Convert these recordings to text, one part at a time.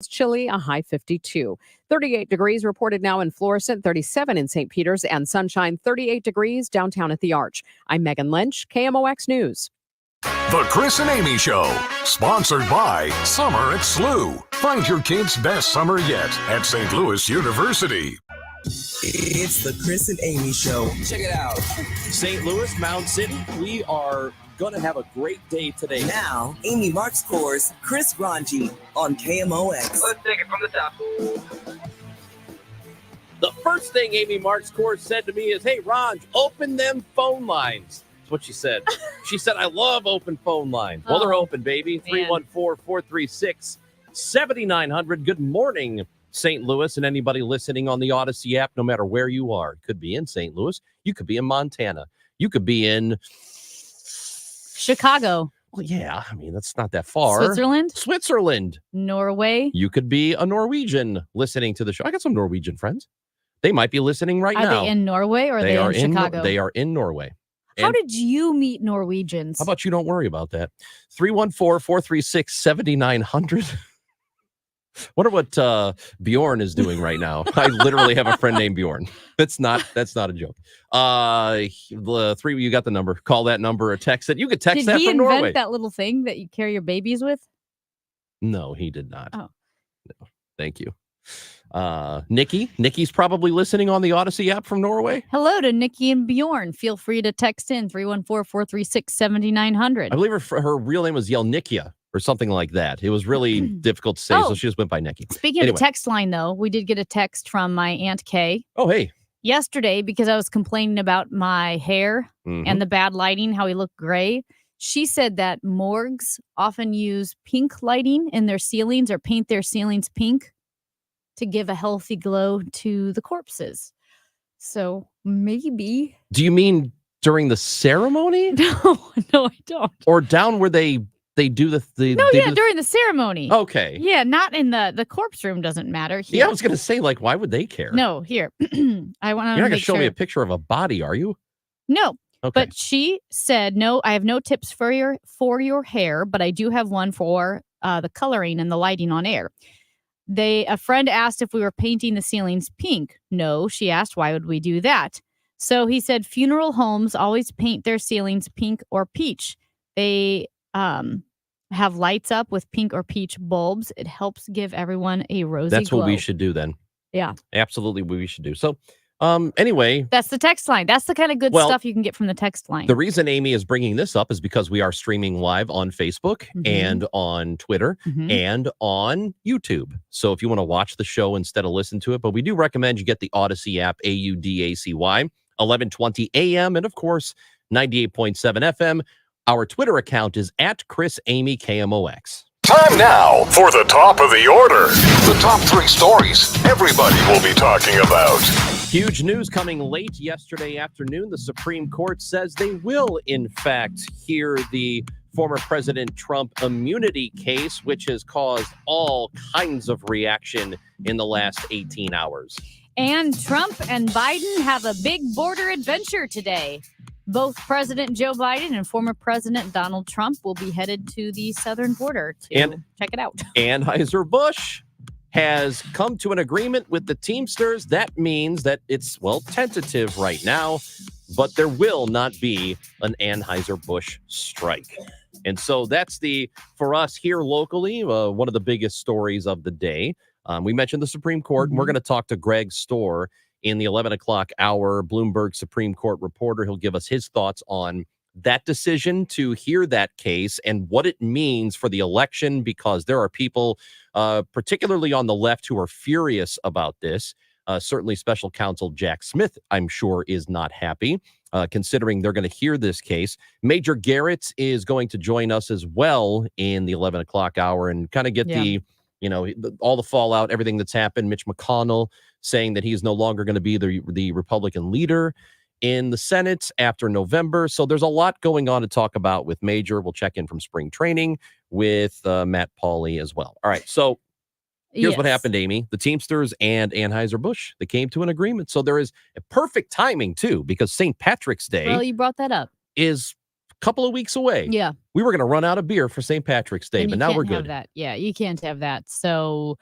It's chilly, a high 52. 38 degrees reported now in Florissant, 37 in St. Peters, and sunshine 38 degrees downtown at the Arch. I'm Megan Lynch, KMOX News. The Chris and Amy Show, sponsored by Summer at SLU. Find your kids' best summer yet at St. Louis University. It's the Chris and Amy Show. Check it out. St. Louis, Mound City, we are going to have a great day today. Now, Amy Marks scores Chris Ranji on KMOX. Let's take it from the top. The first thing Amy Marks Kors said to me is, hey, Ron, open them phone lines. That's what she said. She said, I love open phone lines. Well, they're open, baby. 314-436-7900. Good morning, St. Louis, and anybody listening on the Odyssey app, no matter where you are. It could be in St. Louis. You could be in Montana. You could be in Chicago. Well, yeah, I mean, that's not that far. Switzerland. Norway. You could be a Norwegian listening to the show. I got some Norwegian friends. They might be listening right now. Are they in Norway or are they in Chicago? They are in Norway. How did you meet Norwegians? How about you don't worry about that? 314-436-7900. Wonder what Bjorn is doing right now. I literally have a friend named Bjorn. That's not a joke. You got the number. Call that number or text it. You could text that from Norway. Did he invent that little thing that you carry your babies with? No, he did not. Oh. No. Thank you. Nikki's probably listening on the Odyssey app from Norway. Hello to Nikki and Bjorn. Feel free to text in 314-436-7900. I believe her real name was Yelnikia or something like that. It was really difficult to say, so she just went by Nikki. Speaking of the text line, though, we did get a text from my Aunt Kay. Oh, hey. Yesterday, because I was complaining about my hair and the bad lighting, how he looked gray. She said that morgues often use pink lighting in their ceilings or paint their ceilings pink to give a healthy glow to the corpses. So maybe. Do you mean during the ceremony? No, I don't. Or down where they do the during the ceremony. Okay. Yeah, not in the corpse room. Doesn't matter. Here. Yeah, I was gonna say, like, why would they care? No, here. I want to. You're not gonna show me a picture of a body, are you? No. Okay. But she said, no, I have no tips for your hair, but I do have one for the coloring and the lighting on air. A friend asked if we were painting the ceilings pink. No, she asked, why would we do that? So he said, funeral homes always paint their ceilings pink or peach. They have lights up with pink or peach bulbs. It helps give everyone a rosy glow. That's what we should do then. Yeah. Absolutely what we should do. So anyway. That's the text line. That's the kind of good stuff you can get from the text line. The reason Amy is bringing this up is because we are streaming live on Facebook and on Twitter and on YouTube. So if you want to watch the show instead of listen to it, but we do recommend you get the Odyssey app, AUDACY, 1120 AM, and of course, 98.7 FM. Our Twitter account is at Chris Amy KMOX. Time now for the top of the order. The top three stories everybody will be talking about. Huge news coming late yesterday afternoon. The Supreme Court says they will, in fact, hear the former President Trump immunity case, which has caused all kinds of reaction in the last 18 hours. And Trump and Biden have a big border adventure today. Both President Joe Biden and former President Donald Trump will be headed to the southern border to check it out. Anheuser-Busch has come to an agreement with the Teamsters. That means that it's, tentative right now, but there will not be an Anheuser-Busch strike. And so that's for us here locally, one of the biggest stories of the day. We mentioned the Supreme Court, and we're going to talk to Greg Storr in the 11 o'clock hour, Bloomberg Supreme Court reporter. He'll give us his thoughts on that decision to hear that case and what it means for the election, because there are people, particularly on the left, who are furious about this. Certainly special counsel Jack Smith, I'm sure, is not happy, considering they're going to hear this case. Major Garrett is going to join us as well in the 11 o'clock hour and kind of get all the fallout, everything that's happened. Mitch McConnell saying that he's no longer going to be the Republican leader in the Senate after November. So there's a lot going on to talk about with Major. We'll check in from spring training with Matt Pauley as well. All right. So here's what happened, Amy. The Teamsters and Anheuser-Busch, they came to an agreement. So there is a perfect timing, too, because St. Patrick's Day. Well, you brought that up. Is couple of weeks away. Yeah. We were going to run out of beer for St. Patrick's Day, And but you now can't we're have good. that. Yeah, you can't have that. So,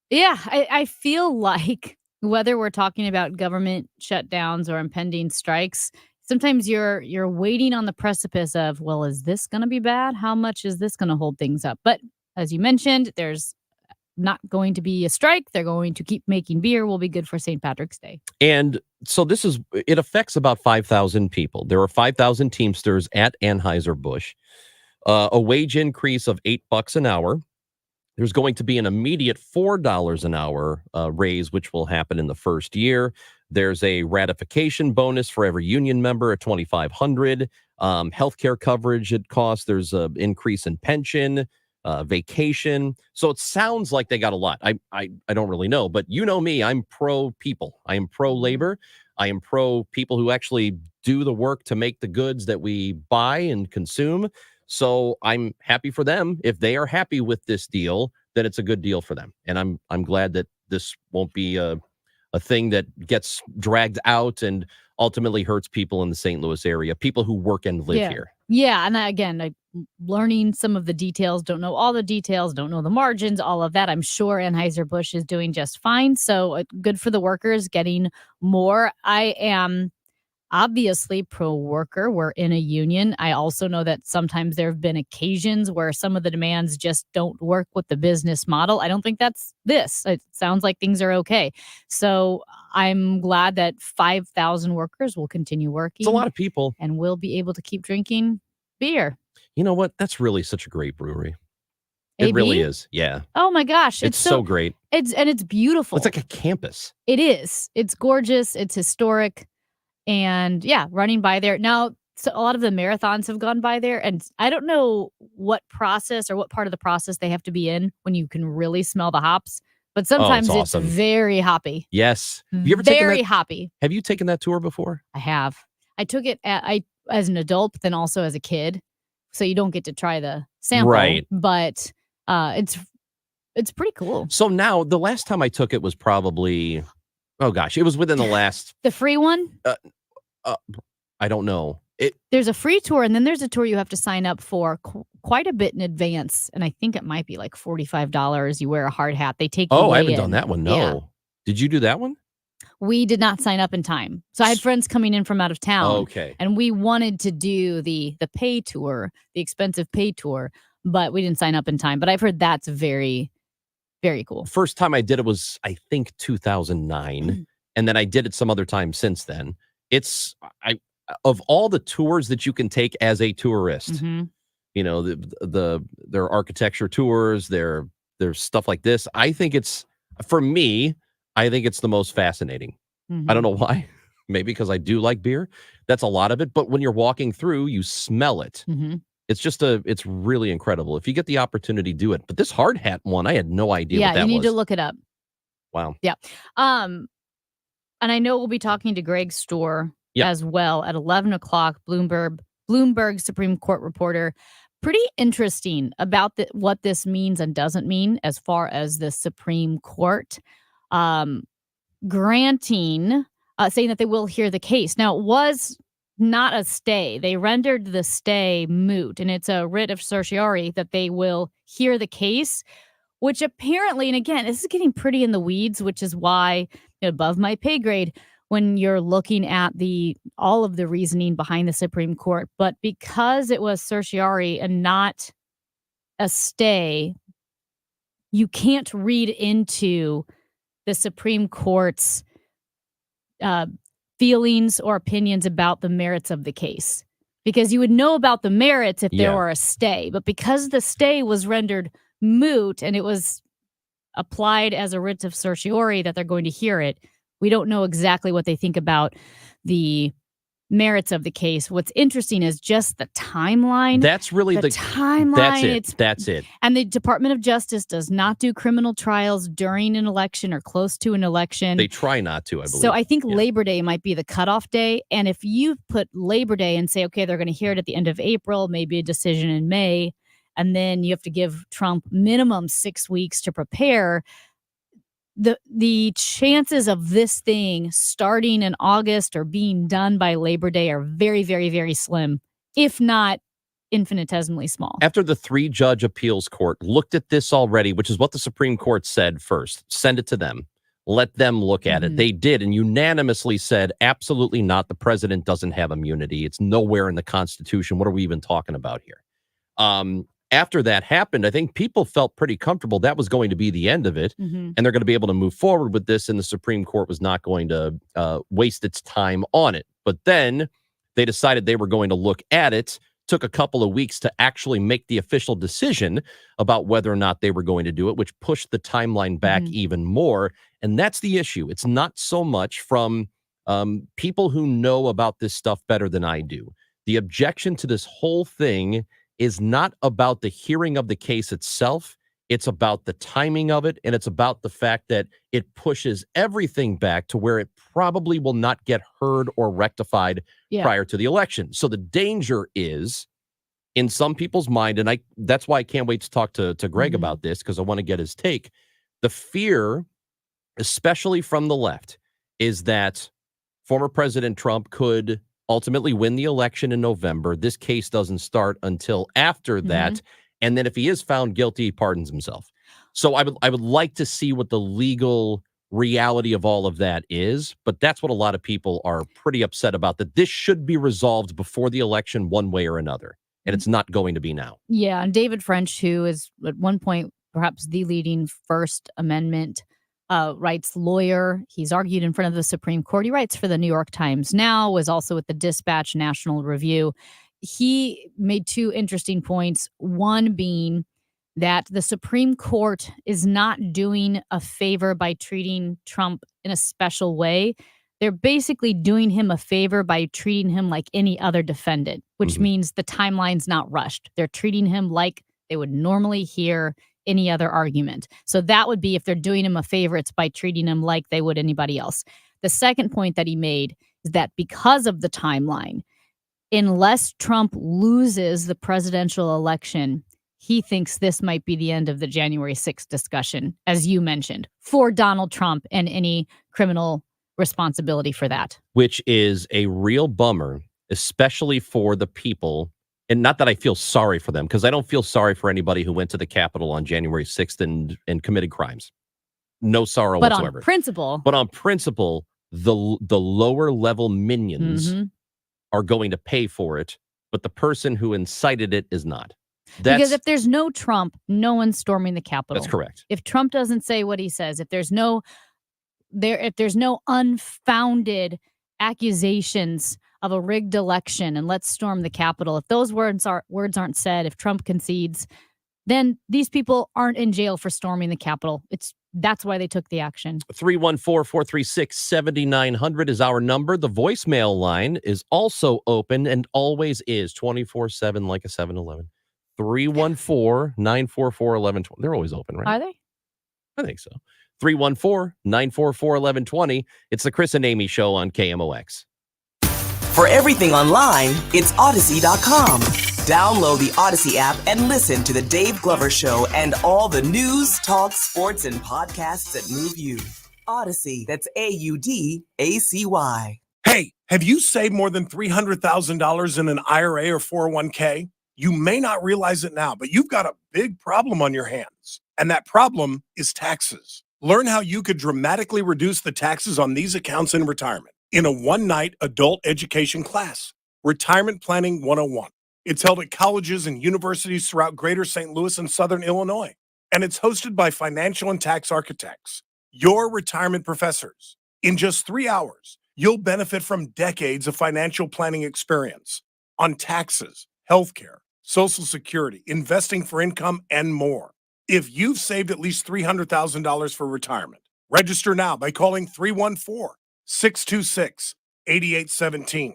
yeah, I feel like whether we're talking about government shutdowns or impending strikes, sometimes you're waiting on the precipice of, well, is this going to be bad? How much is this going to hold things up? But as you mentioned, there's not going to be a strike. They're going to keep making beer. Will be good for St. Patrick's Day. And so it affects about 5,000 people. There are 5,000 Teamsters at Anheuser-Busch. A wage increase of $8 an hour. There's going to be an immediate $4 an hour raise, which will happen in the first year. There's a ratification bonus for every union member at $2,500. Healthcare coverage it costs. There's an increase in pension, vacation. So it sounds like they got a lot. I don't really know, but you know me, I'm pro people. I am pro labor. I am pro people who actually do the work to make the goods that we buy and consume. So I'm happy for them. If they are happy with this deal, then it's a good deal for them. And I'm glad that this won't be a thing that gets dragged out and ultimately hurts people in the St. Louis area, people who work and live here. Yeah. And again, learning some of the details, don't know all the details, don't know the margins, all of that. I'm sure Anheuser-Busch is doing just fine. So good for the workers getting more. I am obviously pro-worker. We're in a union. I also know that sometimes there have been occasions where some of the demands just don't work with the business model. I don't think that's this. It sounds like things are okay. So I'm glad that 5,000 workers will continue working. It's a lot of people. And will be able to keep drinking beer. You know what? That's really such a great brewery. AB? It really is. Yeah. Oh my gosh. It's so great. It's beautiful. It's like a campus. It is. It's gorgeous. It's historic. And yeah, running by there. Now, so a lot of the marathons have gone by there. And I don't know what process or what part of the process they have to be in when you can really smell the hops. But sometimes it's awesome. very hoppy. Yes. Have you ever very hoppy. Have you taken that tour before? I have. I took it as an adult, but then also as a kid. So you don't get to try the sample. Right. But it's pretty cool. So now, the last time I took it was probably, oh gosh, it was within the last, The free one? I don't know. There's a free tour, and then there's a tour you have to sign up for quite a bit in advance. And I think it might be like $45. You wear a hard hat. They take you Oh, I way haven't in. done that one. No. Yeah. Did you do that one? We did not sign up in time. So I had friends coming in from out of town. Okay. And we wanted to do the pay tour, the expensive pay tour, but we didn't sign up in time. But I've heard that's very, very cool. First time I did it was, I think, 2009. And then I did it some other time since then. Of all the tours that you can take as a tourist, Mm-hmm. you know, their architecture tours, there's stuff like this. I think for me, I think it's the most fascinating. Mm-hmm. I don't know why. Maybe because I do like beer. That's a lot of it. But when you're walking through, you smell it. Mm-hmm. It's really incredible. If you get the opportunity, do it. But this hard hat one, I had no idea what that Yeah, was. you need to look it up. Wow. Yeah. And I know we'll be talking to Greg Storr as well at 11 o'clock, Bloomberg Supreme Court reporter. Pretty interesting about what this means and doesn't mean as far as the Supreme Court granting, saying that they will hear the case. Now, it was not a stay. They rendered the stay moot, and it's a writ of certiorari that they will hear the case, which apparently, and again, this is getting pretty in the weeds, which is why above my pay grade when you're looking at all of the reasoning behind the Supreme Court. But because it was certiorari and not a stay, you can't read into the Supreme Court's feelings or opinions about the merits of the case, because you would know about the merits if there were a stay. But because the stay was rendered moot and it was applied as a writ of certiorari that they're going to hear it, we don't know exactly what they think about the merits of the case. What's interesting is just the timeline. That's really the timeline. That's it. And the Department of Justice does not do criminal trials during an election or close to an election. They try not to, I believe. So I think Labor Day might be the cutoff day. And if you put Labor Day and say, okay, they're going to hear it at the end of April, maybe a decision in May, and then you have to give Trump minimum 6 weeks to prepare, the chances of this thing starting in August or being done by Labor Day are very, very, very slim, if not infinitesimally small. After the 3-judge appeals court looked at this already, which is what the Supreme Court said first, send it to them. Let them look at it. They did and unanimously said, absolutely not. The president doesn't have immunity. It's nowhere in the Constitution. What are we even talking about here? After that happened, I think people felt pretty comfortable that was going to be the end of it. And they're going to be able to move forward with this. And the Supreme Court was not going to waste its time on it. But then they decided they were going to look at it. Took a couple of weeks to actually make the official decision about whether or not they were going to do it, which pushed the timeline back even more. And that's the issue. It's not so much from people who know about this stuff better than I do. The objection to this whole thing is not about the hearing of the case itself. It's about the timing of it, and it's about the fact that it pushes everything back to where it probably will not get heard or rectified prior to the election. So the danger is, in some people's mind, and that's why I can't wait to talk to Greg about this, because I want to get his take. The fear, especially from the left, is that former President Trump could ultimately win the election in November. This case doesn't start until after that. And then if he is found guilty, he pardons himself. So I would like to see what the legal reality of all of that is. But that's what a lot of people are pretty upset about, that this should be resolved before the election one way or another. And it's not going to be now. Yeah. And David French, who is at one point perhaps the leading First Amendment rights lawyer. He's argued in front of the Supreme Court. He writes for the New York Times now, was also with the Dispatch National Review. He made two interesting points. One being that the Supreme Court is not doing a favor by treating Trump in a special way. They're basically doing him a favor by treating him like any other defendant, which means the timeline's not rushed. They're treating him like they would normally hear any other argument. So that would be, if they're doing him a favor, it's by treating him like they would anybody else. The second point that he made is that because of the timeline, unless Trump loses the presidential election, he thinks this might be the end of the January 6th discussion, as you mentioned, for Donald Trump and any criminal responsibility for that. Which is a real bummer, especially for the people. And not that I feel sorry for them, because I don't feel sorry for anybody who went to the Capitol on January 6th and committed crimes. No sorrow whatsoever. But on principle, the lower level minions are going to pay for it, but the person who incited it is not. Because if there's no Trump, no one's storming the Capitol. That's correct. If Trump doesn't say what he says, if there's no unfounded accusations of a rigged election and let's storm the Capitol, if those words aren't said, if Trump concedes, then these people aren't in jail for storming the Capitol. That's why they took the action. 314-436-7900 is our number. The voicemail line is also open and always is 24/7 like a 7-Eleven. 314-944-1120. They're always open, right? Are they? I think so. 314-944-1120. It's the Chris and Amy Show on KMOX. For everything online, it's Odyssey.com. Download the Odyssey app and listen to The Dave Glover Show and all the news, talk, sports, and podcasts that move you. Odyssey, that's AUDACY. Hey, have you saved more than $300,000 in an IRA or 401k? You may not realize it now, but you've got a big problem on your hands. And that problem is taxes. Learn how you could dramatically reduce the taxes on these accounts in retirement in a one-night adult education class, Retirement Planning 101. It's held at colleges and universities throughout Greater St. Louis and Southern Illinois. And it's hosted by financial and tax architects, your retirement professors. In just 3 hours, you'll benefit from decades of financial planning experience on taxes, healthcare, Social Security, investing for income, and more. If you've saved at least $300,000 for retirement, register now by calling 314-626-8817.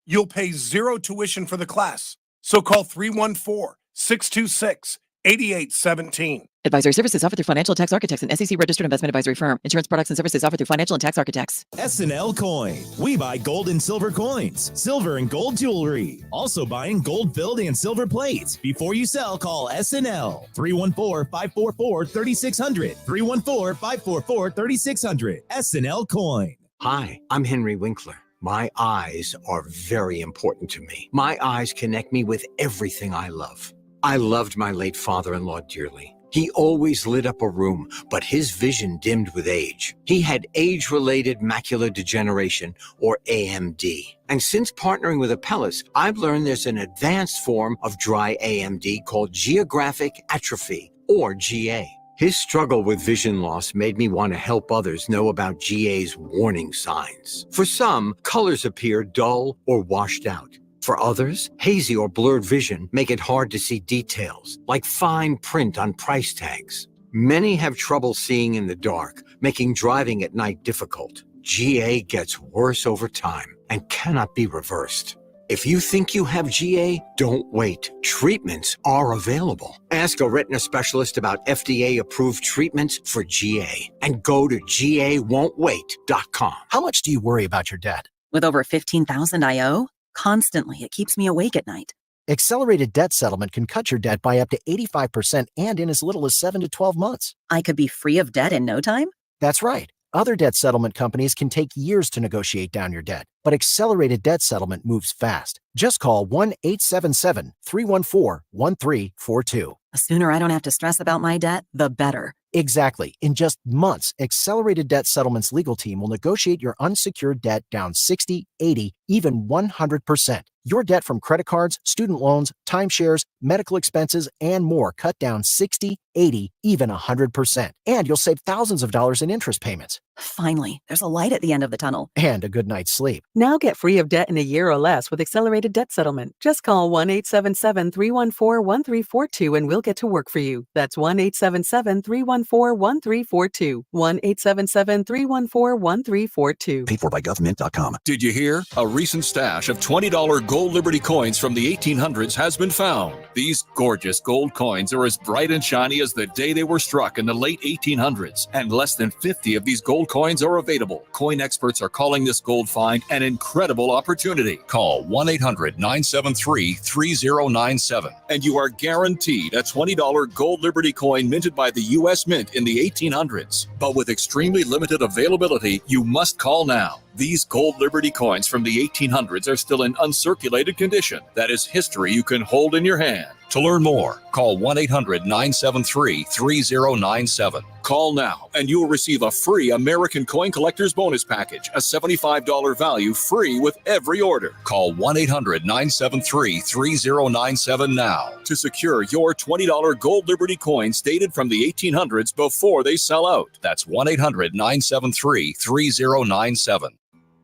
You'll pay zero tuition for the class. So call 314-626-8817. Advisory services offered through Financial and Tax Architects, an SEC-registered investment advisory firm. Insurance products and services offered through Financial and Tax Architects. SNL Coin. We buy gold and silver coins, silver and gold jewelry. Also buying gold-filled and silver plates. Before you sell, call SNL. 314-544-3600. 314-544-3600. SNL Coin. Hi, I'm Henry Winkler. My eyes are very important to me. My eyes connect me with everything I love. I loved my late father-in-law dearly. He always lit up a room, but his vision dimmed with age. He had age-related macular degeneration, or AMD. And since partnering with Apellis, I've learned there's an advanced form of dry AMD called geographic atrophy, or GA. His struggle with vision loss made me want to help others know about GA's warning signs. For some, colors appear dull or washed out. For others, hazy or blurred vision make it hard to see details, like fine print on price tags. Many have trouble seeing in the dark, making driving at night difficult. GA gets worse over time and cannot be reversed. If you think you have GA, don't wait. Treatments are available. Ask a retina specialist about FDA-approved treatments for GA and go to GAWon'tWait.com. How much do you worry about your debt? With over $15,000 I owe, constantly it keeps me awake at night. Accelerated debt settlement can cut your debt by up to 85% and in as little as 7 to 12 months. I could be free of debt in no time? That's right. Other debt settlement companies can take years to negotiate down your debt, but accelerated debt settlement moves fast. Just call 1-877-314-1342. The sooner I don't have to stress about my debt, the better. Exactly. In just months, Accelerated Debt Settlement's legal team will negotiate your unsecured debt down 60, 80, even 100%. Your debt from credit cards, student loans, timeshares, medical expenses, and more cut down 60, 80, even 100%. And you'll save thousands of dollars in interest payments. Finally, there's a light at the end of the tunnel. And a good night's sleep. Now get free of debt in a year or less with Accelerated Debt Settlement. Just call 1-877-314-1342 and we'll get to work for you. That's 1-877-314-1342. 1-877-314-1342. Paid for by government.com. Did you hear? A recent stash of $20 gold Liberty coins from the 1800s has been found. These gorgeous gold coins are as bright and shiny as the day they were struck in the late 1800s, and less than 50 of these gold coins are available. Coin experts are calling this gold find an incredible opportunity. Call 1-800-973-3097 and you are guaranteed a $20 gold Liberty coin minted by the U.S. Mint in the 1800s. But with extremely limited availability, you must call now. These gold Liberty coins from the 1800s are still in uncirculated condition. That is history you can hold in your hand. To learn more, call 1-800-973-3097. Call now and you will receive a free American Coin Collector's Bonus Package, a $75 value free with every order. Call 1-800-973-3097 now to secure your $20 gold Liberty coins dated from the 1800s before they sell out. That's 1-800-973-3097.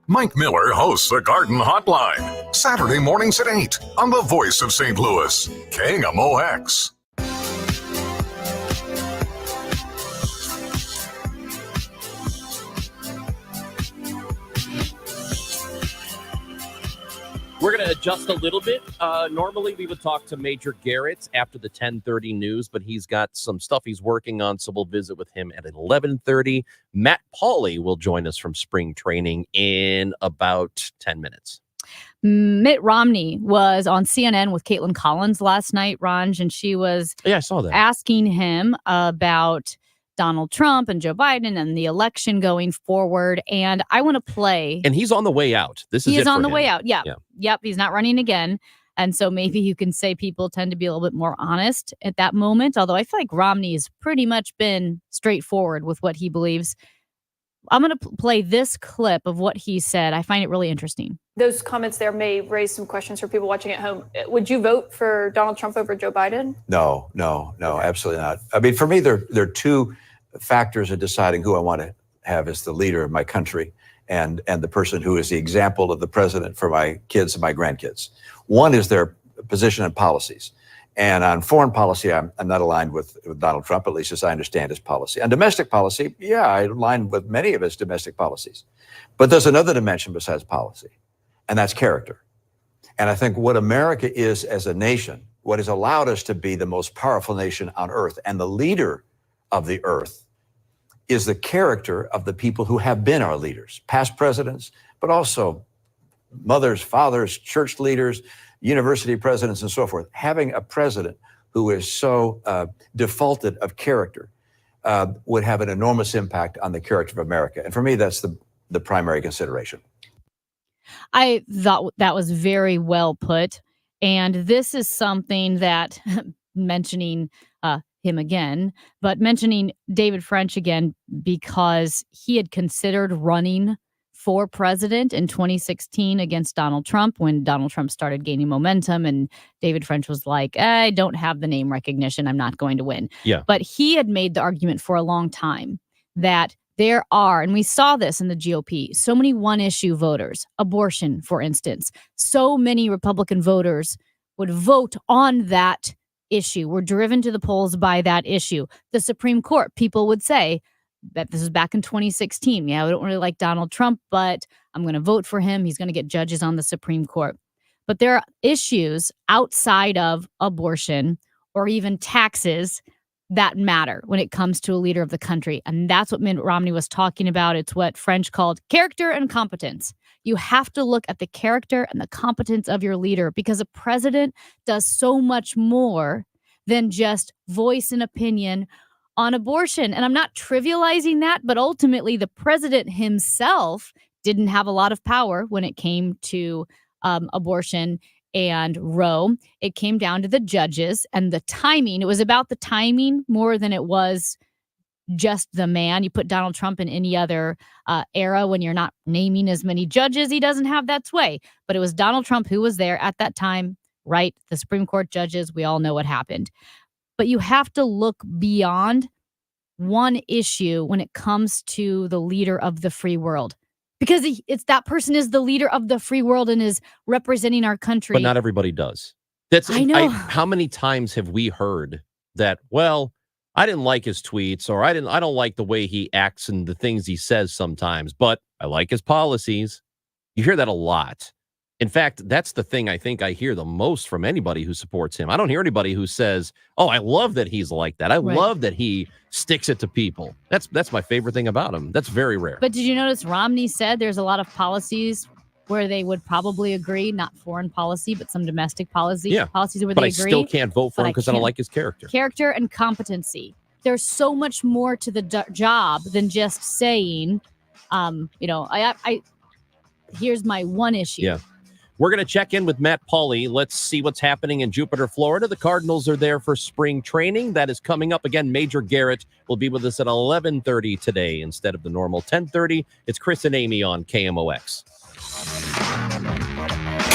Mike Miller hosts the Garden Hotline, Saturday mornings at 8 on the Voice of St. Louis, KMOX. We're going to adjust a little bit. Normally, we would talk to Major Garrett after the 10:30 news, but he's got some stuff he's working on, so we'll visit with him at 11:30. Matt Pauley will join us from spring training in about 10 minutes. Mitt Romney was on CNN with Caitlin Collins last night, Ranj, and she was I saw that. asking him about Donald Trump and Joe Biden and the election going forward. And I want to play. And he's on the way out. He is on the way out. Yeah. Yeah. Yep. He's not running again. And so maybe you can say people tend to be a little bit more honest at that moment. Although I feel like Romney has pretty much been straightforward with what he believes. I'm going to play this clip of what he said. I find it really interesting. Those comments there may raise some questions for people watching at home. Would you vote for Donald Trump over Joe Biden? No, absolutely not. I mean, for me, there are two factors in deciding who I want to have as the leader of my country and the person who is the example of the president for my kids and my grandkids. One is their position and policies. And on foreign policy, I'm not aligned with Donald Trump, at least as I understand his policy. On domestic policy, yeah, I align with many of his domestic policies. But there's another dimension besides policy, and that's character. And I think what America is as a nation, what has allowed us to be the most powerful nation on earth and the leader of the earth, is the character of the people who have been our leaders, past presidents, but also mothers, fathers, church leaders, university presidents, and so forth. Having a president who is so defaulted of character would have an enormous impact on the character of America. And for me, that's the primary consideration. I thought that was very well put. And this is something that mentioning him again, but mentioning David French again, because he had considered running for president in 2016 against Donald Trump when Donald Trump started gaining momentum. And David French was like, I don't have the name recognition. I'm not going to win. Yeah. But he had made the argument for a long time that there are, and we saw this in the GOP, so many one-issue voters, abortion, for instance. So many Republican voters would vote on that issue, were driven to the polls by that issue. The Supreme Court, people would say that this is back in 2016. Yeah, I don't really like Donald Trump, but I'm going to vote for him. He's going to get judges on the Supreme Court. But there are issues outside of abortion or even taxes that matter when it comes to a leader of the country. And that's what Mitt Romney was talking about. It's what French called character and competence. You have to look at the character and the competence of your leader, because a president does so much more than just voice an opinion on abortion. And I'm not trivializing that, but ultimately the president himself didn't have a lot of power when it came to abortion and Roe. It came down to the judges and the timing. It was about the timing more than it was just the man. You put Donald Trump in any other era when you're not naming as many judges, he doesn't have that sway. But it was Donald Trump who was there at that time, right? The Supreme Court judges, we all know what happened. But you have to look beyond one issue when it comes to the leader of the free world. Because it's that person is the leader of the free world and is representing our country. But not everybody does. I know. How many times have we heard that, well, I didn't like his tweets, or I don't like the way he acts and the things he says sometimes, but I like his policies. You hear that a lot. In fact, that's the thing I think I hear the most from anybody who supports him. I don't hear anybody who says, oh, I love that he's like that. I love that he sticks it to people. That's my favorite thing about him. That's very rare. But did you notice Romney said there's a lot of policies where they would probably agree, not foreign policy, but some domestic policies where they agree. But I still can't vote for him because I don't like his character. Character and competency. There's so much more to the job than just saying, here's my one issue. Yeah. We're going to check in with Matt Pauley. Let's see what's happening in Jupiter, Florida. The Cardinals are there for spring training. That is coming up. Again, Major Garrett will be with us at 11:30 today instead of the normal 10:30. It's Chris and Amy on KMOX.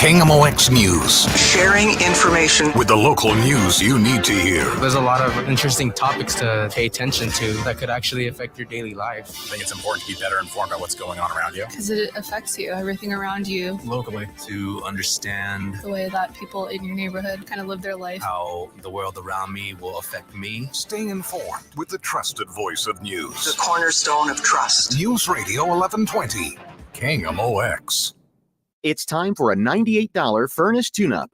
KMOX News. Sharing information with the local news you need to hear. There's a lot of interesting topics to pay attention to that could actually affect your daily life. I think it's important to be better informed about what's going on around you. Because it affects you, everything around you. Locally, to understand the way that people in your neighborhood kind of live their life. How the world around me will affect me. Stay informed with the trusted voice of news. The cornerstone of trust. News Radio 1120. KMOX. It's time for a $98 furnace tune-up.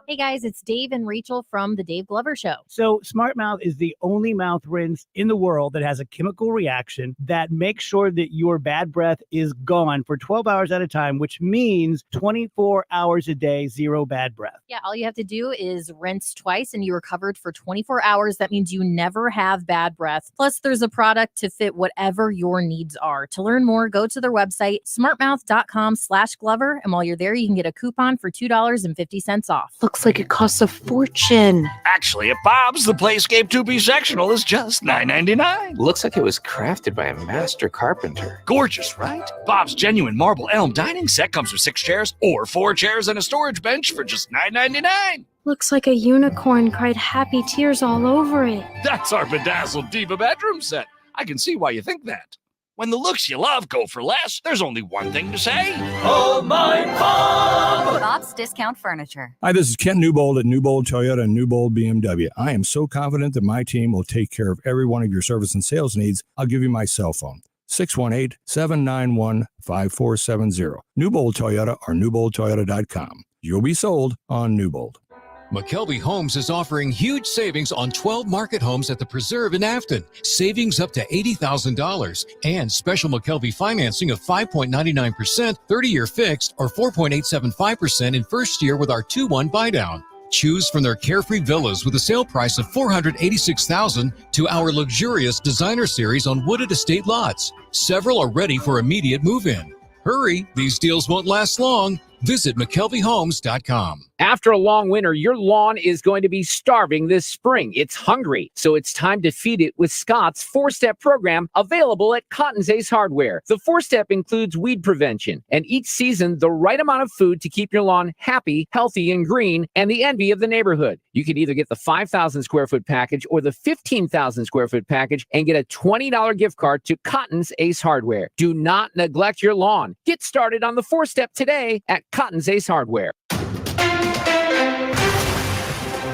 Hey guys, it's Dave and Rachel from The Dave Glover Show. So Smart Mouth is the only mouth rinse in the world that has a chemical reaction that makes sure that your bad breath is gone for 12 hours at a time, which means 24 hours a day, zero bad breath. Yeah, all you have to do is rinse twice and you are covered for 24 hours. That means you never have bad breath. Plus, there's a product to fit whatever your needs are. To learn more, go to their website, smartmouth.com/Glover. And while you're there, you can get a coupon for $2.50 off. Looks like it costs a fortune. Actually, at Bob's, the Playscape 2-piece sectional is just $9.99. Looks like it was crafted by a master carpenter. Gorgeous, right? Bob's genuine marble elm dining set comes with 6 chairs or 4 chairs and a storage bench for just $9.99. Looks like a unicorn cried happy tears all over it. That's our bedazzled diva bedroom set. I can see why you think that. When the looks you love go for less, there's only one thing to say. Oh, my Bob! Bob's Discount Furniture. Hi, this is Ken Newbold at Newbold Toyota and Newbold BMW. I am so confident that my team will take care of every one of your service and sales needs. I'll give you my cell phone, 618-791-5470. Newbold Toyota or newboldtoyota.com. You'll be sold on Newbold. McKelvey Homes is offering huge savings on 12 market homes at the Preserve in Afton. Savings up to $80,000 and special McKelvey financing of 5.99%, 30-year fixed, or 4.875% in first year with our 2-1 buydown. Choose from their carefree villas with a sale price of $486,000 to our luxurious designer series on wooded estate lots. Several are ready for immediate move-in. Hurry, these deals won't last long. Visit McKelveyHomes.com. After a long winter, your lawn is going to be starving this spring. It's hungry, so it's time to feed it with Scott's 4-Step program, available at Cotton's Ace Hardware. The 4-Step includes weed prevention, and each season, the right amount of food to keep your lawn happy, healthy, and green, and the envy of the neighborhood. You can either get the 5,000 square foot package or the 15,000 square foot package and get a $20 gift card to Cotton's Ace Hardware. Do not neglect your lawn. Get started on the 4-Step today at Cotton's Ace Hardware.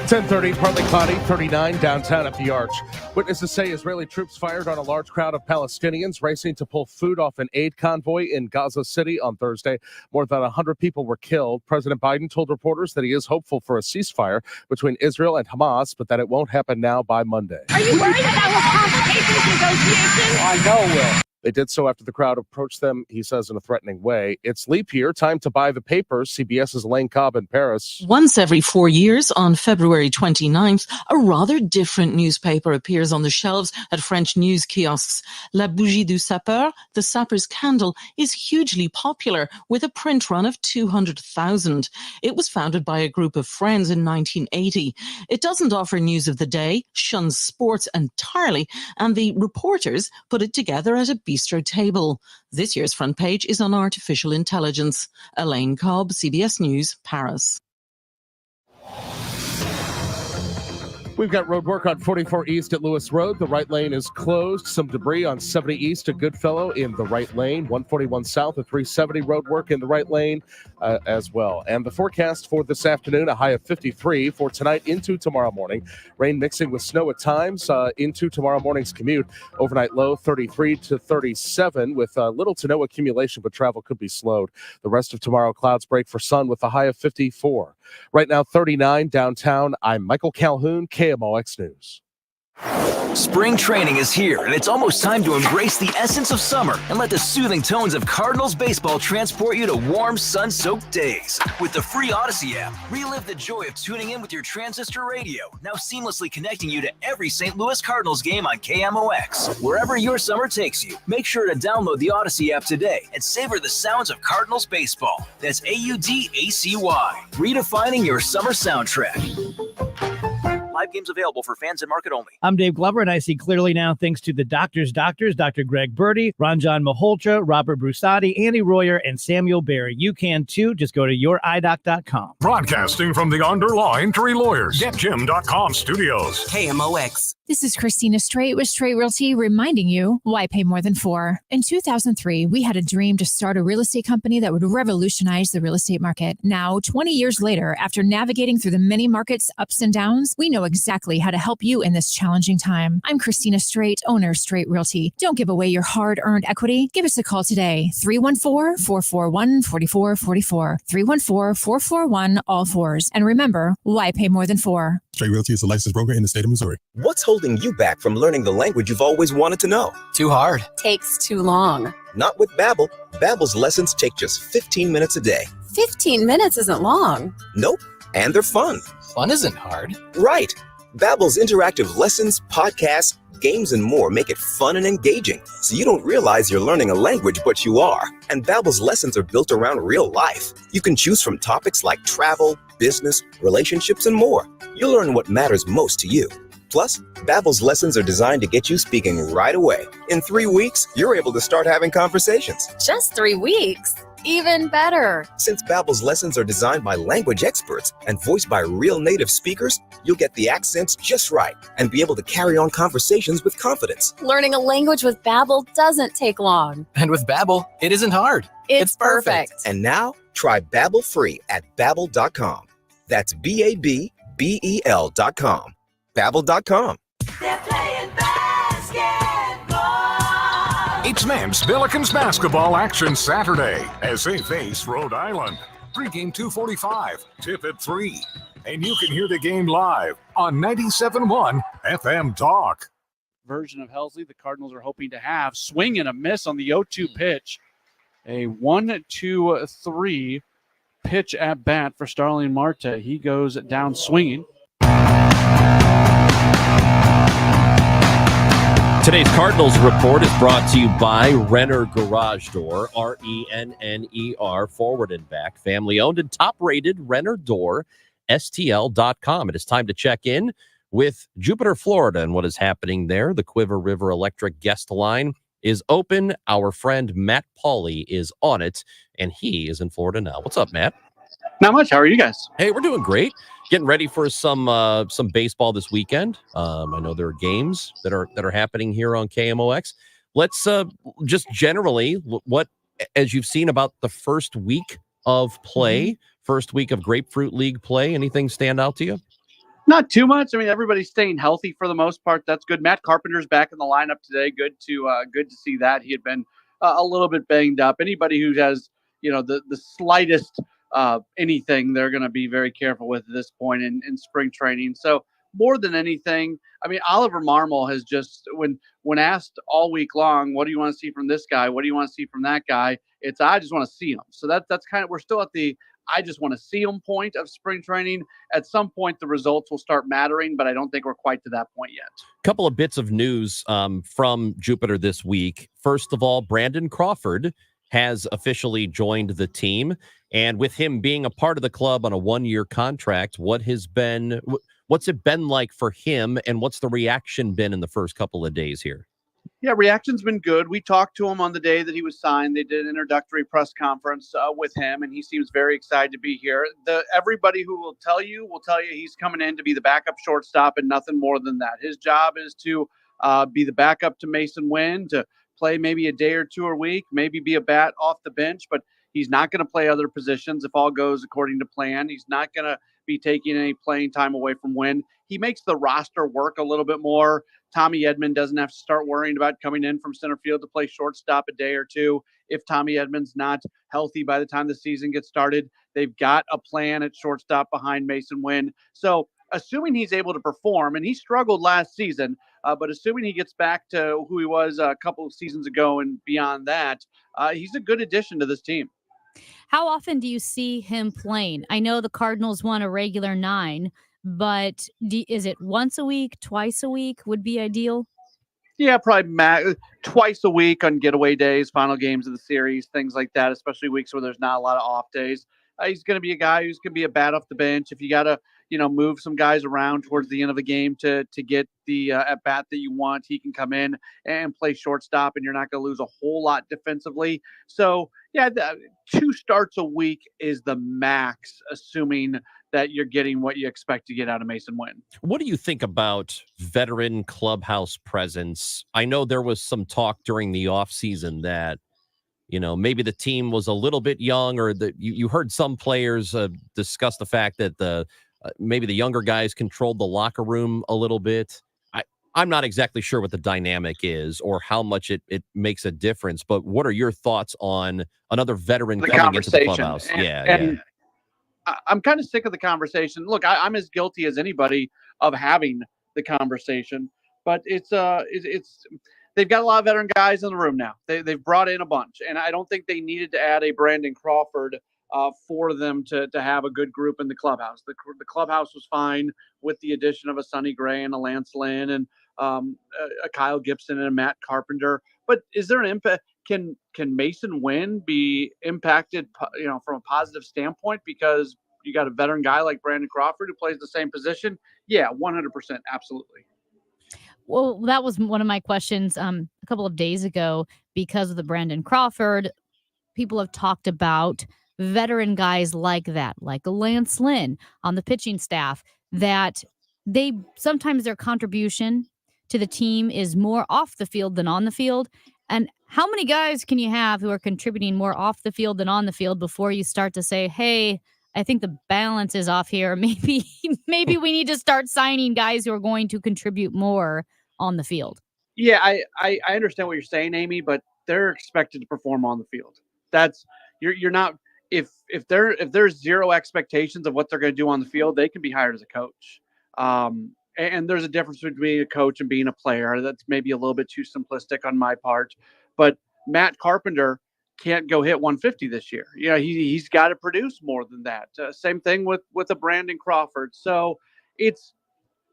10:30, partly cloudy, 39 downtown at the Arch. Witnesses say Israeli troops fired on a large crowd of Palestinians racing to pull food off an aid convoy in Gaza City on Thursday. More than 100 people were killed. President Biden told reporters that he is hopeful for a ceasefire between Israel and Hamas, but that it won't happen now by Monday. Are you worried that will complicate these negotiations? I know it will. They did so after the crowd approached them, he says, in a threatening way. It's leap year, time to buy the papers. CBS's Elaine Cobb in Paris. Once every 4 years, on February 29th, a rather different newspaper appears on the shelves at French news kiosks. La Bougie du Sapeur, the sapper's candle, is hugely popular with a print run of 200,000. It was founded by a group of friends in 1980. It doesn't offer news of the day, shuns sports entirely, and the reporters put it together at a bistro table. This year's front page is on artificial intelligence. Elaine Cobb, CBS News, Paris. We've got road work on 44 East at Lewis Road. The right lane is closed. Some debris on 70 East at Goodfellow in the right lane. 141 South at 370 road work in the right lane as well. And the forecast for this afternoon, a high of 53 for tonight into tomorrow morning. Rain mixing with snow at times into tomorrow morning's commute. Overnight low 33 to 37 with little to no accumulation, but travel could be slowed. The rest of tomorrow, clouds break for sun with a high of 54. Right now, 39 downtown. I'm Michael Calhoun, KMOX News. Spring training is here, and it's almost time to embrace the essence of summer and let the soothing tones of Cardinals baseball transport you to warm, sun-soaked days. With the free Odyssey app, relive the joy of tuning in with your transistor radio, now seamlessly connecting you to every St. Louis Cardinals game on KMOX. Wherever your summer takes you, make sure to download the Odyssey app today and savor the sounds of Cardinals baseball. That's AUDACY. Redefining your summer soundtrack. Live games available for fans and market only. I'm Dave Glover, and I see clearly now thanks to the doctors, Dr. Greg Birdie, Ranjan Malhotra, Robert Brusati, Andy Royer, and Samuel Barry. You can too. Just go to youridoc.com. Broadcasting from the Underline Three Lawyers, GetJim.com studios. KMOX. This is Christina Straight with Straight Realty, reminding you why pay more than four. In 2003, we had a dream to start a real estate company that would revolutionize the real estate market. Now, 20 years later, after navigating through the many markets' ups and downs, we know exactly how to help you in this challenging time. I'm Christina Straight, owner of Straight Realty. Don't give away your hard-earned equity. Give us a call today, 314-441-4444, 314-441-all-fours. And remember, why pay more than four? Straight Realty is a licensed broker in the state of Missouri. What's holding you back from learning the language you've always wanted to know? Too hard. Takes too long. Not with Babbel. Babbel's lessons take just 15 minutes a day. 15 minutes isn't long. Nope. And they're fun. Fun isn't hard. Right. Babbel's interactive lessons, podcasts, games, and more make it fun and engaging, so you don't realize you're learning a language, but you are. And Babbel's lessons are built around real life. You can choose from topics like travel, business, relationships, and more. You'll learn what matters most to you. Plus, Babbel's lessons are designed to get you speaking right away. In 3 weeks, you're able to start having conversations. Just 3 weeks? Even better. Since Babbel's lessons are designed by language experts and voiced by real native speakers, you'll get the accents just right and be able to carry on conversations with confidence. Learning a language with Babbel doesn't take long. And with Babbel, it isn't hard. It's perfect. And now, try Babbel free at Babbel.com. That's BABBEL.com. Babbel.com. They're playing basketball. It's men's Billikens basketball action Saturday as they face Rhode Island. Pre-game 2:45, tip at 3. And you can hear the game live on 97.1 FM Talk. Version of Helsley the Cardinals are hoping to have. Swing and a miss on the 0-2 pitch. A 1-2-3 pitch at bat for Starling Marte. He goes down swinging. Today's Cardinals Report is brought to you by Renner Garage Door, RENNER, forward and back, family owned and top rated. Renner Door, STL.com. It is time to check in with Jupiter, Florida, and what is happening there. The Quiver River Electric guest line is open. Our friend Matt Pauley is on it, and he is in Florida now. What's up, Matt? Not much. How are you guys? Hey, we're doing great. Getting ready for some baseball this weekend. I know there are games that are happening here on KMOX. Let's just generally, what as you've seen about the first week of play, first week of Grapefruit League play, anything stand out to you? Not too much. I mean, everybody's staying healthy for the most part. That's good. Matt Carpenter's back in the lineup today. Good to see that. He had been a little bit banged up. Anybody who has the slightest anything, they're going to be very careful with at this point in spring training. So more than anything, I mean, Oliver Marmol has just, when asked all week long, what do you want to see from this guy? What do you want to see from that guy? It's, I just want to see him. So that's kind of, we're still at the, I just want to see him point of spring training. At some point, the results will start mattering, but I don't think we're quite to that point yet. Couple of bits of news from Jupiter this week. First of all, Brandon Crawford has officially joined the team. And with him being a part of the club on a 1-year contract, what's it been like for him, and what's the reaction been in the first couple of days here? Yeah, reaction's been good. We talked to him on the day that he was signed. They did an introductory press conference with him, and he seems very excited to be here. Everybody who will tell you he's coming in to be the backup shortstop and nothing more than that. His job is to be the backup to Mason Wynn, to play maybe a day or two a week, maybe be a bat off the bench, but he's not going to play other positions if all goes according to plan. He's not going to be taking any playing time away from Wynn. He makes the roster work a little bit more. Tommy Edman doesn't have to start worrying about coming in from center field to play shortstop a day or two. If Tommy Edman's not healthy by the time the season gets started, they've got a plan at shortstop behind Mason Wynn. So assuming he's able to perform, and he struggled last season, but assuming he gets back to who he was a couple of seasons ago and beyond that, he's a good addition to this team. How often do you see him playing? I know the Cardinals won a regular 9, but is it once a week, twice a week would be ideal? Yeah, probably twice a week on getaway days, final games of the series, things like that, especially weeks where there's not a lot of off days. He's going to be a guy who's going to be a bat off the bench. If you got to, move some guys around towards the end of the game to get the at bat that you want, he can come in and play shortstop, and you're not going to lose a whole lot defensively. So, yeah, 2 starts a week is the max, assuming that you're getting what you expect to get out of Mason Wynn. What do you think about veteran clubhouse presence? I know there was some talk during the offseason that, maybe the team was a little bit young, or that you heard some players discuss the fact that maybe the younger guys controlled the locker room a little bit. I'm not exactly sure what the dynamic is or how much it makes a difference, but what are your thoughts on another veteran coming into the clubhouse? And I'm kind of sick of the conversation. Look, I'm as guilty as anybody of having the conversation, but it's they've got a lot of veteran guys in the room now. They've brought in a bunch, and I don't think they needed to add a Brandon Crawford for them to have a good group in the clubhouse. The clubhouse was fine with the addition of a Sonny Gray and a Lance Lynn and a Kyle Gibson and a Matt Carpenter. But is there an impact? Can Mason Wynn be impacted, from a positive standpoint because you got a veteran guy like Brandon Crawford who plays the same position? Yeah, 100%, absolutely. Well, that was one of my questions a couple of days ago because of the Brandon Crawford. People have talked about veteran guys like that, like a Lance Lynn on the pitching staff, that sometimes their contribution to the team is more off the field than on the field. And how many guys can you have who are contributing more off the field than on the field before you start to say, hey, I think the balance is off here. Maybe we need to start signing guys who are going to contribute more on the field. Yeah, I understand what you're saying, Amy, but they're expected to perform on the field. That's you're not if there's zero expectations of what they're going to do on the field, they can be hired as a coach. And there's a difference between being a coach and being a player. That's maybe a little bit too simplistic on my part. But Matt Carpenter can't go hit 150 this year. He's got to produce more than that. Same thing with a Brandon Crawford. So it's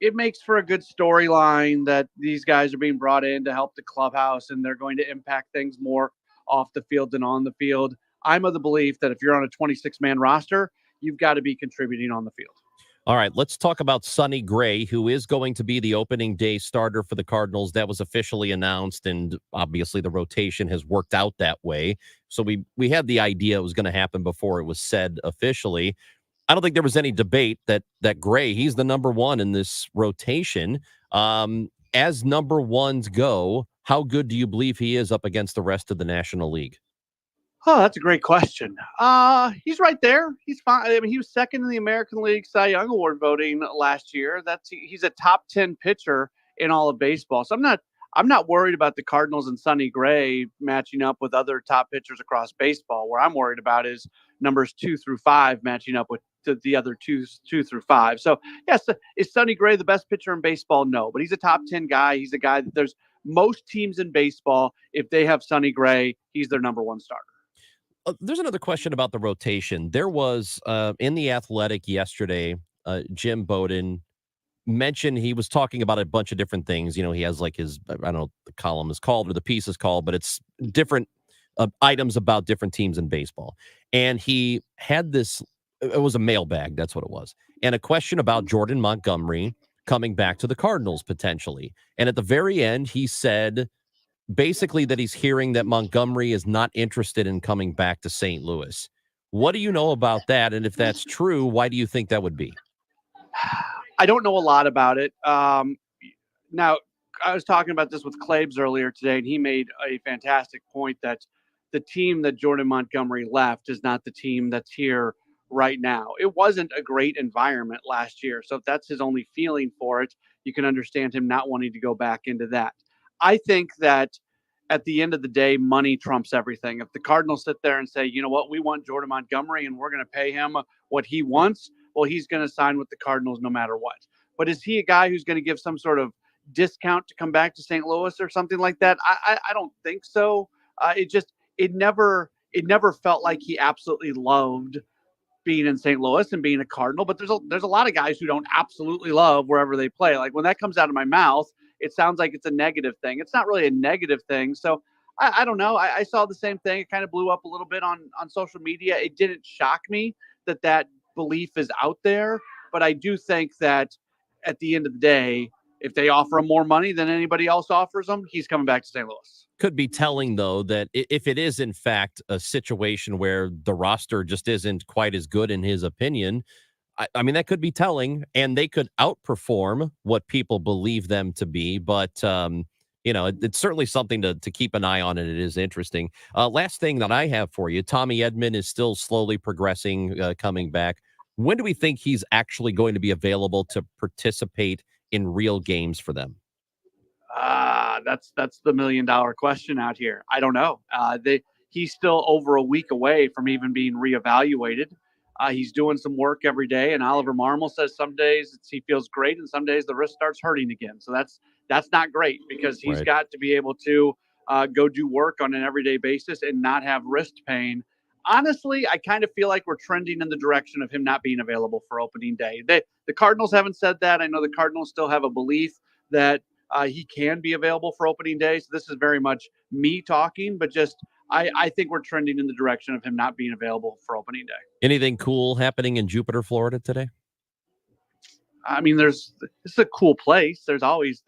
it makes for a good storyline that these guys are being brought in to help the clubhouse and they're going to impact things more off the field than on the field. I'm of the belief that if you're on a 26-man roster, you've got to be contributing on the field. All right, let's talk about Sonny Gray, who is going to be the opening day starter for the Cardinals. That was officially announced, and obviously the rotation has worked out that way. So we had the idea it was going to happen before it was said officially. I don't think there was any debate that Gray, he's the number one in this rotation. As number ones go, how good do you believe he is up against the rest of the National League? Oh, that's a great question. He's right there. He's fine. I mean, he was second in the American League Cy Young Award voting last year. He's a top 10 pitcher in all of baseball. So I'm not worried about the Cardinals and Sonny Gray matching up with other top pitchers across baseball. Where I'm worried about is numbers 2 through 5 matching up with the other two through 5. So yes, is Sonny Gray the best pitcher in baseball? No, but he's a top 10 guy. He's a guy that there's most teams in baseball. If they have Sonny Gray, he's their number one starter. There's another question about the rotation. There was in The Athletic yesterday, Jim Bowden mentioned he was talking about a bunch of different things. You know, he has like his, I don't know, the column is called or the piece is called, but it's different items about different teams in baseball. And he had this, it was a mailbag. That's what it was. And a question about Jordan Montgomery coming back to the Cardinals potentially. And at the very end, he said, basically that he's hearing that Montgomery is not interested in coming back to St. Louis. What do you know about that? And if that's true, why do you think that would be? I don't know a lot about it. Now, I was talking about this with Claibs earlier today, and he made a fantastic point that the team that Jordan Montgomery left is not the team that's here right now. It wasn't a great environment last year. So if that's his only feeling for it, you can understand him not wanting to go back into that. I think that at the end of the day, money trumps everything. If the Cardinals sit there and say, you know what, we want Jordan Montgomery and we're going to pay him what he wants, well, he's going to sign with the Cardinals no matter what. But is he a guy who's going to give some sort of discount to come back to St. Louis or something like that? I don't think so. It never felt like he absolutely loved being in St. Louis and being a Cardinal. But there's a lot of guys who don't absolutely love wherever they play. Like when that comes out of my mouth, it sounds like it's a negative thing. It's not really a negative thing. So I don't know. I saw the same thing. It kind of blew up a little bit on social media. It didn't shock me that belief is out there. But I do think that at the end of the day, if they offer him more money than anybody else offers him, he's coming back to St. Louis. Could be telling, though, that if it is, in fact, a situation where the roster just isn't quite as good in his opinion, I mean, that could be telling, and they could outperform what people believe them to be. But, it's certainly something to keep an eye on, and it is interesting. Last thing that I have for you, Tommy Edman is still slowly progressing, coming back. When do we think he's actually going to be available to participate in real games for them? That's the $1 million question out here. I don't know. He's still over a week away from even being reevaluated. He's doing some work every day, and Oliver Marmol says some days he feels great, and some days the wrist starts hurting again. So that's not great because he's got to be able to go do work on an everyday basis and not have wrist pain. Honestly, I kind of feel like we're trending in the direction of him not being available for opening day. The Cardinals haven't said that. I know the Cardinals still have a belief that he can be available for opening day. So this is very much me talking, but just I think we're trending in the direction of him not being available for opening day. Anything cool happening in Jupiter, Florida today? I mean, this is a cool place. There's always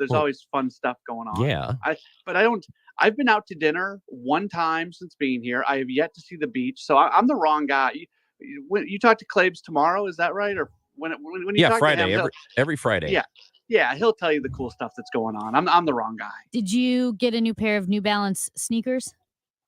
fun stuff going on. Yeah. I've been out to dinner one time since being here. I have yet to see the beach. So I'm the wrong guy. You talk to Claibs tomorrow, is that right? Or when you talk Friday, to him, every Friday. Yeah, he'll tell you the cool stuff that's going on. I'm the wrong guy. Did you get a new pair of New Balance sneakers?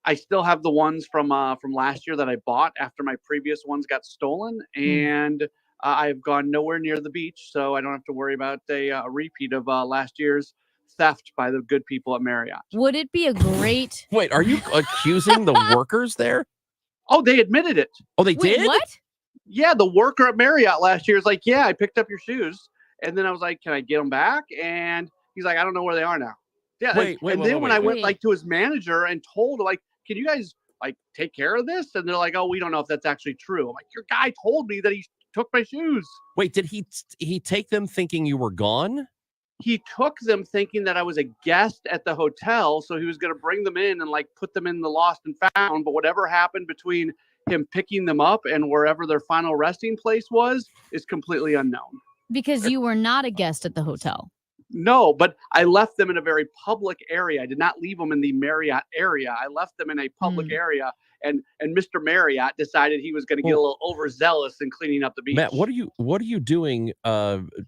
I still have the ones from last year that I bought after my previous ones got stolen, and I've gone nowhere near the beach, so I don't have to worry about a repeat of last year's theft by the good people at Marriott. Would it be a great... Wait, are you accusing the workers there? Oh, they admitted it. Oh, they did? What? Yeah, the worker at Marriott last year is like, yeah, I picked up your shoes. And then I was like, can I get them back? And he's like, I don't know where they are now. Yeah. Wait, when I went like to his manager and told him, like, can you guys like take care of this? And they're like, oh, we don't know if that's actually true. I'm like, your guy told me that he took my shoes. Wait, did he take them thinking you were gone? He took them thinking that I was a guest at the hotel, so he was going to bring them in and like put them in the lost and found. But whatever happened between him picking them up and wherever their final resting place was is completely unknown. Because you were not a guest at the hotel. No, but I left them in a very public area. I did not leave them in the Marriott area. I left them in a public area, and Mr. Marriott decided he was going to get a little overzealous in cleaning up the beach. Matt, what are you doing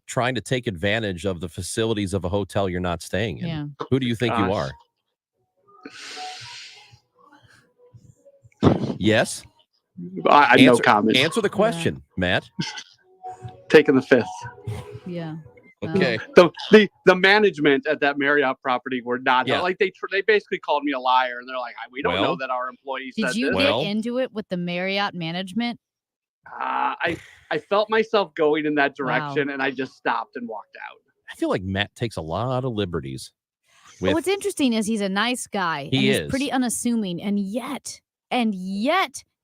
trying to take advantage of the facilities of a hotel you're not staying in? Yeah. Who do you think you are? Yes? I no comment. Answer the question, Matt. Taking the fifth. Yeah. Okay. The management at that Marriott property were not like they basically called me a liar, and they're like, we don't know that our employees said Did you this. get into it with the Marriott management? I felt myself going in that direction, and I just stopped and walked out. I feel like Matt takes a lot of liberties. Well, what's interesting is he's a nice guy. He and is. He's pretty unassuming, and yet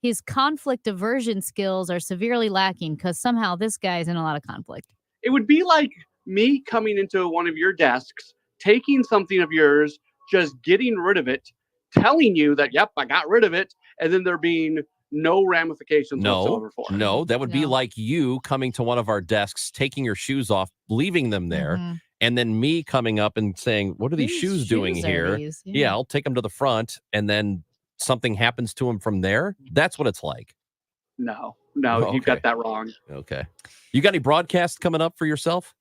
his conflict aversion skills are severely lacking because somehow this guy's in a lot of conflict. It would be like me coming into one of your desks, taking something of yours, just getting rid of it, telling you that, yep, I got rid of it, and then there being no ramifications whatsoever for it. No, that would be like you coming to one of our desks, taking your shoes off, leaving them there, and then me coming up and saying, what are these shoes doing here? Yeah, I'll take them to the front, and then something happens to them from there. That's what it's like. No, Oh, you got that wrong. Okay. You got any broadcasts coming up for yourself?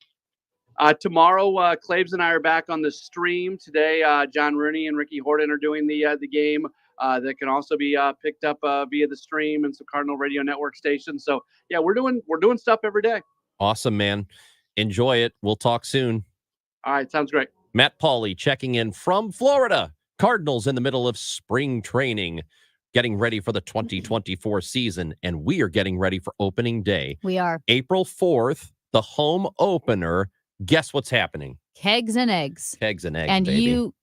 Tomorrow, Claves and I are back on the stream. Today, John Rooney and Ricky Horton are doing the game that can also be picked up via the stream and some Cardinal Radio Network stations. So, yeah, we're doing stuff every day. Awesome, man. Enjoy it. We'll talk soon. All right, sounds great. Matt Pauley checking in from Florida. Cardinals in the middle of spring training, getting ready for the 2024 season, and we are getting ready for opening day. We are. April 4th, the home opener. Guess what's happening? Kegs and eggs. Kegs and eggs, And baby. you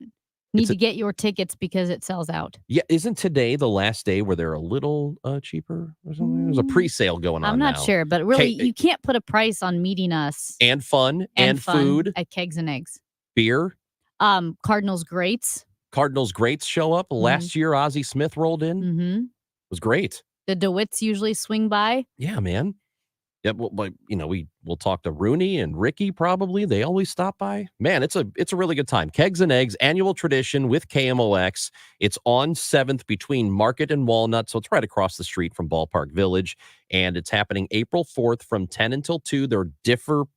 need to get your tickets because it sells out. Yeah, isn't today the last day where they're a little cheaper or something? There's a pre-sale going on I'm not now. sure, but really, you can't put a price on meeting us. And fun and fun food. at Kegs and Eggs. Beer. Cardinals Greats. Cardinals Greats show up. Last year, Ozzie Smith rolled in. Mm-hmm. It was great. The DeWitts usually swing by. Yeah, man. Yeah, well, we'll talk to Rooney and Ricky probably. They always stop by. Man, it's a really good time. Kegs and Eggs, annual tradition with KMOX. It's on 7th between Market and Walnut, so it's right across the street from Ballpark Village, and it's happening April 4th from 10 until 2. There are different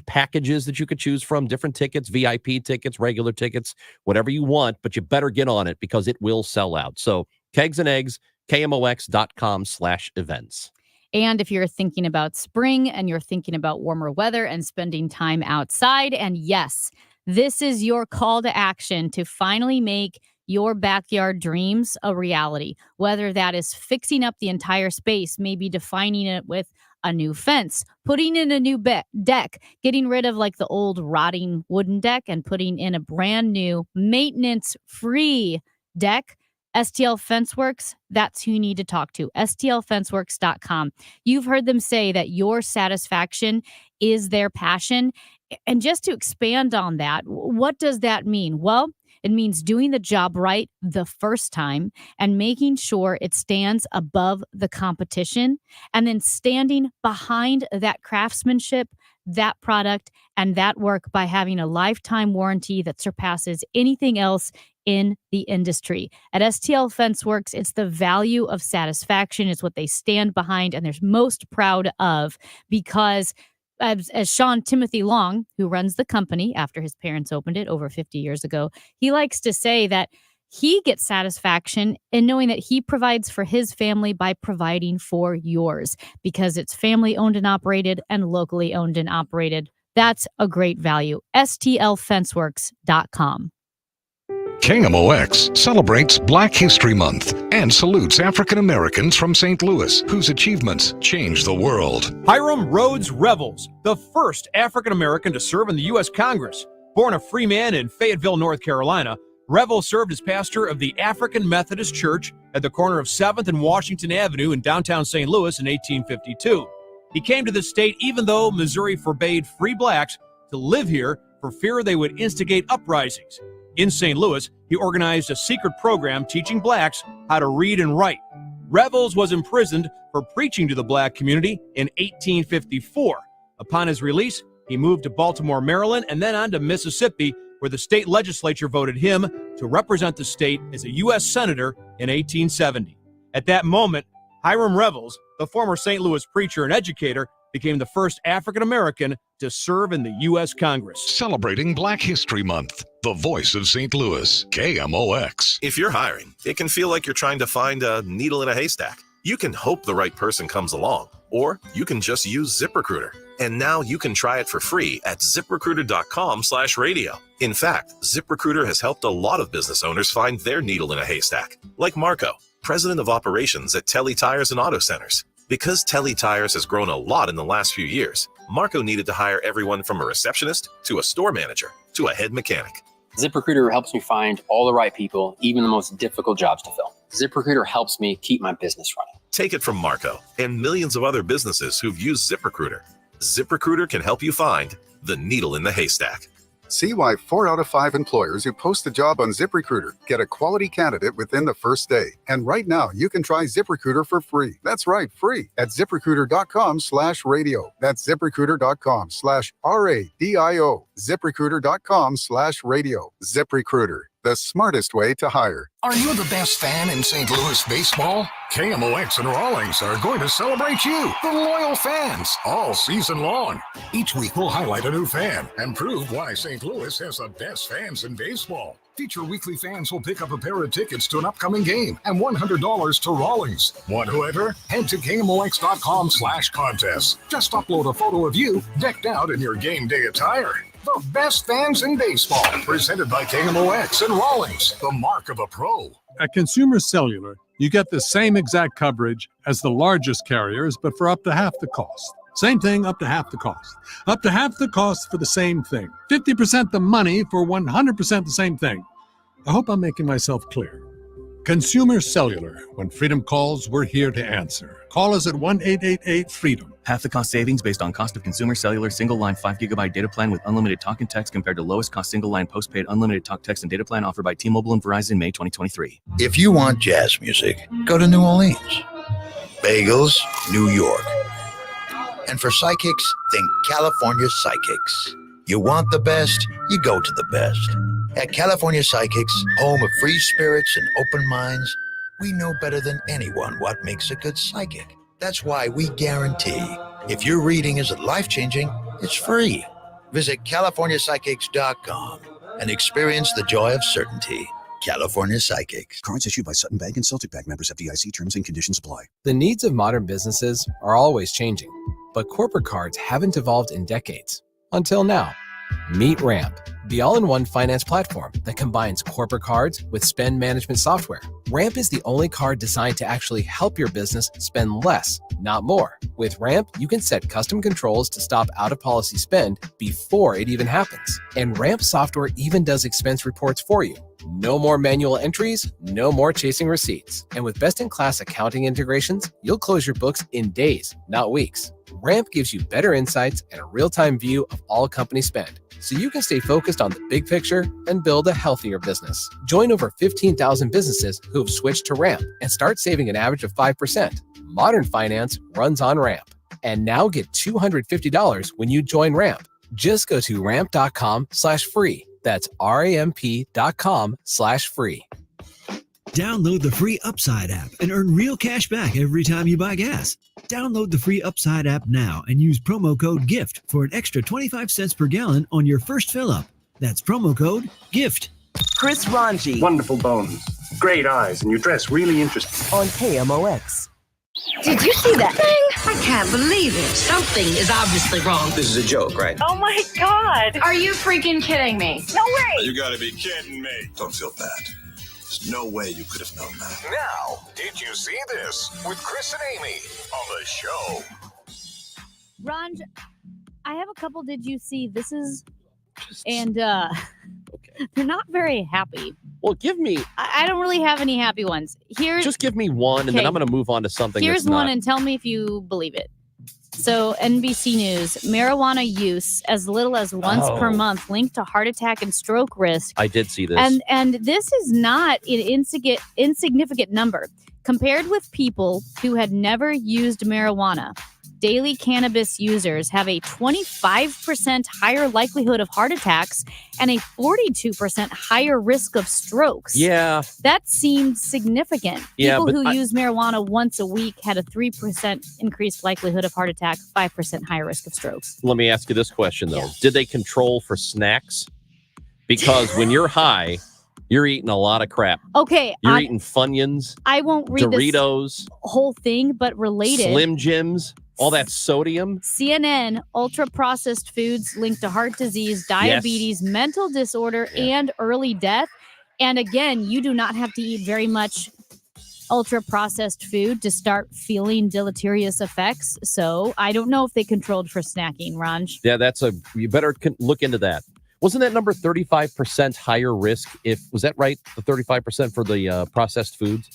packages that you could choose from, different tickets, VIP tickets, regular tickets, whatever you want, but you better get on it because it will sell out. So Kegs and Eggs, KMOX.com/events. And if you're thinking about spring and you're thinking about warmer weather and spending time outside, and yes, this is your call to action to finally make your backyard dreams a reality, whether that is fixing up the entire space, maybe defining it with a new fence, putting in a new deck, getting rid of like the old rotting wooden deck and putting in a brand new maintenance-free deck. STL Fenceworks, that's who you need to talk to. STLFenceworks.com. You've heard them say that your satisfaction is their passion. And just to expand on that, what does that mean? Well, it means doing the job right the first time and making sure it stands above the competition, and then standing behind that craftsmanship, that product, and that work by having a lifetime warranty that surpasses anything else in the industry. At STL Fenceworks, it's the value of satisfaction. It's what they stand behind and they're most proud of, because as Sean Timothy Long, who runs the company after his parents opened it over 50 years ago, he likes to say that he gets satisfaction in knowing that he provides for his family by providing for yours, because it's family owned and operated and locally owned and operated. That's a great value. STLFenceworks.com. KMOX celebrates Black History Month and salutes African Americans from St. Louis whose achievements changed the world. Hiram Rhodes Revels, the first African American to serve in the U.S. Congress. Born a free man in Fayetteville, North Carolina, Revels served as pastor of the African Methodist Church at the corner of 7th and Washington Avenue in downtown St. Louis in 1852. He came to the state even though Missouri forbade free blacks to live here for fear they would instigate uprisings. In St. Louis, he organized a secret program teaching blacks how to read and write. Revels was imprisoned for preaching to the black community in 1854. Upon his release, he moved to Baltimore, Maryland, and then on to Mississippi, where the state legislature voted him to represent the state as a U.S. Senator in 1870. At that moment, Hiram Revels, the former St. Louis preacher and educator, became the first African American to serve in the U.S. Congress. Celebrating Black History Month, the voice of St. Louis, KMOX. If you're hiring, it can feel like you're trying to find a needle in a haystack. You can hope the right person comes along, or you can just use ZipRecruiter. And now you can try it for free at ZipRecruiter.com/radio. In fact, ZipRecruiter has helped a lot of business owners find their needle in a haystack, like Marco, president of operations at Telly Tires and Auto Centers. Because Telly Tires has grown a lot in the last few years, Marco needed to hire everyone from a receptionist to a store manager to a head mechanic. ZipRecruiter helps me find all the right people, even the most difficult jobs to fill. ZipRecruiter helps me keep my business running. Take it from Marco and millions of other businesses who've used ZipRecruiter. ZipRecruiter can help you find the needle in the haystack. See why 4 out of 5 employers who post a job on ZipRecruiter get a quality candidate within the first day. And right now, you can try ZipRecruiter for free. That's right, free at ZipRecruiter.com/radio. That's ZipRecruiter.com/RADIO. ZipRecruiter.com/radio. ZipRecruiter, the smartest way to hire. Are you the best fan in St. Louis baseball? KMOX and Rawlings are going to celebrate you, the loyal fans, all season long. Each week we'll highlight a new fan and prove why St. Louis has the best fans in baseball. Feature weekly fans will pick up a pair of tickets to an upcoming game and $100 to Rawlings. Want to enter? Head to KMOX.com/contest. Just upload a photo of you decked out in your game day attire. The best fans in baseball, presented by KMOX and Rawlings, the mark of a pro. At Consumer Cellular, you get the same exact coverage as the largest carriers, but for up to half the cost. Same thing, up to half the cost. Up to half the cost for the same thing. 50% the money for 100% the same thing. I hope I'm making myself clear. Consumer Cellular. When freedom calls, we're here to answer. Call us at 1-888-FREEDOM. Half the cost savings based on cost of Consumer Cellular single-line 5GB data plan with unlimited talk and text compared to lowest cost single-line postpaid unlimited talk, text, and data plan offered by T-Mobile and Verizon May 2023. If you want jazz music, go to New Orleans. Bagels, New York. And for psychics, think California Psychics. You want the best, you go to the best. At California Psychics, home of free spirits and open minds, we know better than anyone what makes a good psychic. That's why we guarantee if your reading isn't life-changing, it's free. Visit CaliforniaPsychics.com and experience the joy of certainty. California Psychics. Cards issued by Sutton Bank and Celtic Bank, members FDIC. Terms and conditions apply. The needs of modern businesses are always changing, but corporate cards haven't evolved in decades. Until now. Meet Ramp, the all-in-one finance platform that combines corporate cards with spend management software. Ramp is the only card designed to actually help your business spend less, not more. With Ramp, you can set custom controls to stop out-of-policy spend before it even happens. And Ramp software even does expense reports for you. No more manual entries, no more chasing receipts. And with best-in-class accounting integrations, you'll close your books in days, not weeks. Ramp gives you better insights and a real-time view of all company spend, so you can stay focused on the big picture and build a healthier business. Join over 15,000 businesses who have switched to Ramp and start saving an average of 5%. Modern finance runs on Ramp. And now get $250 when you join Ramp. Just go to ramp.com/free. That's ramp.com/free. Download the free Upside app and earn real cash back every time you buy gas. Download the free Upside app now and use promo code GIFT for an extra 25 cents per gallon on your first fill-up. That's promo code GIFT. Chris Ranji. Wonderful bones, great eyes, and you dress really interesting. On KMOX. Did you see that thing? I can't believe it. Something is obviously wrong. This is a joke, right? Oh my God. Are you freaking kidding me? No way. You gotta be kidding me. Don't feel bad. There's no way you could have known that. Now, did you see this with Chris and Amy on the show? Ron, I have a couple did you see thises, and okay. They're not very happy. Well, give me. I don't really have any happy ones. Just give me one, and then I'm going to move on to something. Here's that's one, not... and tell me if you believe it. So NBC News, marijuana use as little as once per month linked to heart attack and stroke risk. I did see this. And this is not an insignificant number. Compared with people who had never used marijuana, daily cannabis users have a 25% higher likelihood of heart attacks and a 42% higher risk of strokes. Yeah. That seemed significant. Yeah, People but who use marijuana once a week had a 3% increased likelihood of heart attack, 5% higher risk of strokes. Let me ask you this question, though. Did they control for snacks? Because when you're high, you're eating a lot of crap. Okay. You're eating Funyuns, I won't read Doritos, this whole thing, but related. Slim Jims, all that sodium. CNN, ultra-processed foods linked to heart disease, diabetes, mental disorder, and early death. And again, you do not have to eat very much ultra-processed food to start feeling deleterious effects. So I don't know if they controlled for snacking, Ranj. Yeah, you better look into that. Wasn't that number 35% higher risk? Was that right? The 35% for the processed foods?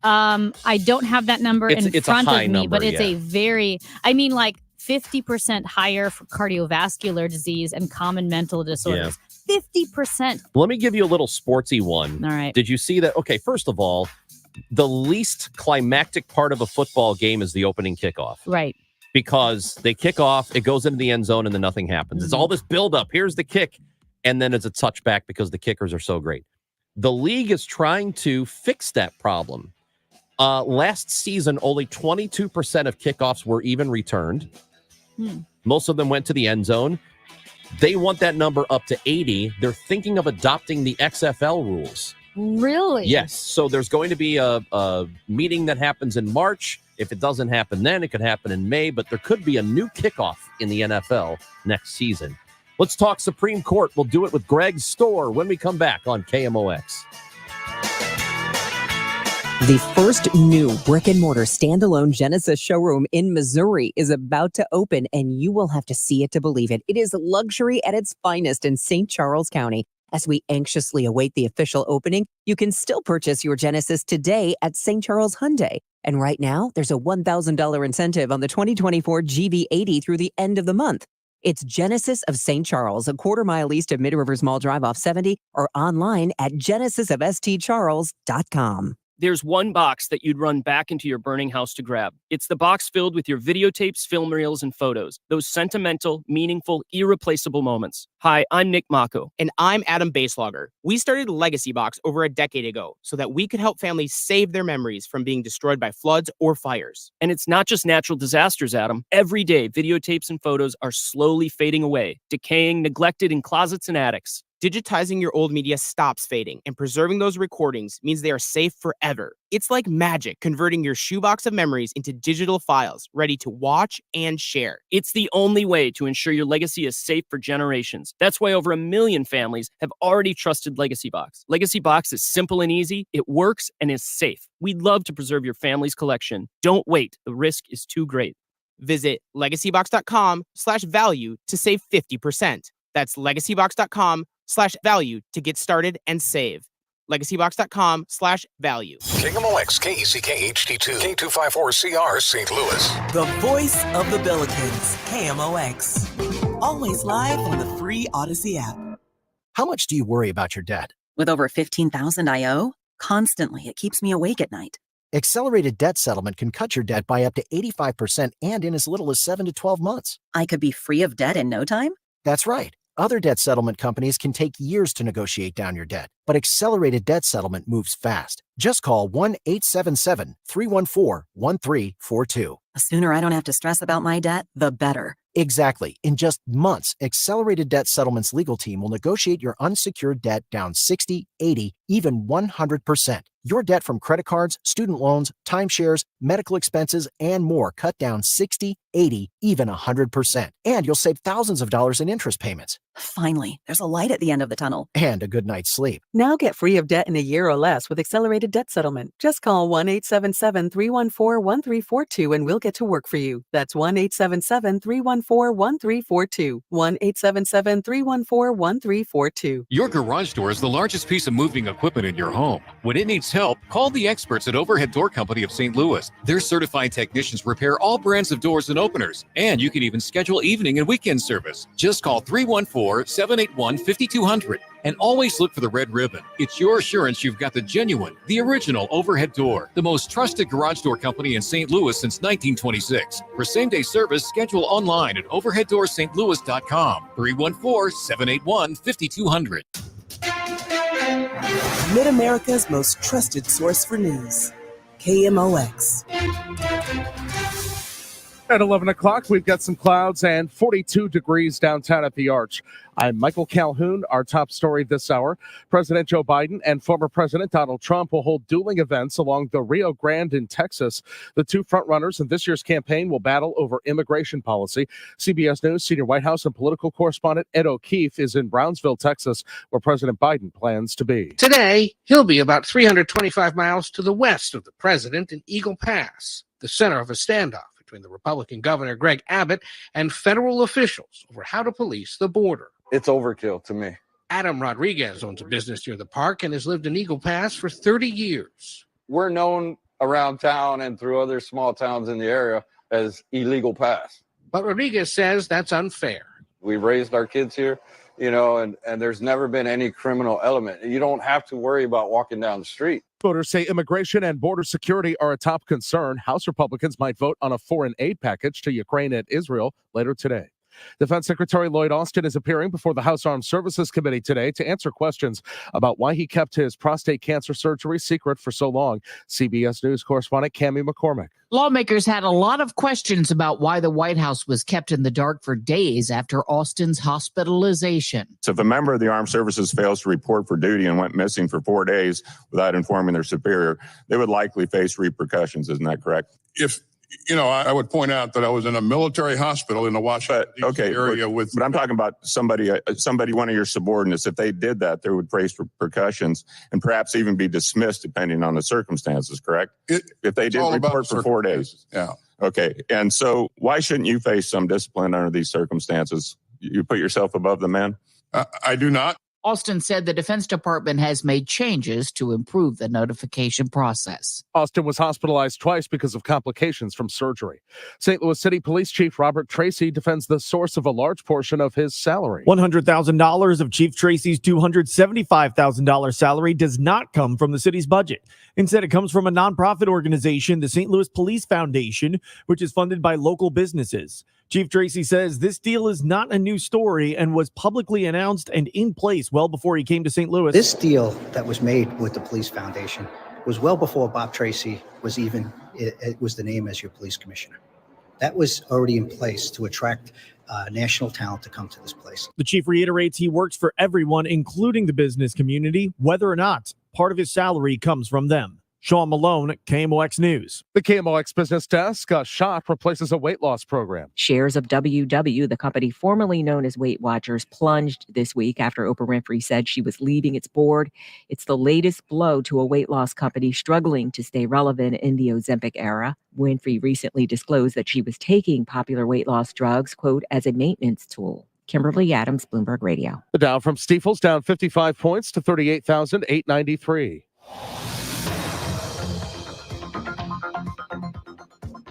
I don't have that number in front of me, number, but it's a very, 50% higher for cardiovascular disease and common mental disorders. 50%. Let me give you a little sportsy one. All right. Did you see that? Okay, first of all, the least climactic part of a football game is the opening kickoff. Right. Because they kick off, it goes into the end zone, and then nothing happens. It's all this buildup. Here's the kick, and then it's a touchback because the kickers are so great. The league is trying to fix that problem. Last season, only 22% of kickoffs were even returned. Most of them went to the end zone. They want that number up to 80. They're thinking of adopting the XFL rules. Really? Yes. So there's going to be a meeting that happens in March. If it doesn't happen then, it could happen in May, but there could be a new kickoff in the NFL next season. Let's talk Supreme Court. We'll do it with Greg Storr when we come back on KMOX. The first new brick-and-mortar standalone Genesis showroom in Missouri is about to open, and you will have to see it to believe it. It is luxury at its finest in St. Charles County. As we anxiously await the official opening, you can still purchase your Genesis today at St. Charles Hyundai. And right now, there's a $1,000 incentive on the 2024 GV80 through the end of the month. It's Genesis of St. Charles, a quarter-mile east of Mid-Rivers Mall Drive off 70, or online at genesisofstcharles.com. There's one box that you'd run back into your burning house to grab. It's the box filled with your videotapes, film reels, and photos. Those sentimental, meaningful, irreplaceable moments. Hi, I'm Nick Mako. And I'm Adam Baselogger. We started Legacy Box over a decade ago so that we could help families save their memories from being destroyed by floods or fires. And it's not just natural disasters, Adam. Every day, videotapes and photos are slowly fading away, decaying, neglected in closets and attics. Digitizing your old media stops fading, and preserving those recordings means they are safe forever. It's like magic, converting your shoebox of memories into digital files, ready to watch and share. It's the only way to ensure your legacy is safe for generations. That's why over 1 million families have already trusted Legacy Box. Legacy Box is simple and easy, it works, and is safe. We'd love to preserve your family's collection. Don't wait, the risk is too great. Visit legacybox.com/value to save 50%. That's legacybox.com/value to get started and save. legacybox.com/value. KMOX, KECK HD2, K254CR, St. Louis. The voice of the Billikens, KMOX. Always live on the free Odyssey app. How much do you worry about your debt? With over $15,000 I owe, constantly it keeps me awake at night. Accelerated debt settlement can cut your debt by up to 85% and in as little as 7 to 12 months. I could be free of debt in no time? That's right. Other debt settlement companies can take years to negotiate down your debt, but accelerated debt settlement moves fast. Just call 1-877-314-1342. The sooner I don't have to stress about my debt, the better. Exactly. In just months, Accelerated Debt Settlement's legal team will negotiate your unsecured debt down 60, 80, even 100%. Your debt from credit cards, student loans, timeshares, medical expenses, and more cut down 60, 80, even 100%. And you'll save thousands of dollars in interest payments. Finally, there's a light at the end of the tunnel. And a good night's sleep. Now get free of debt in a year or less with accelerated debt settlement. Just call 1-877-314-1342 and we'll get to work for you. That's 1-877-314-1342. 1-877-314-1342. Your garage door is the largest piece of moving equipment in your home. When it needs help, call the experts at Overhead Door Company of St. Louis. Their certified technicians repair all brands of doors and openers, and you can even schedule evening and weekend service. Just call 314-781-5200 and always look for the red ribbon. It's your assurance you've got the genuine, the original Overhead Door, the most trusted garage door company in St. Louis since 1926. For same-day service, schedule online at overheaddoorsstlouis.com. 314-781-5200. Mid-America's most trusted source for news. KMOX. At 11 o'clock, we've got some clouds and 42 degrees downtown at the Arch. I'm Michael Calhoun. Our top story this hour, President Joe Biden and former President Donald Trump will hold dueling events along the Rio Grande in Texas. The two frontrunners in this year's campaign will battle over immigration policy. CBS News senior White House and political correspondent Ed O'Keefe is in Brownsville, Texas, where President Biden plans to be. Today, he'll be about 325 miles to the west of the president in Eagle Pass, the center of a standoff between the Republican Governor Greg Abbott and federal officials over how to police the border. It's overkill to me. Adam Rodriguez owns a business near the park and has lived in Eagle Pass for 30 years. We're known around town and through other small towns in the area as illegal pass. But Rodriguez says that's unfair. We raised our kids here, and there's never been any criminal element. You don't have to worry about walking down the street. Voters say immigration and border security are a top concern. House Republicans might vote on a foreign aid package to Ukraine and Israel later today. Defense Secretary Lloyd Austin is appearing before the House Armed Services Committee today to answer questions about why he kept his prostate cancer surgery secret for so long. CBS News correspondent Cammie McCormick. Lawmakers had a lot of questions about why the White House was kept in the dark for days after Austin's hospitalization. So if a member of the armed services fails to report for duty and went missing for 4 days without informing their superior, they would likely face repercussions. Isn't that correct? I would point out that I was in a military hospital in the Washington area but I'm talking about somebody, one of your subordinates. If they did that, they would face repercussions and perhaps even be dismissed depending on the circumstances, correct? If they didn't report for 4 days. Yeah. Okay. And so why shouldn't you face some discipline under these circumstances? You put yourself above the man? I do not. Austin said the Defense Department has made changes to improve the notification process. Austin was hospitalized twice because of complications from surgery. St. Louis City Police Chief Robert Tracy defends the source of a large portion of his salary. $100,000 of Chief Tracy's $275,000 salary does not come from the city's budget. Instead, it comes from a nonprofit organization, the St. Louis Police Foundation, which is funded by local businesses. Chief Tracy says this deal is not a new story and was publicly announced and in place well before he came to St. Louis. This deal that was made with the Police Foundation was well before Bob Tracy was even, it was the name as your police commissioner. That was already in place to attract national talent to come to this place. The chief reiterates he works for everyone, including the business community, whether or not part of his salary comes from them. Sean Malone, KMOX News. The KMOX Business Desk, a shot replaces a weight loss program. Shares of WW, the company formerly known as Weight Watchers, plunged this week after Oprah Winfrey said she was leaving its board. It's the latest blow to a weight loss company struggling to stay relevant in the Ozempic era. Winfrey recently disclosed that she was taking popular weight loss drugs, quote, as a maintenance tool. Kimberly Adams, Bloomberg Radio. The Dow from Stifel's down 55 points to 38,893.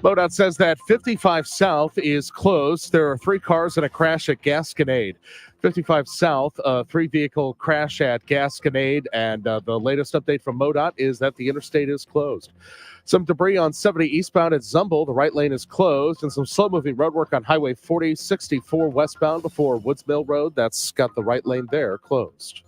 MoDOT says that 55 South is closed. There are 3 cars in a crash at Gasconade. 55 South, a 3-vehicle crash at Gasconade, and the latest update from MoDOT is that the interstate is closed. Some debris on 70 eastbound at Zumble. The right lane is closed, and some slow-moving road work on Highway 4064 westbound before Woods Mill Road. That's got the right lane there closed.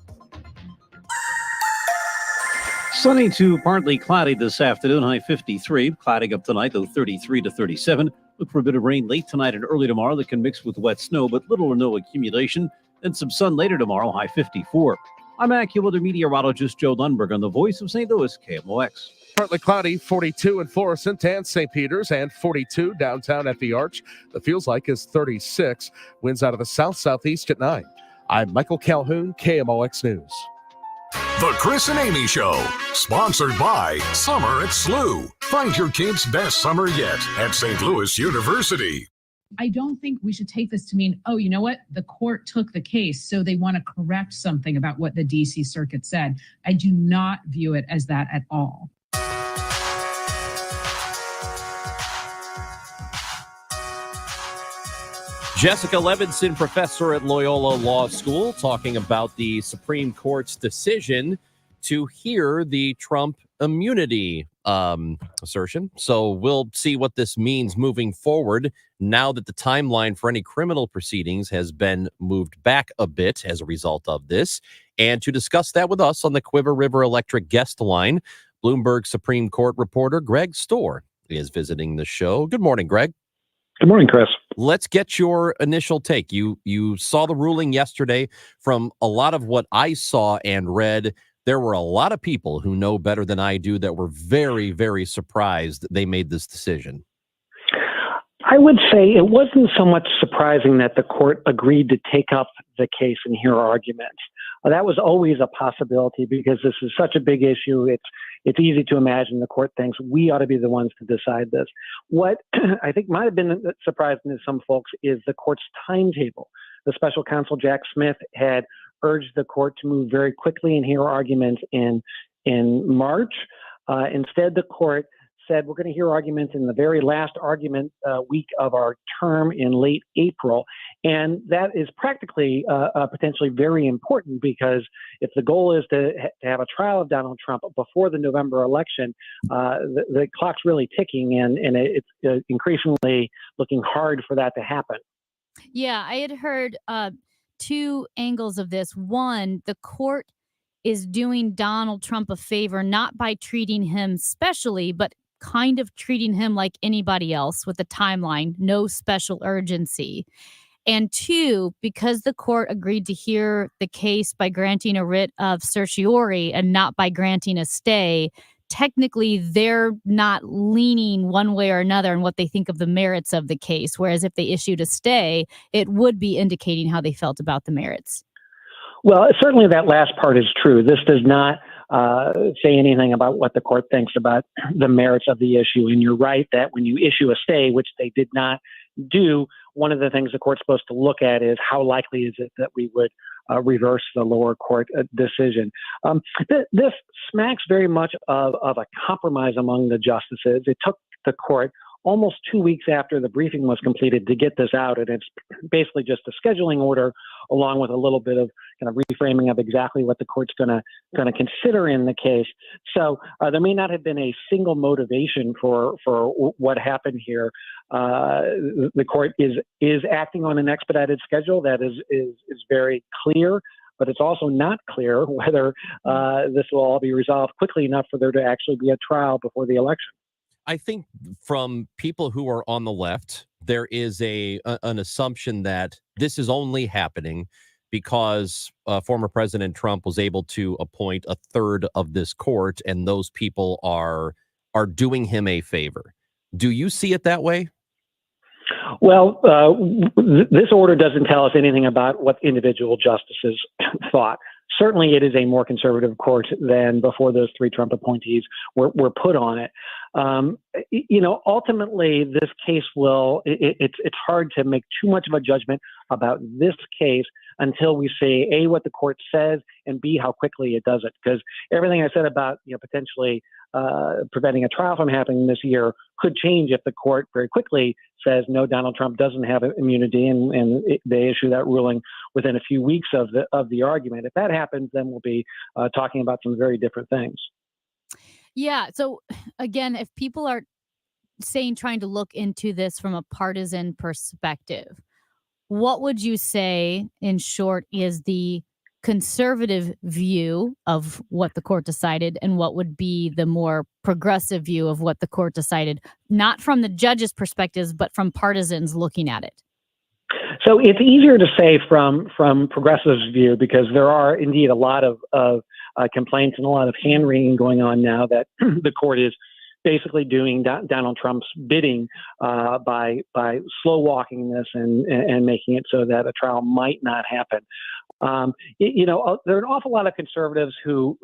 Sunny to partly cloudy this afternoon, high 53. Clouding up tonight, low 33 to 37. Look for a bit of rain late tonight and early tomorrow that can mix with wet snow, but little or no accumulation. Then some sun later tomorrow, high 54. I'm AccuWeather meteorologist Joe Lundberg on the voice of St. Louis, KMOX. Partly cloudy, 42 in Florissant and St. Peters, and 42 downtown at the Arch. The feels like is 36. Winds out of the south-southeast at 9. I'm Michael Calhoun, KMOX News. The Chris and Amy Show, sponsored by Summer at SLU. Find your kids' best summer yet at St. Louis University. I don't think we should take this to mean, oh, you know what? The court took the case, so they want to correct something about what the D.C. Circuit said. I do not view it as that at all. Jessica Levinson, professor at Loyola Law School, talking about the Supreme Court's decision to hear the Trump immunity assertion. So we'll see what this means moving forward now that the timeline for any criminal proceedings has been moved back a bit as a result of this. And to discuss that with us on the Quiver River Electric guest line, Bloomberg Supreme Court reporter Greg Stohr is visiting the show. Good morning, Greg. Good morning, Chris. Let's get your initial take. You saw the ruling yesterday. From a lot of what I saw and read, there were a lot of people who know better than I do that were very, very surprised that they made this decision. I would say it wasn't so much surprising that the court agreed to take up the case and hear arguments. That was always a possibility because this is such a big issue. It's easy to imagine the court thinks we ought to be the ones to decide this. What I think might have been surprising to some folks is the court's timetable. The special counsel, Jack Smith, had urged the court to move very quickly and hear arguments in March. Instead, the court said we're going to hear arguments in the very last argument week of our term in late April. And that is practically potentially very important because if the goal is to have a trial of Donald Trump before the November election, the clock's really ticking and it's increasingly looking hard for that to happen. Yeah, I had heard two angles of this. One, the court is doing Donald Trump a favor, not by treating him specially, but kind of treating him like anybody else with a timeline, no special urgency. And two, because the court agreed to hear the case by granting a writ of certiorari and not by granting a stay, technically they're not leaning one way or another in what they think of the merits of the case. Whereas if they issued a stay, it would be indicating how they felt about the merits. Well, certainly that last part is true. This does not say anything about what the court thinks about the merits of the issue. And you're right that when you issue a stay, which they did not do, one of the things the court's supposed to look at is how likely is it that we would reverse the lower court decision. This smacks very much of a compromise among the justices. It took the court almost 2 weeks after the briefing was completed to get this out, and it's basically just a scheduling order along with a little bit of kind of reframing of exactly what the court's going to consider in the case. So there may not have been a single motivation for what happened here. The court is acting on an expedited schedule that is very clear, but it's also not clear whether this will all be resolved quickly enough for there to actually be a trial before the election. I think from people who are on the left, there is an assumption that this is only happening because former President Trump was able to appoint a third of this court, and those people are doing him a favor. Do you see it that way? Well, this order doesn't tell us anything about what individual justices thought. Certainly, it is a more conservative court than before those three Trump appointees were put on it. Ultimately, this case it's hard to make too much of a judgment about this case until we see A, what the court says, and B, how quickly it does it. Because everything I said about potentially preventing a trial from happening this year could change if the court very quickly says, no, Donald Trump doesn't have immunity, and they issue that ruling within a few weeks of the argument. If that happens, then we'll be talking about some very different things. Yeah. So again, if people are trying to look into this from a partisan perspective, what would you say, in short, is the conservative view of what the court decided, and what would be the more progressive view of what the court decided, not from the judges' perspectives, but from partisans looking at it? So it's easier to say from progressives' view because there are indeed a lot of complaints and a lot of hand-wringing going on now that the court is basically doing Donald Trump's bidding by slow walking this and making it so that a trial might not happen. There are an awful lot of conservatives who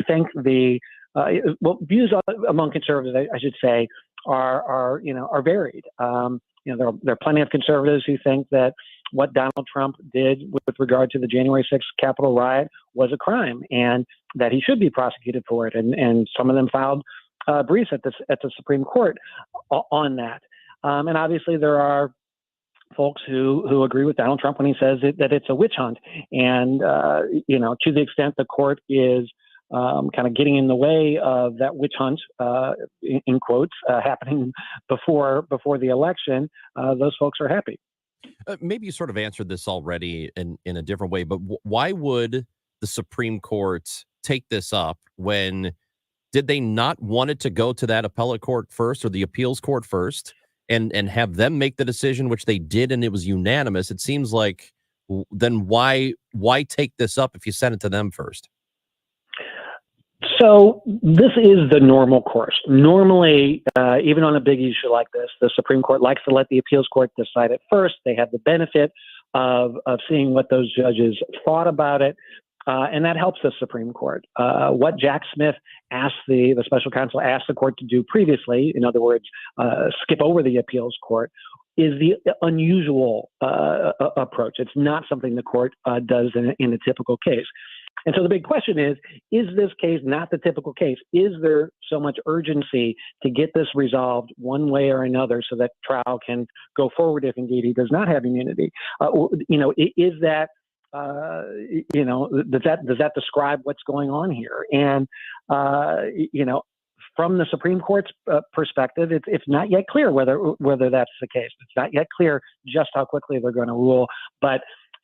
think views among conservatives, I should say, are varied. There are plenty of conservatives who think that what Donald Trump did with regard to the January 6th Capitol riot was a crime and that he should be prosecuted for it. And some of them filed briefs at the Supreme Court on that. And obviously there are folks who agree with Donald Trump when he says that it's a witch hunt. And, to the extent the court is kind of getting in the way of that witch hunt, in quotes, happening before the election, those folks are happy. Maybe you sort of answered this already in a different way, but why would the Supreme Court take this up when did they not want it to go to that appellate court first or the appeals court first and have them make the decision, which they did, and it was unanimous? It seems like then why take this up if you sent it to them first? So this is the normal course. Normally, even on a big issue like this, the Supreme Court likes to let the appeals court decide it first. They have the benefit of seeing what those judges thought about it, and that helps the Supreme Court. What Jack Smith asked the special counsel asked the court to do previously, in other words, skip over the appeals court, is the unusual approach. It's not something the court does in a typical case. And so the big question is this case not the typical case? Is there so much urgency to get this resolved one way or another so that trial can go forward if indeed he does not have immunity? Is that, does that describe what's going on here? And, from the Supreme Court's perspective, it's not yet clear whether that's the case. It's not yet clear just how quickly they're going to rule, but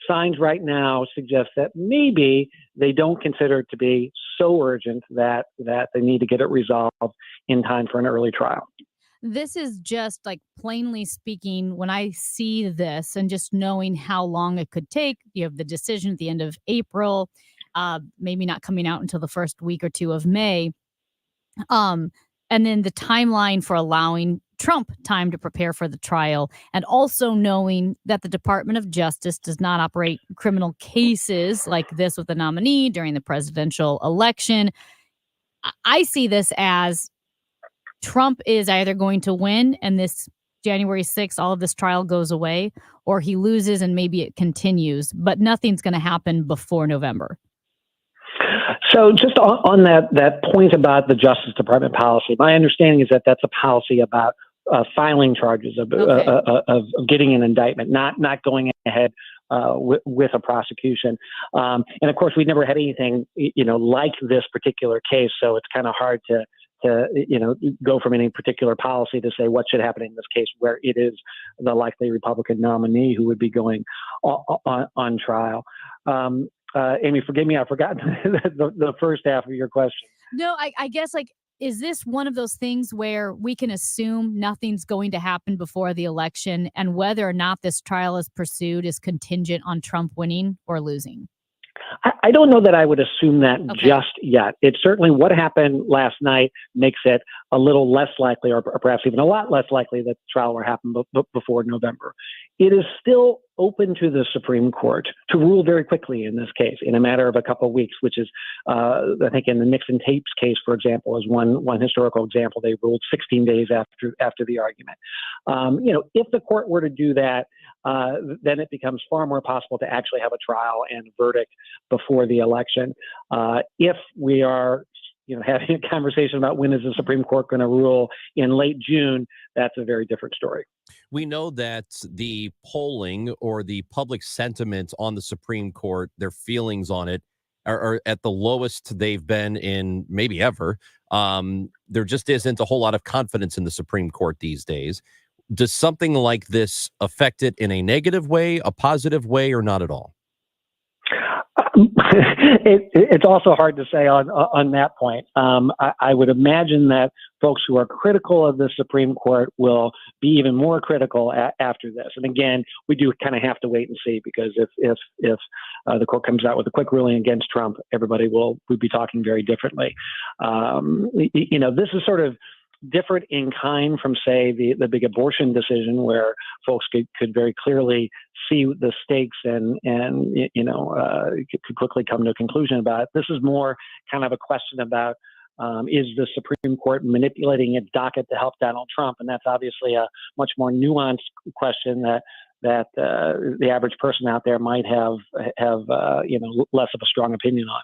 signs right now suggest that maybe they don't consider it to be so urgent that they need to get it resolved in time for an early trial. This is just like plainly speaking, when I see this and just knowing how long it could take, you have the decision at the end of April, maybe not coming out until the first week or two of May. And then the timeline for allowing Trump time to prepare for the trial, and also knowing that the Department of Justice does not operate criminal cases like this with the nominee during the presidential election. I see this as Trump is either going to win and this January 6th, all of this trial goes away, or he loses and maybe it continues, but nothing's going to happen before November. So just on that point about the Justice Department policy, my understanding is that that's a policy about filing charges of getting an indictment, not going ahead with a prosecution. And of course, we've never had anything, like this particular case. So it's kind of hard to go from any particular policy to say what should happen in this case, where it is the likely Republican nominee who would be going on trial. Amy, forgive me, I've forgotten the first half of your question. No, I guess is this one of those things where we can assume nothing's going to happen before the election, and whether or not this trial is pursued is contingent on Trump winning or losing? I don't know that I would assume that just yet. It's certainly what happened last night makes it a little less likely, or perhaps even a lot less likely, that the trial will happen before November. It is still open to the Supreme Court to rule very quickly in this case, in a matter of a couple of weeks, which is, I think in the Nixon tapes case, for example, is one historical example. They ruled 16 days after the argument. If the court were to do that, then it becomes far more possible to actually have a trial and a verdict before the election. If we are having a conversation about when is the Supreme Court going to rule in late June, that's a very different story. We know that the polling or the public sentiment on the Supreme Court, their feelings on it, are at the lowest they've been in maybe ever. There just isn't a whole lot of confidence in the Supreme Court these days. Does something like this affect it in a negative way, a positive way, or not at all? It's also hard to say on that point. I would imagine that folks who are critical of the Supreme Court will be even more critical after this. And again, we do kind of have to wait and see, because if the court comes out with a quick ruling against Trump, everybody would be talking very differently. This is sort of different in kind from, say, the big abortion decision, where folks could very clearly see the stakes and could quickly come to a conclusion about it. This is more kind of a question about, is the Supreme Court manipulating its docket to help Donald Trump? And that's obviously a much more nuanced question that the average person out there might have less of a strong opinion on.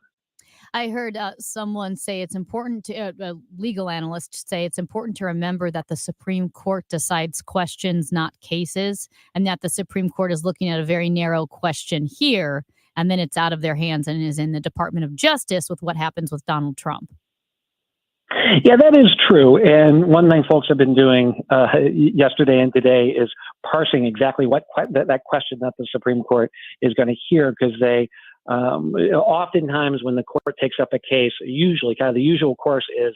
I heard someone say it's important to, a legal analyst say it's important to remember that the Supreme Court decides questions, not cases, and that the Supreme Court is looking at a very narrow question here, and then it's out of their hands and is in the Department of Justice with what happens with Donald Trump. Yeah, that is true. And one thing folks have been doing yesterday and today is parsing exactly what that question that the Supreme Court is going to hear, because they oftentimes when the court takes up a case, usually kind of the usual course is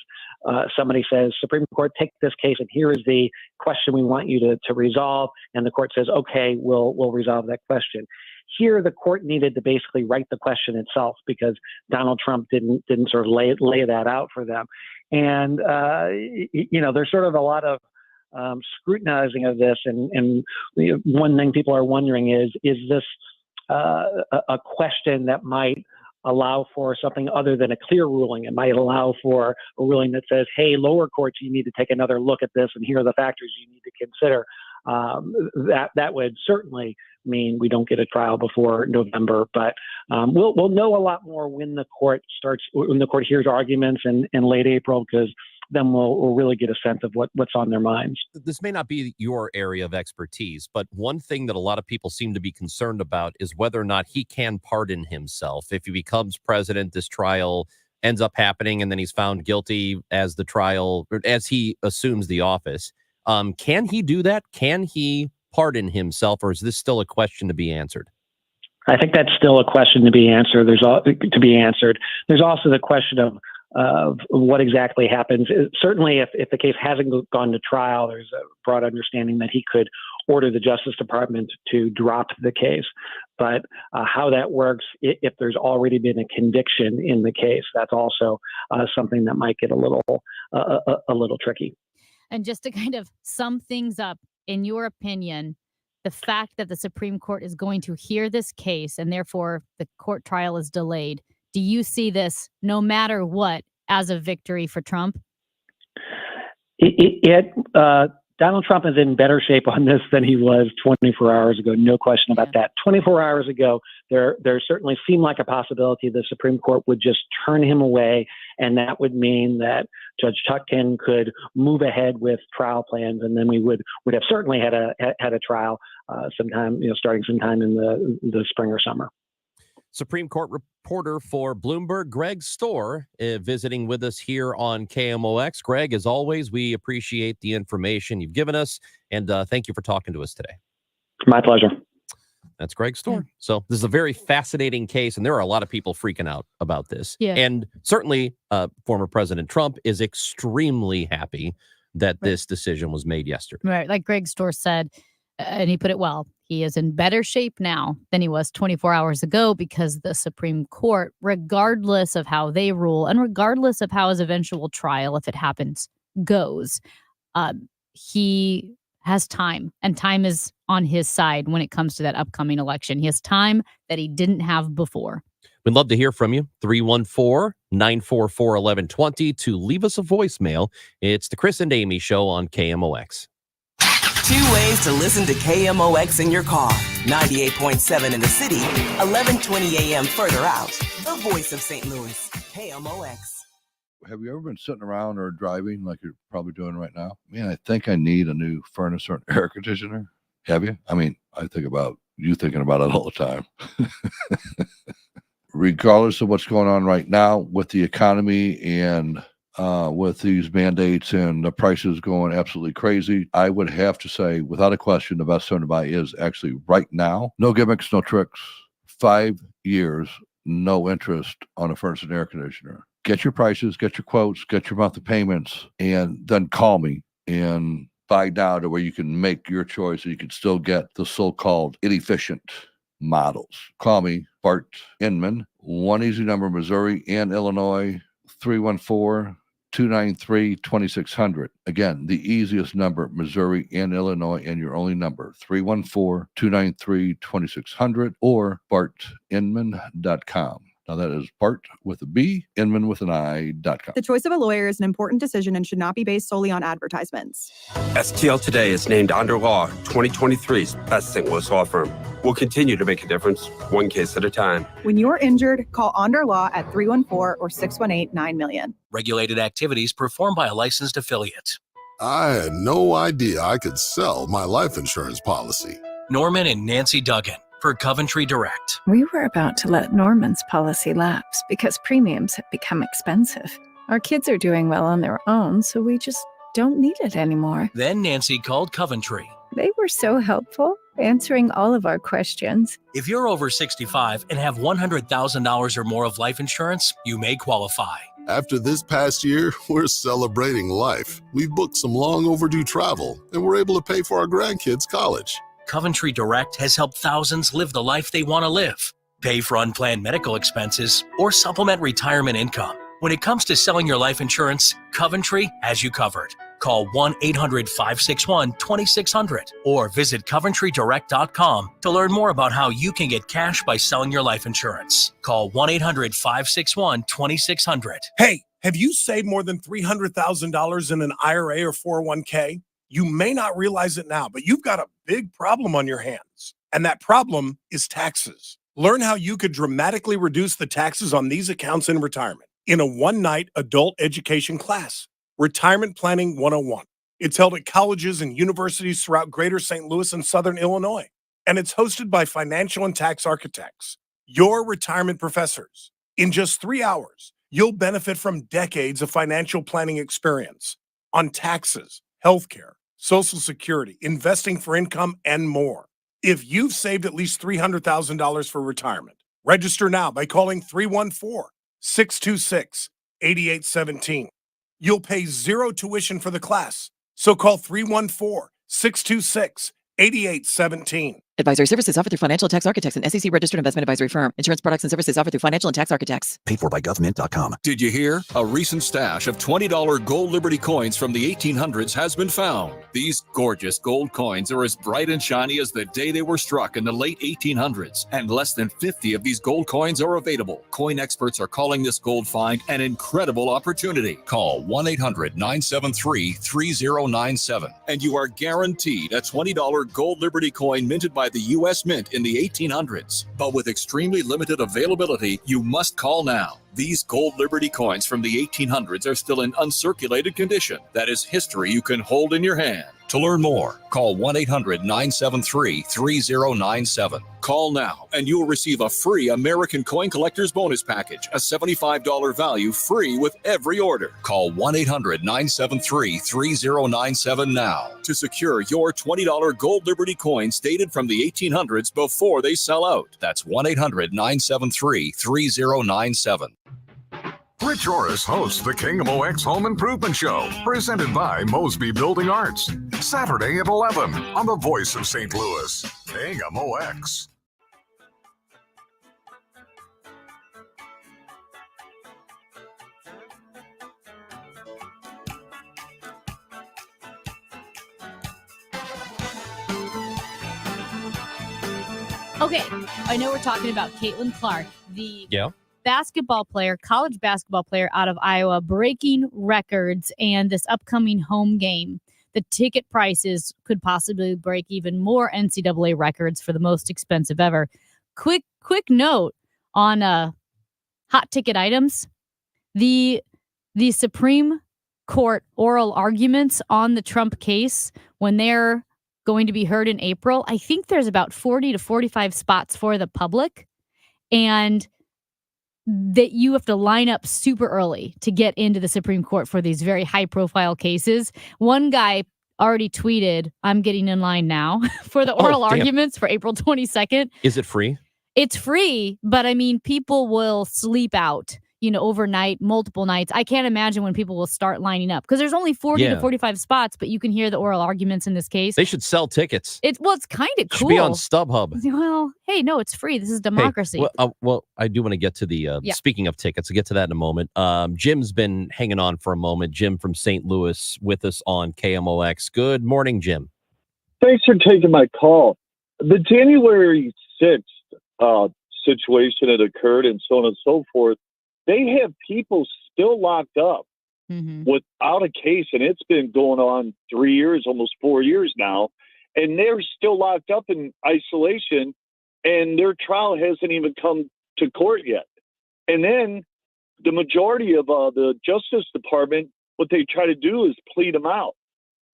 somebody says, Supreme Court, take this case and here is the question we want you to resolve. And the court says, okay, we'll resolve that question. Here, the court needed to basically write the question itself because Donald Trump didn't sort of lay that out for them. And, there's sort of a lot of scrutinizing of this. And one thing people are wondering is this a question that might allow for something other than a clear ruling? It might allow for a ruling that says, hey, lower courts, you need to take another look at this, and here are the factors you need to consider. That would certainly mean we don't get a trial before November, but we'll know a lot more when the court hears arguments in late April, because then we'll really get a sense of what's on their minds. This may not be your area of expertise, but one thing that a lot of people seem to be concerned about is whether or not he can pardon himself. If he becomes president, this trial ends up happening, and then he's found guilty as he assumes the office. Can he do that? Can he pardon himself, or is this still a question to be answered? I think that's still a question to be answered. There's also the question of what exactly happens. Certainly, if the case hasn't gone to trial, there's a broad understanding that he could order the Justice Department to drop the case. But how that works, if there's already been a conviction in the case, that's also something that might get a little tricky. And just to kind of sum things up, in your opinion, the fact that the Supreme Court is going to hear this case and therefore the court trial is delayed, do you see this, no matter what, as a victory for Trump? Donald Trump is in better shape on this than he was 24 hours ago. No question about that. 24 hours ago, there certainly seemed like a possibility the Supreme Court would just turn him away, and that would mean that Judge Tutkin could move ahead with trial plans, and then we would have certainly had a trial starting sometime in the spring or summer. Supreme Court reporter for Bloomberg, Greg Stohr, visiting with us here on KMOX. Greg, as always, we appreciate the information you've given us, and thank you for talking to us today. My pleasure. That's Greg Stohr. So this is a very fascinating case, and there are a lot of people freaking out about this. Yeah. And certainly former President Trump is extremely happy that this decision was made yesterday. Right. Like Greg Stohr said, and he put it well, he is in better shape now than he was 24 hours ago because the Supreme Court, regardless of how they rule and regardless of how his eventual trial, if it happens, goes, he has time, and time is on his side when it comes to that upcoming election. He has time that he didn't have before. We'd love to hear from you. 314-944-1120 to leave us a voicemail. It's the Chris and Amy Show on KMOX. 2 ways to listen to KMOX in your car. 98.7 in the city, 1120 AM further out. The voice of St. Louis, KMOX. Have you ever been sitting around or driving like you're probably doing right now? Man, I think I need a new furnace or an air conditioner. Have you? I mean, I think about you thinking about it all the time. Regardless of what's going on right now with the economy and with these mandates and the prices going absolutely crazy, I would have to say, without a question, the best time to buy is actually right now. No gimmicks, no tricks. 5 years, no interest on a furnace and air conditioner. Get your prices, get your quotes, get your monthly payments, and then call me and find out where you can make your choice and you can still get the so-called inefficient models. Call me, Bart Inman, one easy number, Missouri and Illinois, 314 314-293-2600. Again, the easiest number, Missouri and Illinois, and your only number, 314-293-2600 or bartinman.com. Now that is Bart with a B, Inman with an I.com. The choice of a lawyer is an important decision and should not be based solely on advertisements. STL Today is named Under Law 2023's best St. Louis law firm. We'll continue to make a difference, one case at a time. When you're injured, call Onder Law at 314 or 618-9000000. Regulated activities performed by a licensed affiliate. I had no idea I could sell my life insurance policy. Norman and Nancy Duggan for Coventry Direct. We were about to let Norman's policy lapse because premiums have become expensive. Our kids are doing well on their own, so we just don't need it anymore. Then Nancy called Coventry. They were so helpful, answering all of our questions. If you're over 65 and have $100,000 or more of life insurance, you may qualify. After this past year, we're celebrating life. We've booked some long overdue travel, and we're able to pay for our grandkids' college. Coventry Direct has helped thousands live the life they want to live. Pay for unplanned medical expenses or supplement retirement income. When it comes to selling your life insurance, Coventry has you covered. Call 1-800-561-2600 or visit CoventryDirect.com to learn more about how you can get cash by selling your life insurance. Call 1-800-561-2600. Hey, have you saved more than $300,000 in an IRA or 401k? You may not realize it now, but you've got a big problem on your hands. And that problem is taxes. Learn how you could dramatically reduce the taxes on these accounts in retirement in a one-night adult education class. Retirement Planning 101. It's held at colleges and universities throughout Greater St. Louis and Southern Illinois, and it's hosted by financial and tax architects, your retirement professors. In just 3 hours, you'll benefit from decades of financial planning experience on taxes, healthcare, Social Security, investing for income, and more. If you've saved at least $300,000 for retirement, register now by calling 314-626-8817. You'll pay zero tuition for the class. So call 314-626-8817. Advisory services offered through Financial and Tax Architects, an SEC registered investment advisory firm. Insurance products and services offered through Financial and Tax Architects. Paid for by government.com. Did you hear? A recent stash of $20 gold Liberty coins from the 1800s has been found. These gorgeous gold coins are as bright and shiny as the day they were struck in the late 1800s, and less than 50 of these gold coins are available. Coin experts are calling this gold find an incredible opportunity. Call 1-800-973-3097, and you are guaranteed a $20 gold Liberty coin minted by the U.S. Mint in the 1800s. But with extremely limited availability, you must call now. These gold Liberty coins from the 1800s are still in uncirculated condition. That is history you can hold in your hand. To learn more, call 1-800-973-3097. Call now, and you will receive a free American Coin Collector's Bonus Package, a $75 value free with every order. Call 1-800-973-3097 now to secure your $20 gold Liberty coins dated from the 1800s before they sell out. That's 1-800-973-3097. Rich Orris hosts the King of MOX Home Improvement Show, presented by Mosby Building Arts. Saturday at 11 on the Voice of St. Louis, King of MOX. Okay, I know we're talking about Caitlin Clark, the basketball player, college basketball player out of Iowa, breaking records, and this upcoming home game. The ticket prices could possibly break even more NCAA records for the most expensive ever. Quick note on hot ticket items. The Supreme Court oral arguments on the Trump case, when they're going to be heard in April, I think there's about 40 to 45 spots for the public, and that you have to line up super early to get into the Supreme Court for these very high profile cases. One guy already tweeted, "I'm getting in line now" for the oral arguments for April 22nd. Is it free? It's free, but I mean, people will sleep out. overnight, multiple nights. I can't imagine when people will start lining up because there's only 40 to 45 spots, but you can hear the oral arguments in this case. They should sell tickets. It's kind of cool. Should be on StubHub. Well, hey, no, it's free. This is democracy. Hey, well, I do want to get to the speaking of tickets. I'll get to that in a moment. Jim's been hanging on for a moment. Jim from St. Louis with us on KMOX. Good morning, Jim. Thanks for taking my call. The January 6th situation that occurred and so on and so forth, they have people still locked up without a case, and it's been going on 3 years, almost 4 years now, and they're still locked up in isolation, and their trial hasn't even come to court yet. And then the majority of the Justice Department, what they try to do is plead them out.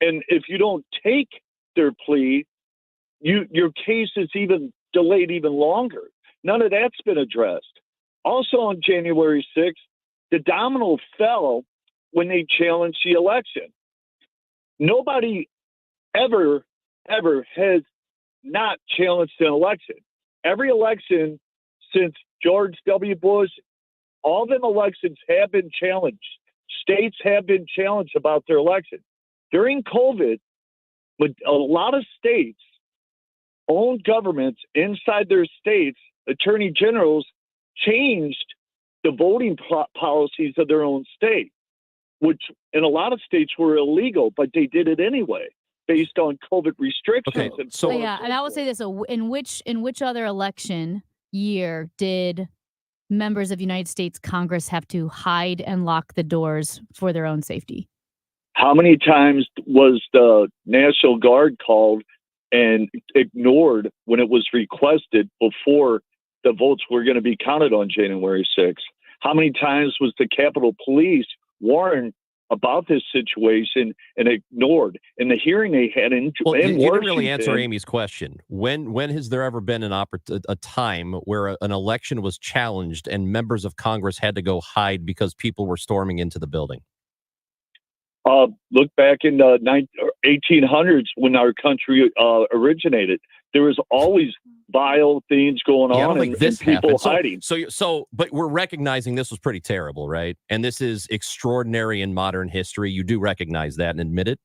And if you don't take their plea, your case is even delayed even longer. None of that's been addressed. Also on January 6th, the domino fell when they challenged the election. Nobody ever has not challenged an election. Every election since George W. Bush, all them elections have been challenged. States have been challenged about their election. During COVID, a lot of states owned governments inside their states, attorney generals changed the voting policies of their own state, which in a lot of states were illegal, but they did it anyway based on COVID restrictions. Okay, So yeah, and I will say this: in which other election year did members of United States Congress have to hide and lock the doors for their own safety? How many times was the National Guard called and ignored when it was requested before the votes were going to be counted on January 6th? How many times was the Capitol Police warned about this situation and ignored? In the hearing they had in You didn't really Washington- answer Amy's question. When has there ever been a time where an election was challenged and members of Congress had to go hide because people were storming into the building? Look back in the 1800s when our country originated. There was always vile things going Yeah, I on don't think and this people happened. hiding. But we're recognizing this was pretty terrible, right? And this is extraordinary in modern history. You do recognize that and admit it?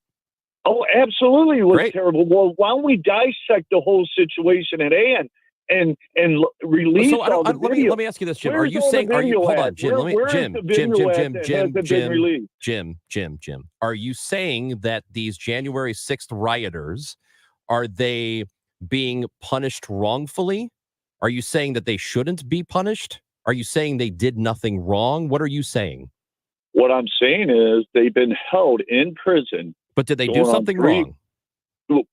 Oh, absolutely, it was terrible. Well, why don't we dissect the whole situation at hand and release So all the video? let me ask you this, Jim. Where's Are you all the saying? Are you video hold at? on, Jim? Where is the video at that hasn't been released? Jim? Are you saying that these January 6th rioters are they being punished wrongfully? Are you saying that they shouldn't be punished? Are you saying they did nothing wrong? What are you saying? What I'm saying is they've been held in prison. But did they do going on something 3 wrong?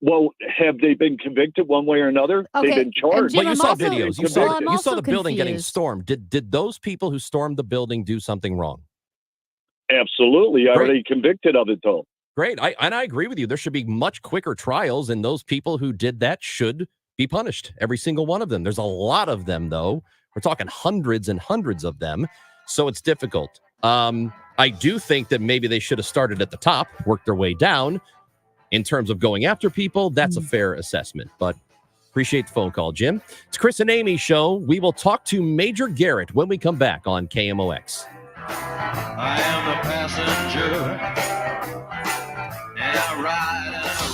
Well, have they been convicted one way or another? Okay, They've been charged. But you saw videos. You saw also the building getting confused. stormed. Did those people who stormed the building do something wrong? Absolutely. Are Great. they convicted of it, though? Great. I agree with you. There should be much quicker trials, and those people who did that should be punished. Every single one of them. There's a lot of them, though. We're talking hundreds and hundreds of them. So it's difficult. I do think that maybe they should have started at the top, worked their way down. In terms of going after people, that's a fair assessment. But appreciate the phone call, Jim. It's Chris and Amy show. We will talk to Major Garrett when we come back on KMOX. I am the passenger.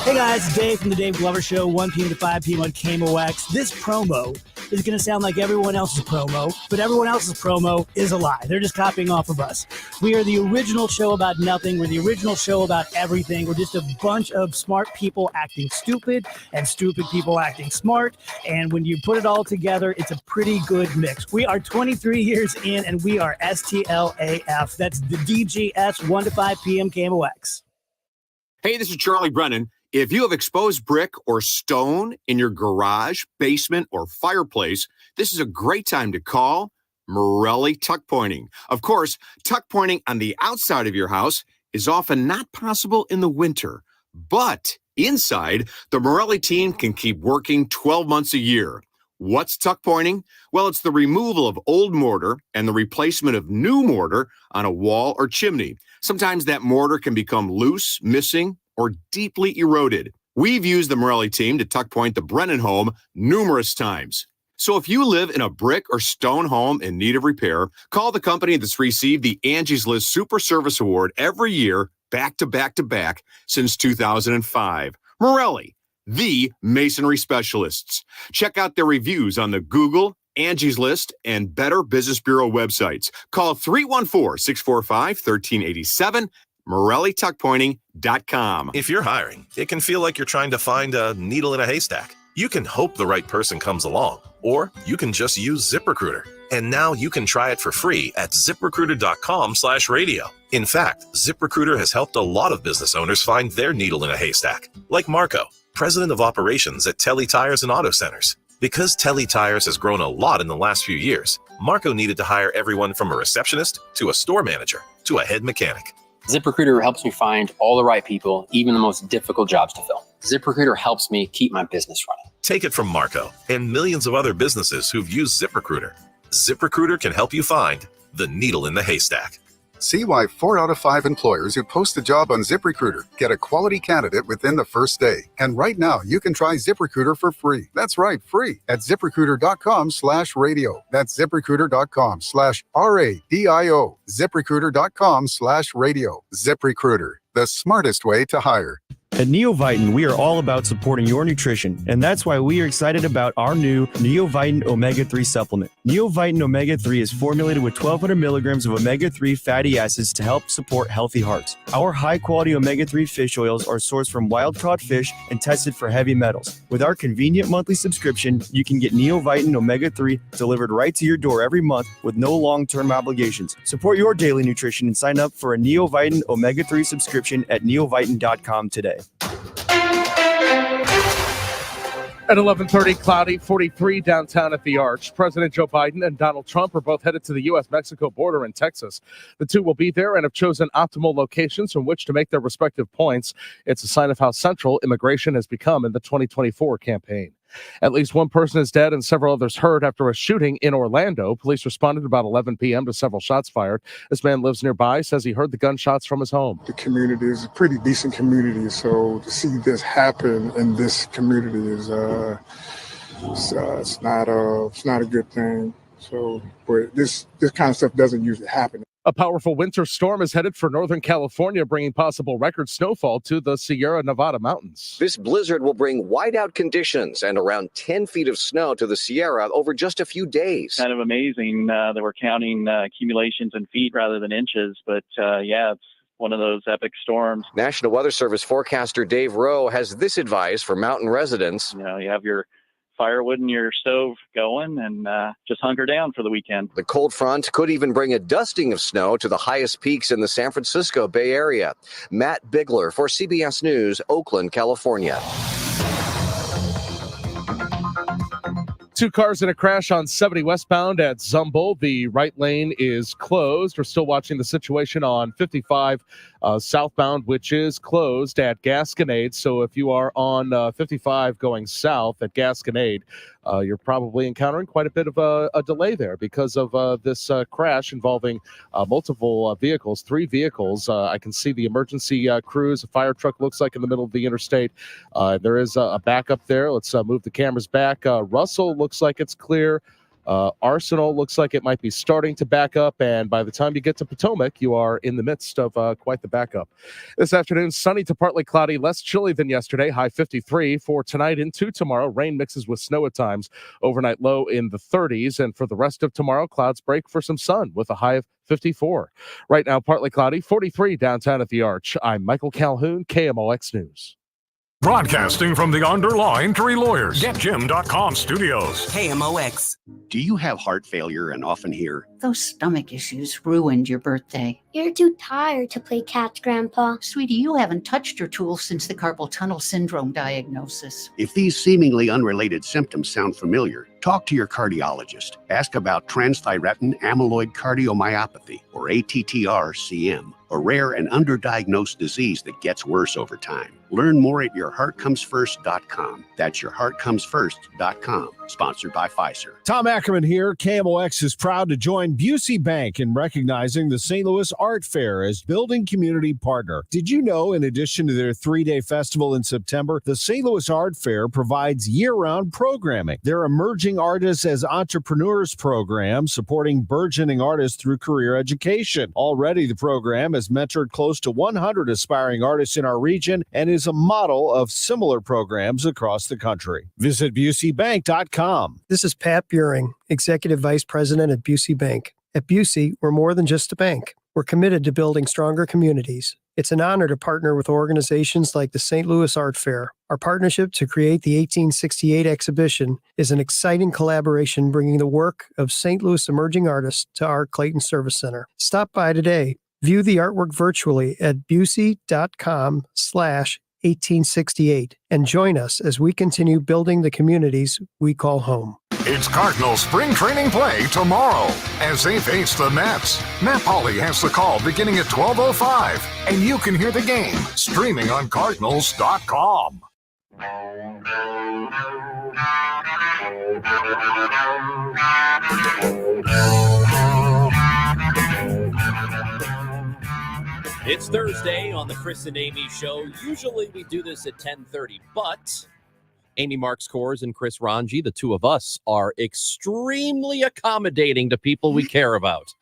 Hey guys, it's Dave from the Dave Glover Show, 1 p.m. to 5 p.m. on KMOX. This promo is going to sound like everyone else's promo, but everyone else's promo is a lie. They're just copying off of us. We are the original show about nothing. We're the original show about everything. We're just a bunch of smart people acting stupid and stupid people acting smart. And when you put it all together, it's a pretty good mix. We are 23 years in, and we are STLAF. That's the DGS, 1 to 5 p.m. KMOX. Hey, this is Charlie Brennan. If you have exposed brick or stone in your garage, basement, or fireplace, this is a great time to call Morelli Tuck Pointing. Of course, tuck pointing on the outside of your house is often not possible in the winter, but inside, the Morelli team can keep working 12 months a year. What's tuck pointing? Well, it's the removal of old mortar and the replacement of new mortar on a wall or chimney. Sometimes that mortar can become loose, missing, or deeply eroded. We've used the Morelli team to tuck point the Brennan home numerous times. So if you live in a brick or stone home in need of repair, call the company that's received the Angie's List Super Service Award every year, back to back to back, since 2005. Morelli, the masonry specialists. Check out their reviews on the Google, Angie's List, and Better Business Bureau websites. Call 314-645-1387, MorelliTuckPointing.com. If you're hiring, it can feel like you're trying to find a needle in a haystack. You can hope the right person comes along, or you can just use ZipRecruiter. And now you can try it for free at ZipRecruiter.com/radio. In fact, ZipRecruiter has helped a lot of business owners find their needle in a haystack, like Marco, president of operations at Telly Tires and Auto Centers. Because Telly Tires has grown a lot in the last few years, Marco needed to hire everyone from a receptionist to a store manager to a head mechanic. ZipRecruiter helps me find all the right people, even the most difficult jobs to fill. ZipRecruiter helps me keep my business running. Take it from Marco and millions of other businesses who've used ZipRecruiter. ZipRecruiter can help you find the needle in the haystack. See why 4 out of 5 employers who post a job on ZipRecruiter get a quality candidate within the first day. And right now, you can try ZipRecruiter for free. That's right, free at ZipRecruiter.com/radio. That's ZipRecruiter.com/RADIO. ZipRecruiter.com/radio. ZipRecruiter, the smartest way to hire. At Neovitin, we are all about supporting your nutrition, and that's why we are excited about our new Neovitin Omega-3 supplement. Neovitin Omega-3 is formulated with 1,200 milligrams of omega-3 fatty acids to help support healthy hearts. Our high-quality omega-3 fish oils are sourced from wild-caught fish and tested for heavy metals. With our convenient monthly subscription, you can get Neovitin Omega-3 delivered right to your door every month with no long-term obligations. Support your daily nutrition and sign up for a Neovitin Omega-3 subscription at neovitin.com today. At 11:30, cloudy, 43 downtown at the Arch. President Joe Biden and Donald Trump are both headed to the U.S.-Mexico border in Texas. The two will be there and have chosen optimal locations from which to make their respective points. It's a sign of how central immigration has become in the 2024 campaign. At least one person is dead and several others hurt after a shooting in Orlando. Police responded about 11 p.m. to several shots fired. This man lives nearby, says he heard the gunshots from his home. The community is a pretty decent community, so to see this happen in this community is it's not a good thing. So, but this kind of stuff doesn't usually happen. A powerful winter storm is headed for Northern California, bringing possible record snowfall to the Sierra Nevada mountains. This blizzard will bring whiteout conditions and around 10 feet of snow to the Sierra over just a few days. Kind of amazing that we're counting accumulations in feet rather than inches, but yeah, it's one of those epic storms. National Weather Service forecaster Dave Rowe has this advice for mountain residents. You know, you have your firewood in your stove going and just hunker down for the weekend. The cold front could even bring a dusting of snow to the highest peaks in the San Francisco Bay Area. Matt Bigler for CBS News, Oakland, California. 2 cars in a crash on 70 westbound at Zumble. The right lane is closed. We're still watching the situation on 55 southbound, which is closed at Gasconade. So if you are on 55 going south at Gasconade, you're probably encountering quite a bit of a delay there because of this crash involving multiple vehicles, 3 vehicles. I can see the emergency crews. A fire truck looks like in the middle of the interstate. There is a backup there. Let's move the cameras back. Russell looks like it's clear. Arsenal looks like it might be starting to back up, and by the time you get to Potomac, you are in the midst of quite the backup. This afternoon, sunny to partly cloudy, less chilly than yesterday, high 53. For tonight into tomorrow, rain mixes with snow at times, overnight low in the 30s, and for the rest of tomorrow, clouds break for some sun with a high of 54. Right now, partly cloudy, 43 downtown at the Arch. I'm Michael Calhoun, KMOX News. Broadcasting from the Underlaw Injury Lawyers, GetJim.com studios. KMOX. Do you have heart failure and often hear, "Those stomach issues ruined your birthday"? "You're too tired to play catch, Grandpa." Sweetie, you haven't touched your tools since the carpal tunnel syndrome diagnosis. If these seemingly unrelated symptoms sound familiar, talk to your cardiologist. Ask about transthyretin amyloid cardiomyopathy, or ATTR-CM, a rare and underdiagnosed disease that gets worse over time. Learn more at yourheartcomesfirst.com. That's yourheartcomesfirst.com. Sponsored by Pfizer. Tom Ackerman here. KMOX is proud to join Busey Bank in recognizing the St. Louis Art Fair as Building Community Partner. Did you know, in addition to their 3-day festival in September, the St. Louis Art Fair provides year-round programming? Their emerging Emerging Artists as Entrepreneurs program, supporting burgeoning artists through career education. Already, the program has mentored close to 100 aspiring artists in our region and is a model of similar programs across the country. Visit BuseyBank.com. This is Pat Buring, Executive Vice President at Busey Bank. At Busey, we're more than just a bank. We're committed to building stronger communities. It's an honor to partner with organizations like the St. Louis Art Fair. Our partnership to create the 1868 exhibition is an exciting collaboration bringing the work of St. Louis emerging artists to our Clayton Service Center. Stop by today. View the artwork virtually at busey.com/1868 and join us as we continue building the communities we call home. It's Cardinals spring training play tomorrow as they face the Mets. Matt Pauley has the call beginning at 12:05, and you can hear the game streaming on Cardinals.com. It's Thursday on the Chris and Amy Show. Usually we do this at 10:30, but Amy Marks Kors and Chris Ranji, the two of us, are extremely accommodating to people we care about.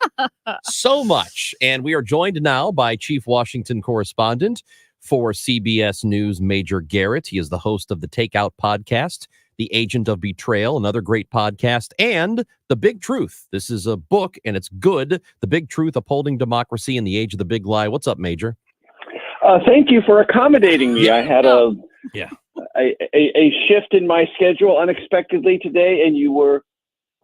So much. And we are joined now by Chief Washington Correspondent for CBS News, Major Garrett. He is the host of the Takeout Podcast, The Agent of Betrayal, another great podcast, and The Big Truth. This is a book, and it's good. The Big Truth, Upholding Democracy in the Age of the Big Lie. What's up, Major? Thank you for accommodating me. I had a shift in my schedule unexpectedly today, and you were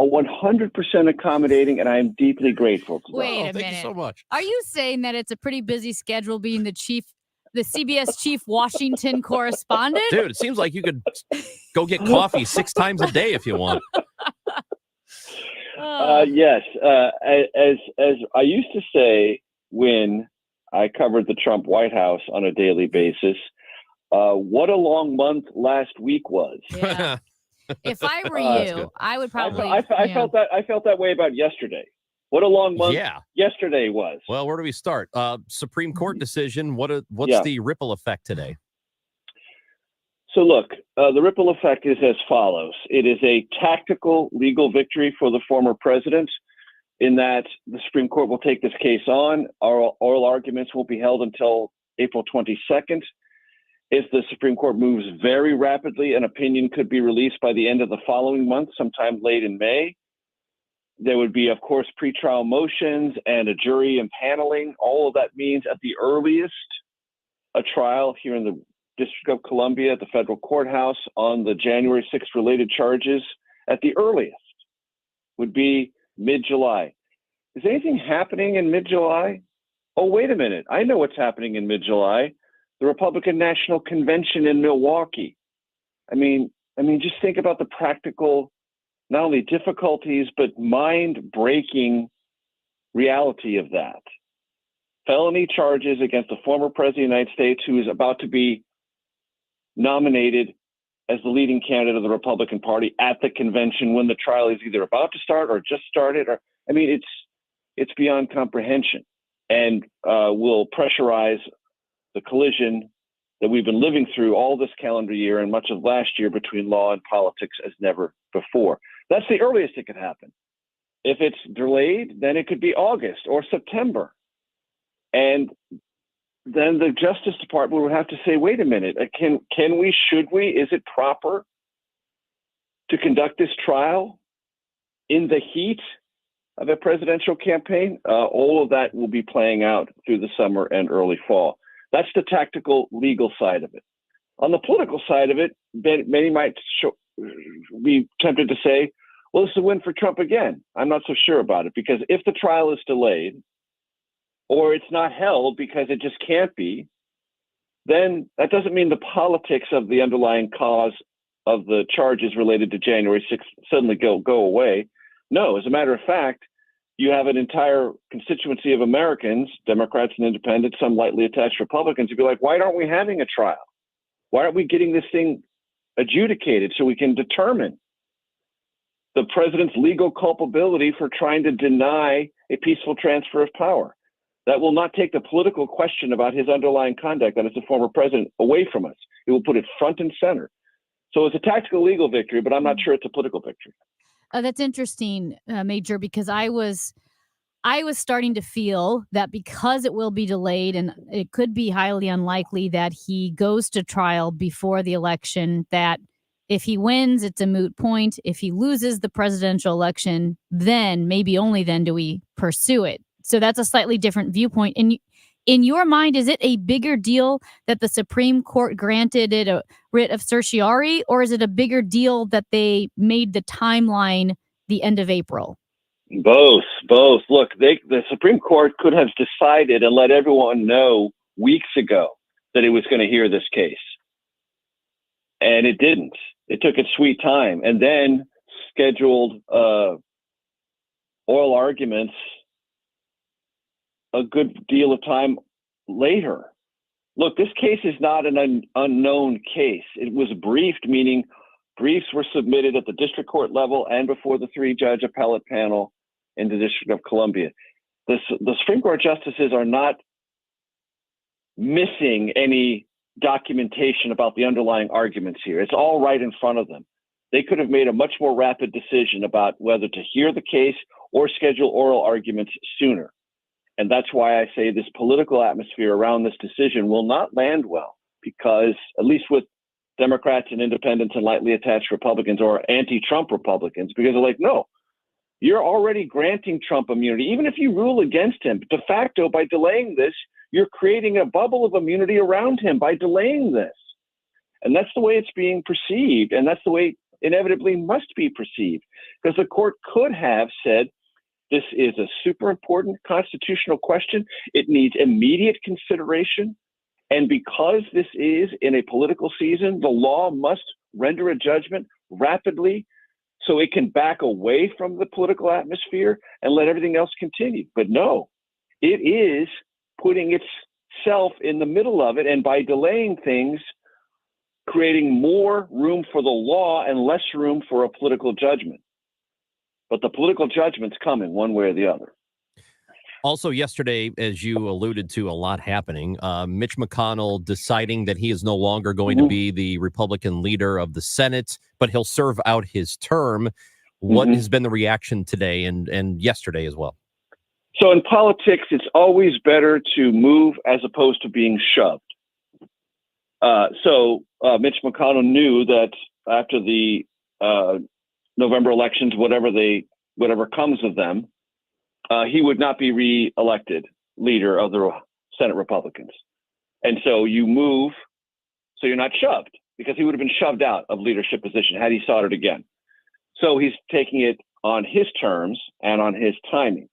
100% accommodating, and I am deeply grateful to that. Wait a minute. Thank you so much. Are you saying that it's a pretty busy schedule being the CBS Chief Washington Correspondent? Dude, it seems like you could go get coffee 6 times a day if you want. Yes. As I used to say when I covered the Trump White House on a daily basis, what a long month last week was. Yeah. If I were you, I would probably. I felt that way about yesterday. What a long month yesterday was. Well, where do we start? Supreme Court decision. What's the ripple effect today? So look, the ripple effect is as follows. It is a tactical legal victory for the former president in that the Supreme Court will take this case on. Our oral arguments won't be held until April 22nd. If the Supreme Court moves very rapidly, an opinion could be released by the end of the following month, sometime late in May. There would be, of course, pretrial motions and a jury impaneling. All of that means at the earliest, a trial here in the District of Columbia at the federal courthouse on the January 6th related charges at the earliest would be mid-July. Is anything happening in mid-July? Oh, wait a minute. I know what's happening in mid-July. The Republican National Convention in Milwaukee. I mean, just think about the practical, not only difficulties, but mind-breaking reality of that. Felony charges against the former president of the United States who is about to be nominated as the leading candidate of the Republican Party at the convention when the trial is either about to start or just started. It's beyond comprehension and will pressurize the collision that we've been living through all this calendar year and much of last year between law and politics as never before. That's the earliest it could happen. If it's delayed, then it could be August or September. And then the Justice Department would have to say, wait a minute, should we, is it proper to conduct this trial in the heat of a presidential campaign? All of that will be playing out through the summer and early fall. That's the tactical legal side of it. On the political side of it, many might be tempted to say, well, this is a win for Trump again. I'm not so sure about it, because if the trial is delayed or it's not held because it just can't be, then that doesn't mean the politics of the underlying cause of the charges related to January 6th suddenly go away. No, as a matter of fact, you have an entire constituency of Americans, Democrats and independents, some lightly attached Republicans, who'd be like, why aren't we having a trial? Why aren't we getting this thing adjudicated so we can determine the president's legal culpability for trying to deny a peaceful transfer of power? That will not take the political question about his underlying conduct, that is the former president, away from us. It will put it front and center. So it's a tactical legal victory, but I'm not sure it's a political victory. That's interesting, Major, because I was starting to feel that because it will be delayed and it could be highly unlikely that he goes to trial before the election, that if he wins, it's a moot point. If he loses the presidential election, then maybe only then do we pursue it. So that's a slightly different viewpoint. And in your mind, is it a bigger deal that the Supreme Court granted it a writ of certiorari, or is it a bigger deal that they made the timeline the end of April? Both. Look, the Supreme Court could have decided and let everyone know weeks ago that it was going to hear this case. And it didn't. It took its sweet time and then scheduled oral arguments a good deal of time later. Look, this case is not an unknown case. It was briefed, meaning briefs were submitted at the district court level and before the 3-judge appellate panel in the District of Columbia. The Supreme Court justices are not missing any documentation about the underlying arguments here. It's all right in front of them. They could have made a much more rapid decision about whether to hear the case or schedule oral arguments sooner. And that's why I say this political atmosphere around this decision will not land well, because at least with Democrats and independents and lightly attached Republicans or anti-Trump Republicans, because they're like, no, you're already granting Trump immunity. Even if you rule against him, de facto, by delaying this, you're creating a bubble of immunity around him by delaying this. And that's the way it's being perceived. And that's the way it inevitably must be perceived, because the court could have said, this is a super important constitutional question. It needs immediate consideration. And because this is in a political season, the law must render a judgment rapidly so it can back away from the political atmosphere and let everything else continue. But no, it is putting itself in the middle of it, and by delaying things, creating more room for the law and less room for a political judgment. But the political judgment's coming one way or the other. Also yesterday, as you alluded to, a lot happening. Mitch McConnell deciding that he is no longer going to be the Republican leader of the Senate, but he'll serve out his term. What has been the reaction today and yesterday as well? So in politics, it's always better to move as opposed to being shoved. So Mitch McConnell knew that after the November elections, whatever comes of them, he would not be re-elected leader of the Senate Republicans. And so you move, so you're not shoved, because he would have been shoved out of leadership position had he sought it again. So he's taking it on his terms and on his timing.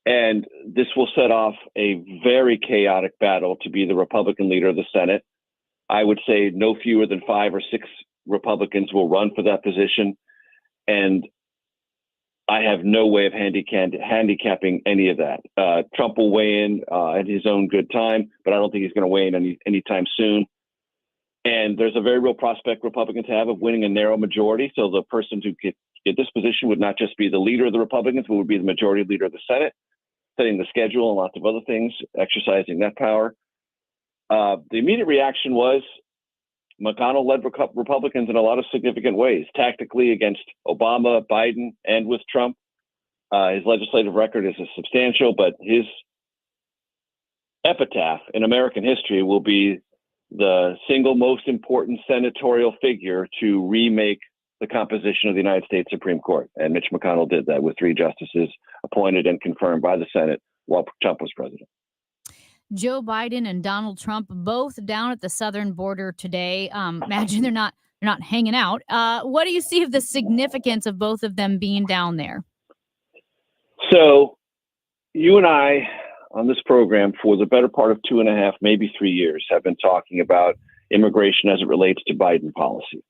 And this will set off a very chaotic battle to be the Republican leader of the Senate. I would say no fewer than 5 or 6 Republicans will run for that position. And I have no way of handicapping any of that. Trump will weigh in at his own good time, but I don't think he's going to weigh in anytime soon. And there's a very real prospect Republicans have of winning a narrow majority. So the person who could get this position would not just be the leader of the Republicans, but would be the majority leader of the Senate, setting the schedule and lots of other things, exercising that power. The immediate reaction was McConnell led Republicans in a lot of significant ways, tactically against Obama, Biden, and with Trump. His legislative record is substantial, but his epitaph in American history will be the single most important senatorial figure to remake the composition of the United States Supreme Court. And Mitch McConnell did that with 3 justices appointed and confirmed by the Senate while Trump was president. Joe Biden and Donald Trump both down at the southern border today. Imagine they're not hanging out. What do you see of the significance of both of them being down there? So you and I on this program for the better part of 2.5, maybe 3 years have been talking about immigration as it relates to Biden policy.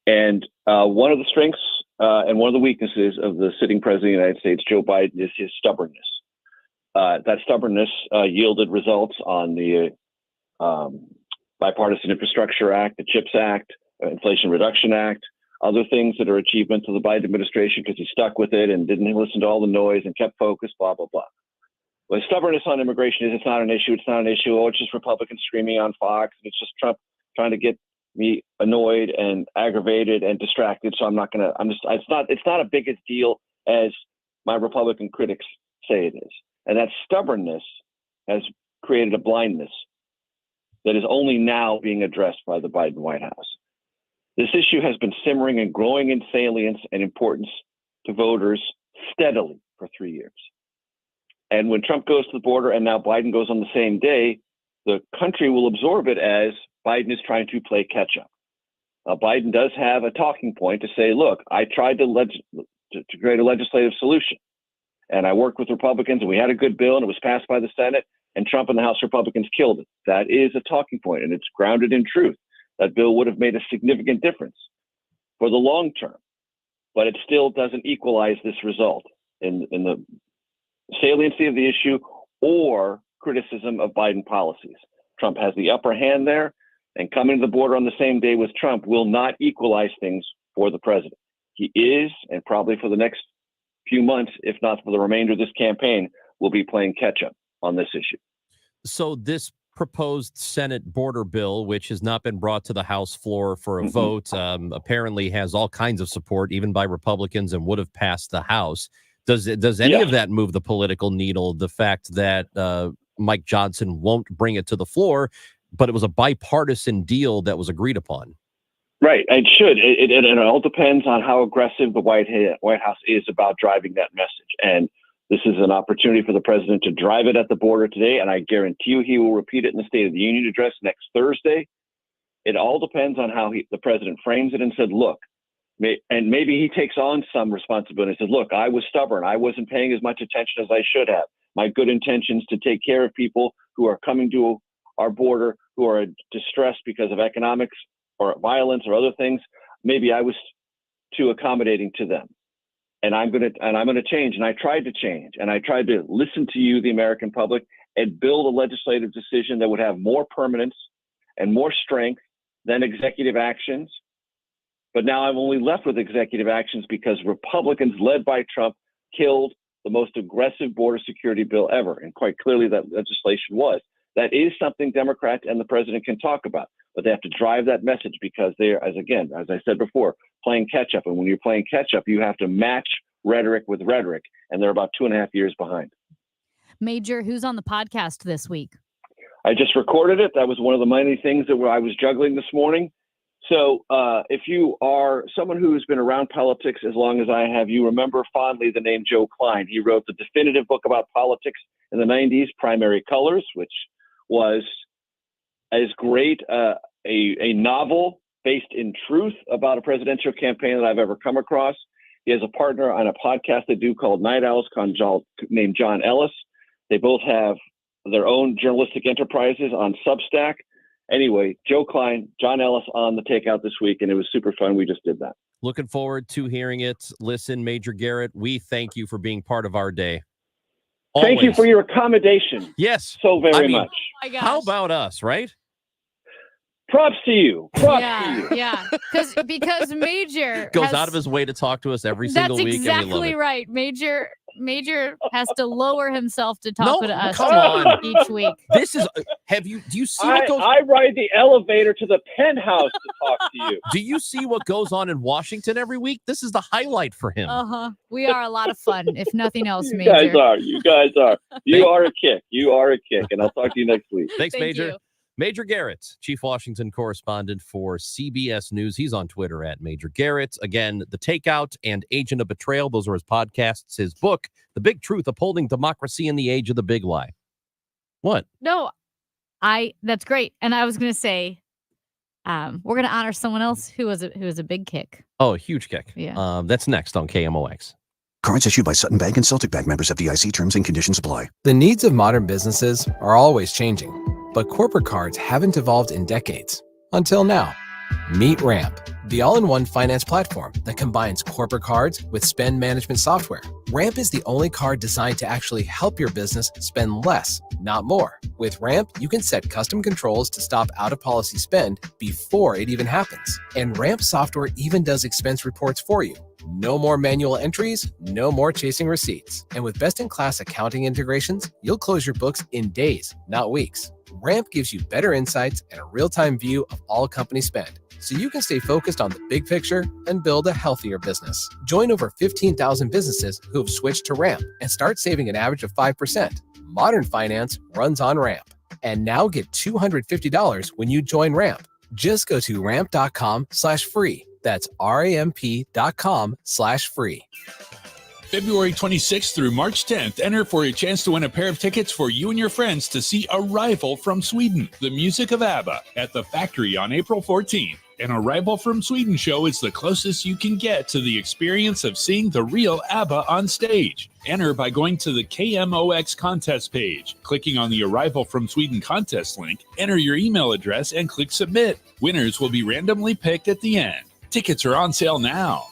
And one of the strengths and one of the weaknesses of the sitting president of the United States, Joe Biden, is his stubbornness. That stubbornness yielded results on the Bipartisan Infrastructure Act, the CHIPS Act, Inflation Reduction Act, other things that are achievements of the Biden administration because he stuck with it and didn't listen to all the noise and kept focused, blah, blah, blah. Well, stubbornness on immigration is it's not an issue. It's not an issue. Oh, it's just Republicans screaming on Fox. It's just Trump trying to get me annoyed and aggravated and distracted. So it's not a big a deal as my Republican critics say it is. And that stubbornness has created a blindness that is only now being addressed by the Biden White House. This issue has been simmering and growing in salience and importance to voters steadily for 3 years. And when Trump goes to the border and now Biden goes on the same day, the country will absorb it as Biden is trying to play catch up. Biden does have a talking point to say, look, I tried to create a legislative solution. And I worked with Republicans and we had a good bill and it was passed by the Senate, and Trump and the House Republicans killed it. That is a talking point and it's grounded in truth. That bill would have made a significant difference for the long term, but it still doesn't equalize this result in the saliency of the issue or criticism of Biden policies. Trump has the upper hand there, and coming to the border on the same day with Trump will not equalize things for the president. He is, and probably for the next few months, if not for the remainder of this campaign, will be playing catch up on this issue. So this proposed Senate border bill, which has not been brought to the House floor for a vote, apparently has all kinds of support, even by Republicans, and would have passed the House. Does any of that move the political needle? The fact that Mike Johnson won't bring it to the floor, but it was a bipartisan deal that was agreed upon. Right, it should. It all depends on how aggressive the White House is about driving that message. And this is an opportunity for the president to drive it at the border today, and I guarantee you he will repeat it in the State of the Union address next Thursday. It all depends on how the president frames it and said, look, and maybe he takes on some responsibility and says, look, I was stubborn. I wasn't paying as much attention as I should have. My good intentions to take care of people who are coming to our border, who are distressed because of economics or violence or other things, maybe I was too accommodating to them. And I'm going to change. And I tried to change. And I tried to listen to you, the American public, and build a legislative decision that would have more permanence and more strength than executive actions. But now I'm only left with executive actions because Republicans led by Trump killed the most aggressive border security bill ever. And quite clearly that legislation was. That is something Democrats and the president can talk about, but they have to drive that message because they're, as I said before, playing catch up. And when you're playing catch up, you have to match rhetoric with rhetoric. And they're about 2.5 years behind. Major, who's on the podcast this week? I just recorded it. That was one of the many things that I was juggling this morning. So if you are someone who's been around politics as long as I have, you remember fondly the name Joe Klein. He wrote the definitive book about politics in the 90s, Primary Colors, which was as great a novel based in truth about a presidential campaign that I've ever come across. He has a partner on a podcast they do called Night Owls named John Ellis. They both have their own journalistic enterprises on Substack. Anyway, Joe Klein, John Ellis on The Takeout this week, and it was super fun. We just did that. Looking forward to hearing it. Listen, Major Garrett, we thank you for being part of our day. Always. Thank you for your accommodation. Yes. So very much. Oh my gosh. How about us, right? Props to you. Props to you. Yeah, because Major goes out of his way to talk to us every single week. That's exactly and we love it. right. Major has to lower himself to talk to us come on. each week. This is do you see what goes I ride the elevator to the penthouse to talk to you. Do you see what goes on in Washington every week? This is the highlight for him. We are a lot of fun, if nothing else, You Major. You guys are. You are a kick. You are a kick. And I'll talk to you next week. Thanks, Thank Major. you. Major Garrett, Chief Washington Correspondent for CBS News. He's on Twitter at Major Garrett. Again, The Takeout and Agent of Betrayal. Those are his podcasts. His book, The Big Truth, Upholding Democracy in the Age of the Big Lie. What? No, that's great. And I was going to say, we're going to honor someone else who was a big kick. Oh, a huge kick. Yeah. That's next on KMOX. Cards issued by Sutton Bank and Celtic Bank, members of FDIC. Terms and conditions apply. The needs of modern businesses are always changing, but corporate cards haven't evolved in decades. Until now. Meet Ramp, the all-in-one finance platform that combines corporate cards with spend management software. Ramp is the only card designed to actually help your business spend less, not more. With Ramp, you can set custom controls to stop out-of-policy spend before it even happens. And Ramp software even does expense reports for you. No more manual entries, no more chasing receipts. And with best-in-class accounting integrations, you'll close your books in days, not weeks. Ramp gives you better insights and a real-time view of all company spend, so you can stay focused on the big picture and build a healthier business. Join over 15,000 businesses who have switched to Ramp and start saving an average of 5%. Modern finance runs on Ramp. And now get $250 when you join Ramp. Just go to ramp.com/free. That's ramp.com/free. February 26th through March 10th, enter for a chance to win a pair of tickets for you and your friends to see Arrival from Sweden, the music of ABBA, at the Factory on April 14th. An Arrival from Sweden show is the closest you can get to the experience of seeing the real ABBA on stage. Enter by going to the KMOX contest page, clicking on the Arrival from Sweden contest link, enter your email address, and click Submit. Winners will be randomly picked at the end. Tickets are on sale now.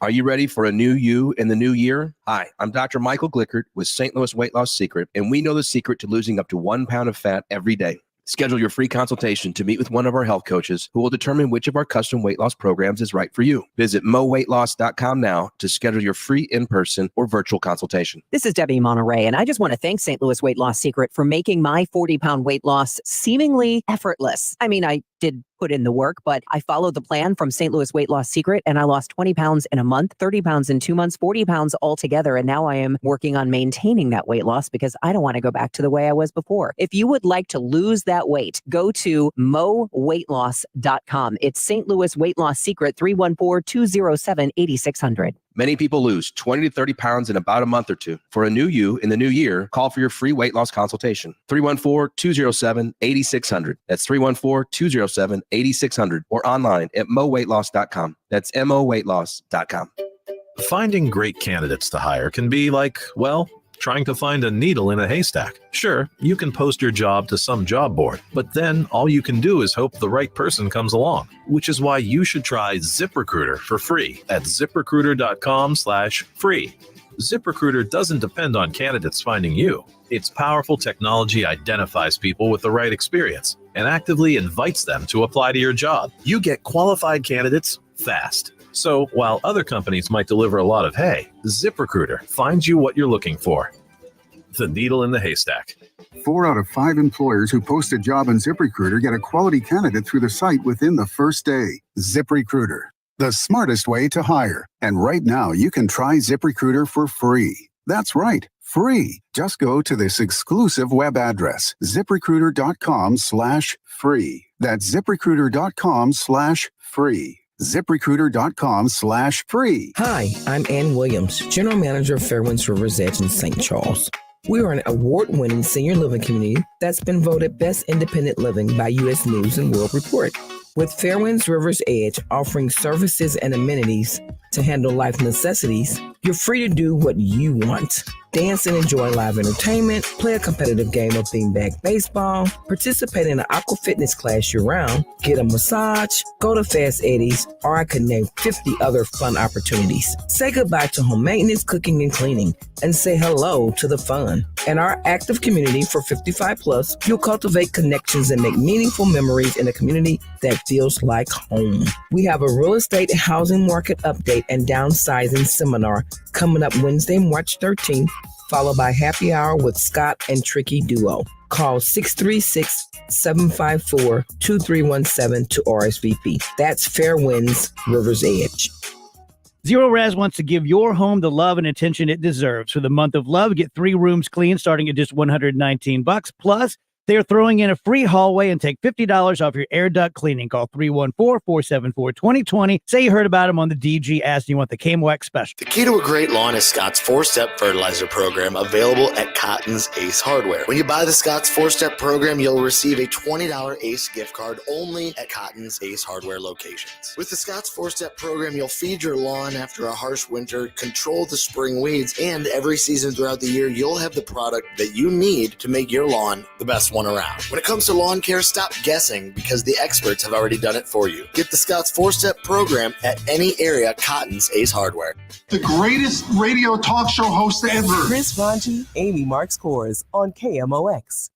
Are you ready for a new you in the new year? Hi, I'm Dr. Michael Glickert with St. Louis Weight Loss Secret, and we know the secret to losing up to 1 pound of fat every day. Schedule your free consultation to meet with one of our health coaches who will determine which of our custom weight loss programs is right for you. Visit moweightloss.com now to schedule your free in-person or virtual consultation. This is Debbie Monterey, and I just want to thank St. Louis Weight Loss Secret for making my 40-pound weight loss seemingly effortless. I mean, I did put in the work, but I followed the plan from St. Louis Weight Loss Secret, and I lost 20 pounds in a month, 30 pounds in 2 months, 40 pounds altogether. And now I am working on maintaining that weight loss because I don't want to go back to the way I was before. If you would like to lose that weight, go to moweightloss.com. It's St. Louis Weight Loss Secret, 314-207-8600. Many people lose 20 to 30 pounds in about a month or two. For a new you in the new year, call for your free weight loss consultation. 314-207-8600. That's 314-207-8600 or online at moweightloss.com. That's moweightloss.com. Finding great candidates to hire can be like, well, trying to find a needle in a haystack. Sure, you can post your job to some job board, but then all you can do is hope the right person comes along, which is why you should try ZipRecruiter for free at ZipRecruiter.com/free. ZipRecruiter doesn't depend on candidates finding you. Its powerful technology identifies people with the right experience and actively invites them to apply to your job. You get qualified candidates fast. So while other companies might deliver a lot of hay, ZipRecruiter finds you what you're looking for. The needle in the haystack. 4 out of 5 employers who post a job on ZipRecruiter get a quality candidate through the site within the first day. ZipRecruiter, the smartest way to hire. And right now, you can try ZipRecruiter for free. That's right, free. Just go to this exclusive web address, ZipRecruiter.com/free. That's ZipRecruiter.com/free. ZipRecruiter.com/free. Hi, I'm Ann Williams, General Manager of Fairwinds Rivers Edge in St. Charles. We are an award-winning senior living community that's been voted Best Independent Living by U.S. News and World Report. With Fairwinds Rivers Edge offering services and amenities to handle life necessities, you're free to do what you want. Dance and enjoy live entertainment, play a competitive game of beanbag baseball, participate in an aqua fitness class year-round, get a massage, go to Fast Eddie's, or I could name 50 other fun opportunities. Say goodbye to home maintenance, cooking, and cleaning, and say hello to the fun. In our active community for 55 plus, you'll cultivate connections and make meaningful memories in a community that feels like home. We have a real estate and housing market update and downsizing seminar coming up Wednesday, March 13th, followed by happy hour with Scott and Tricky Duo. Call 636-754-2317 to RSVP. That's Fairwinds Rivers Edge. Zero Res wants to give your home the love and attention it deserves. For the month of love, get 3 rooms clean starting at just $119. Plus, they're throwing in a free hallway and take $50 off your air duct cleaning. Call 314-474-2020. Say you heard about them on the DG Ask and you want the KMOX special. The key to a great lawn is Scott's 4-Step Fertilizer Program, available at Cotton's Ace Hardware. When you buy the Scott's 4-Step Program, you'll receive a $20 Ace gift card only at Cotton's Ace Hardware locations. With the Scott's 4-Step Program, you'll feed your lawn after a harsh winter, control the spring weeds, and every season throughout the year, you'll have the product that you need to make your lawn the best one around. When it comes to lawn care, stop guessing because the experts have already done it for you. Get the Scott's 4-Step Program at any area Cotton's Ace Hardware. The greatest radio talk show host ever. Chris Vonji, Amy Marks Kors on KMOX.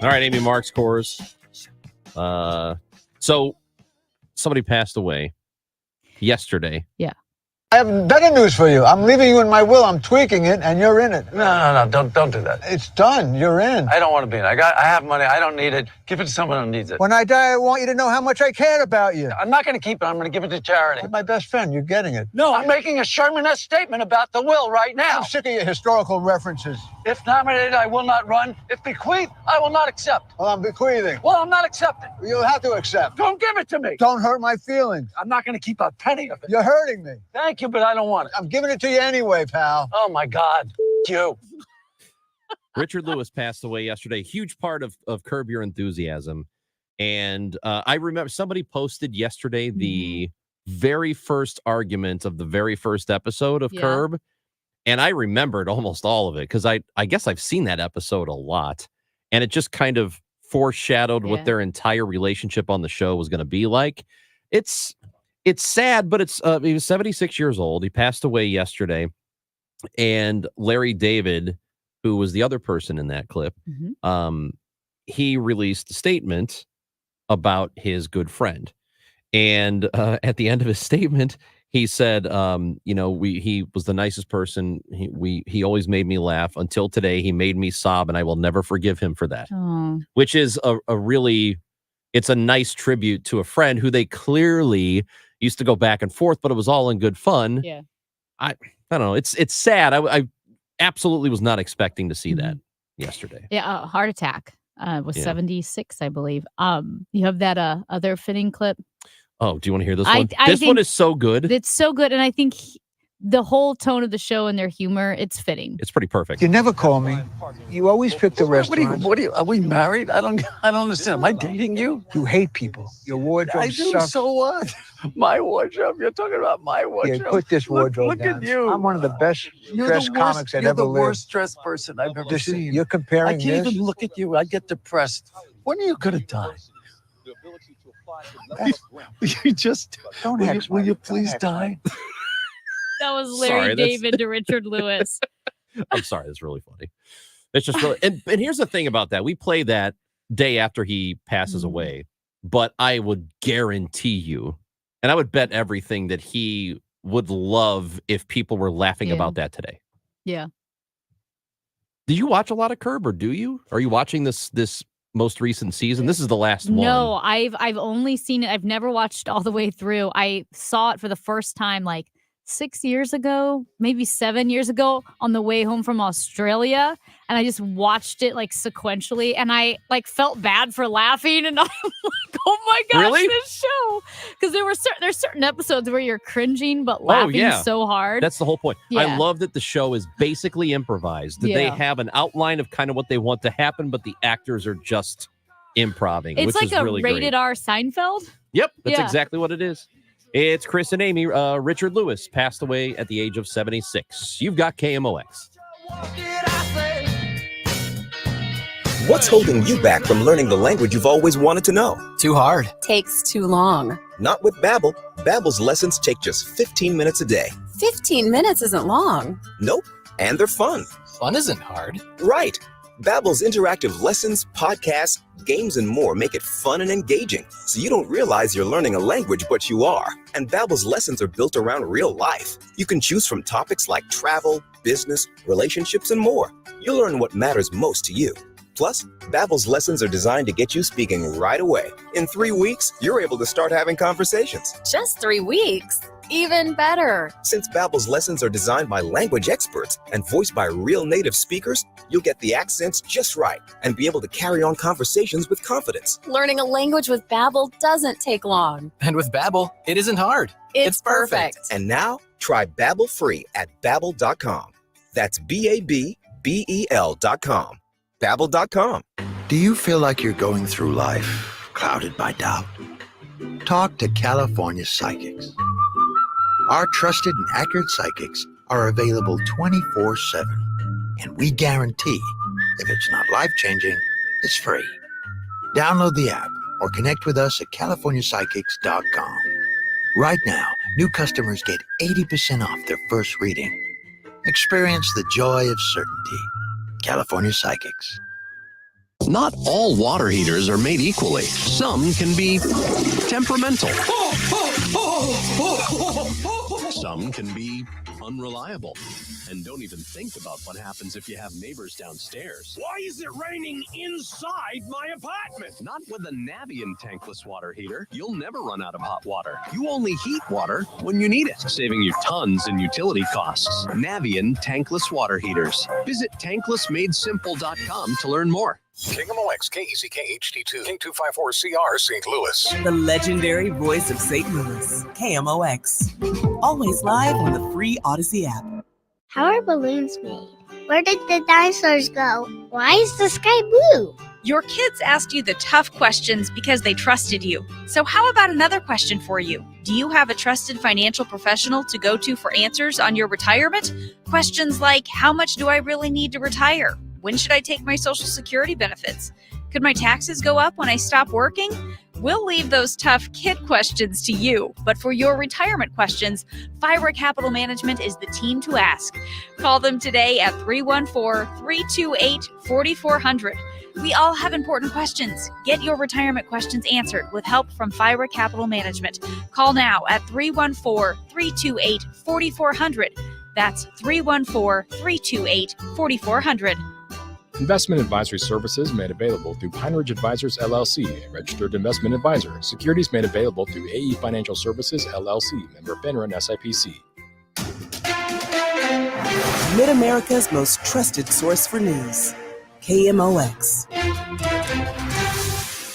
All right, Amy Marks Kors. So somebody passed away yesterday. Yeah. I have better news for you. I'm leaving you in my will. I'm tweaking it, and you're in it. No, don't do that. It's done. You're in. I don't want to be in. I have money. I don't need it. Give it to someone who needs it. When I die, I want you to know how much I care about you. I'm not going to keep it. I'm going to give it to charity. You're my best friend. You're getting it. No, I'm making a Sherman-esque statement about the will right now. I'm sick of your historical references. If nominated, I will not run. If bequeathed, I will not accept. Well, I'm bequeathing. Well, I'm not accepting. You'll have to accept. Don't give it to me. Don't hurt my feelings. I'm not going to keep a penny of it. You're hurting me. Thank you, but I don't want it. I'm giving it to you anyway, pal. Oh, my God. You. Richard Lewis passed away yesterday. Huge part of Curb Your Enthusiasm. And I remember somebody posted yesterday the very first argument of the very first episode of Curb. And I remembered almost all of it because I guess I've seen that episode a lot. And it just kind of foreshadowed what their entire relationship on the show was going to be like. It's sad, but he was 76 years old. He passed away yesterday. And Larry David, who was the other person in that clip, he released a statement about his good friend. And at the end of his statement, he said, he was the nicest person. He always made me laugh. Until today, he made me sob, and I will never forgive him for that. Oh. Which is it's a nice tribute to a friend who they clearly used to go back and forth, but it was all in good fun. Yeah. I don't know. It's sad. I absolutely was not expecting to see that yesterday. Yeah, heart attack. Was 76, I believe. You have that other fitting clip. Oh, do you want to hear this one? This one is so good. It's so good, and I think the whole tone of the show and their humor, it's fitting. It's pretty perfect. You never call me. You always pick the restaurant. What are you, are we married? I don't understand. Am I dating you? You hate people. Your wardrobe I do, sucks. so what? My wardrobe? You're talking about my wardrobe? Yeah, put this wardrobe Look down. at you. I'm one of the best dressed comics that You're ever the lived. worst dressed person I've ever seen. You're comparing I can't this? even look at you. I get depressed. When are you going to die? You just will you please die? That was Larry Sorry, David to Richard Lewis. I'm sorry. That's really funny. It's just really, and here's the thing about that. We play that day after he passes away, but I would guarantee you, and I would bet everything that he would love if people were laughing about that today. Yeah. Do you watch a lot of Curb, or do you? Are you watching this most recent season? This is the last one. No, I've only seen it. I've never watched all the way through. I saw it for the first time like 6 years ago, maybe 7 years ago on the way home from Australia. And I just watched it like sequentially, and I like felt bad for laughing. And I'm like, oh my gosh, Really? this show. Because there's certain episodes where you're cringing, but laughing so hard. That's the whole point. Yeah. I love that the show is basically improvised. That they Yeah. have an outline of kind of what they want to happen, but the actors are just improving, It's which like is a really rated great. R Seinfeld. Yep, that's Yeah. exactly what it is. It's Chris and Amy. Richard Lewis passed away at the age of 76. You've got KMOX. What's holding you back from learning the language you've always wanted to know? Too hard. Takes too long. Not with Babbel. Babbel's lessons take just 15 minutes a day. 15 minutes isn't long. Nope, and they're fun. Fun isn't hard. Right. Babbel's interactive lessons, podcasts, games, and more make it fun and engaging, so you don't realize you're learning a language, but you are. And Babbel's lessons are built around real life. You can choose from topics like travel, business, relationships, and more. You'll learn what matters most to you. Plus, Babbel's lessons are designed to get you speaking right away. In 3 weeks, you're able to start having conversations. Just 3 weeks. Even better. Since Babbel's lessons are designed by language experts and voiced by real native speakers, you'll get the accents just right and be able to carry on conversations with confidence. Learning a language with Babbel doesn't take long. And with Babbel, it isn't hard. It's perfect. And now, try Babbel free at Babbel.com. That's BABBEL.com. Babbel.com. Do you feel like you're going through life clouded by doubt? Talk to California Psychics. Our trusted and accurate psychics are available 24/7. And we guarantee if it's not life-changing, it's free. Download the app or connect with us at CaliforniaPsychics.com. Right now, new customers get 80% off their first reading. Experience the joy of certainty. California Psychics. Not all water heaters are made equally. Some can be temperamental. Some can be unreliable and don't even think about what happens if you have neighbors downstairs. Why is it raining inside my apartment? Not with a Navien tankless water heater. You'll never run out of hot water. You only heat water when you need it, saving you tons in utility costs. Navien tankless water heaters. Visit tanklessmadesimple.com to learn more. KMOX, KECK HD2, K254CR, St. Louis. The legendary voice of St. Louis, KMOX. Always live on the free Odyssey app. How are balloons made? Where did the dinosaurs go? Why is the sky blue? Your kids asked you the tough questions because they trusted you. So how about another question for you? Do you have a trusted financial professional to go to for answers on your retirement? Questions like, how much do I really need to retire? When should I take my Social Security benefits? Could my taxes go up when I stop working? We'll leave those tough kid questions to you, but for your retirement questions, FIRA Capital Management is the team to ask. Call them today at 314-328-4400. We all have important questions. Get your retirement questions answered with help from FIRA Capital Management. Call now at 314-328-4400. That's 314-328-4400. Investment advisory services made available through Pine Ridge Advisors, LLC, a registered investment advisor. Securities made available through AE Financial Services, LLC, member FINRA and SIPC. Mid-America's most trusted source for news, KMOX.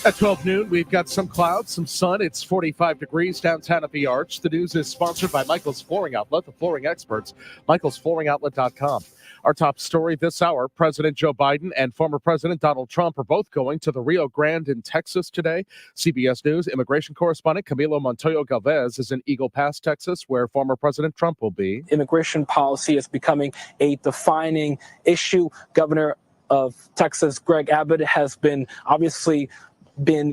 At 12 noon, we've got some clouds, some sun. It's 45 degrees downtown at the Arch. The news is sponsored by Michael's Flooring Outlet, the flooring experts, michaelsflooringoutlet.com. Our top story this hour, President Joe Biden and former President Donald Trump are both going to the Rio Grande in Texas today. CBS News immigration correspondent Camilo Montoyo Galvez is in Eagle Pass, Texas, where former President Trump will be. Immigration policy is becoming a defining issue. Governor of Texas, Greg Abbott, has been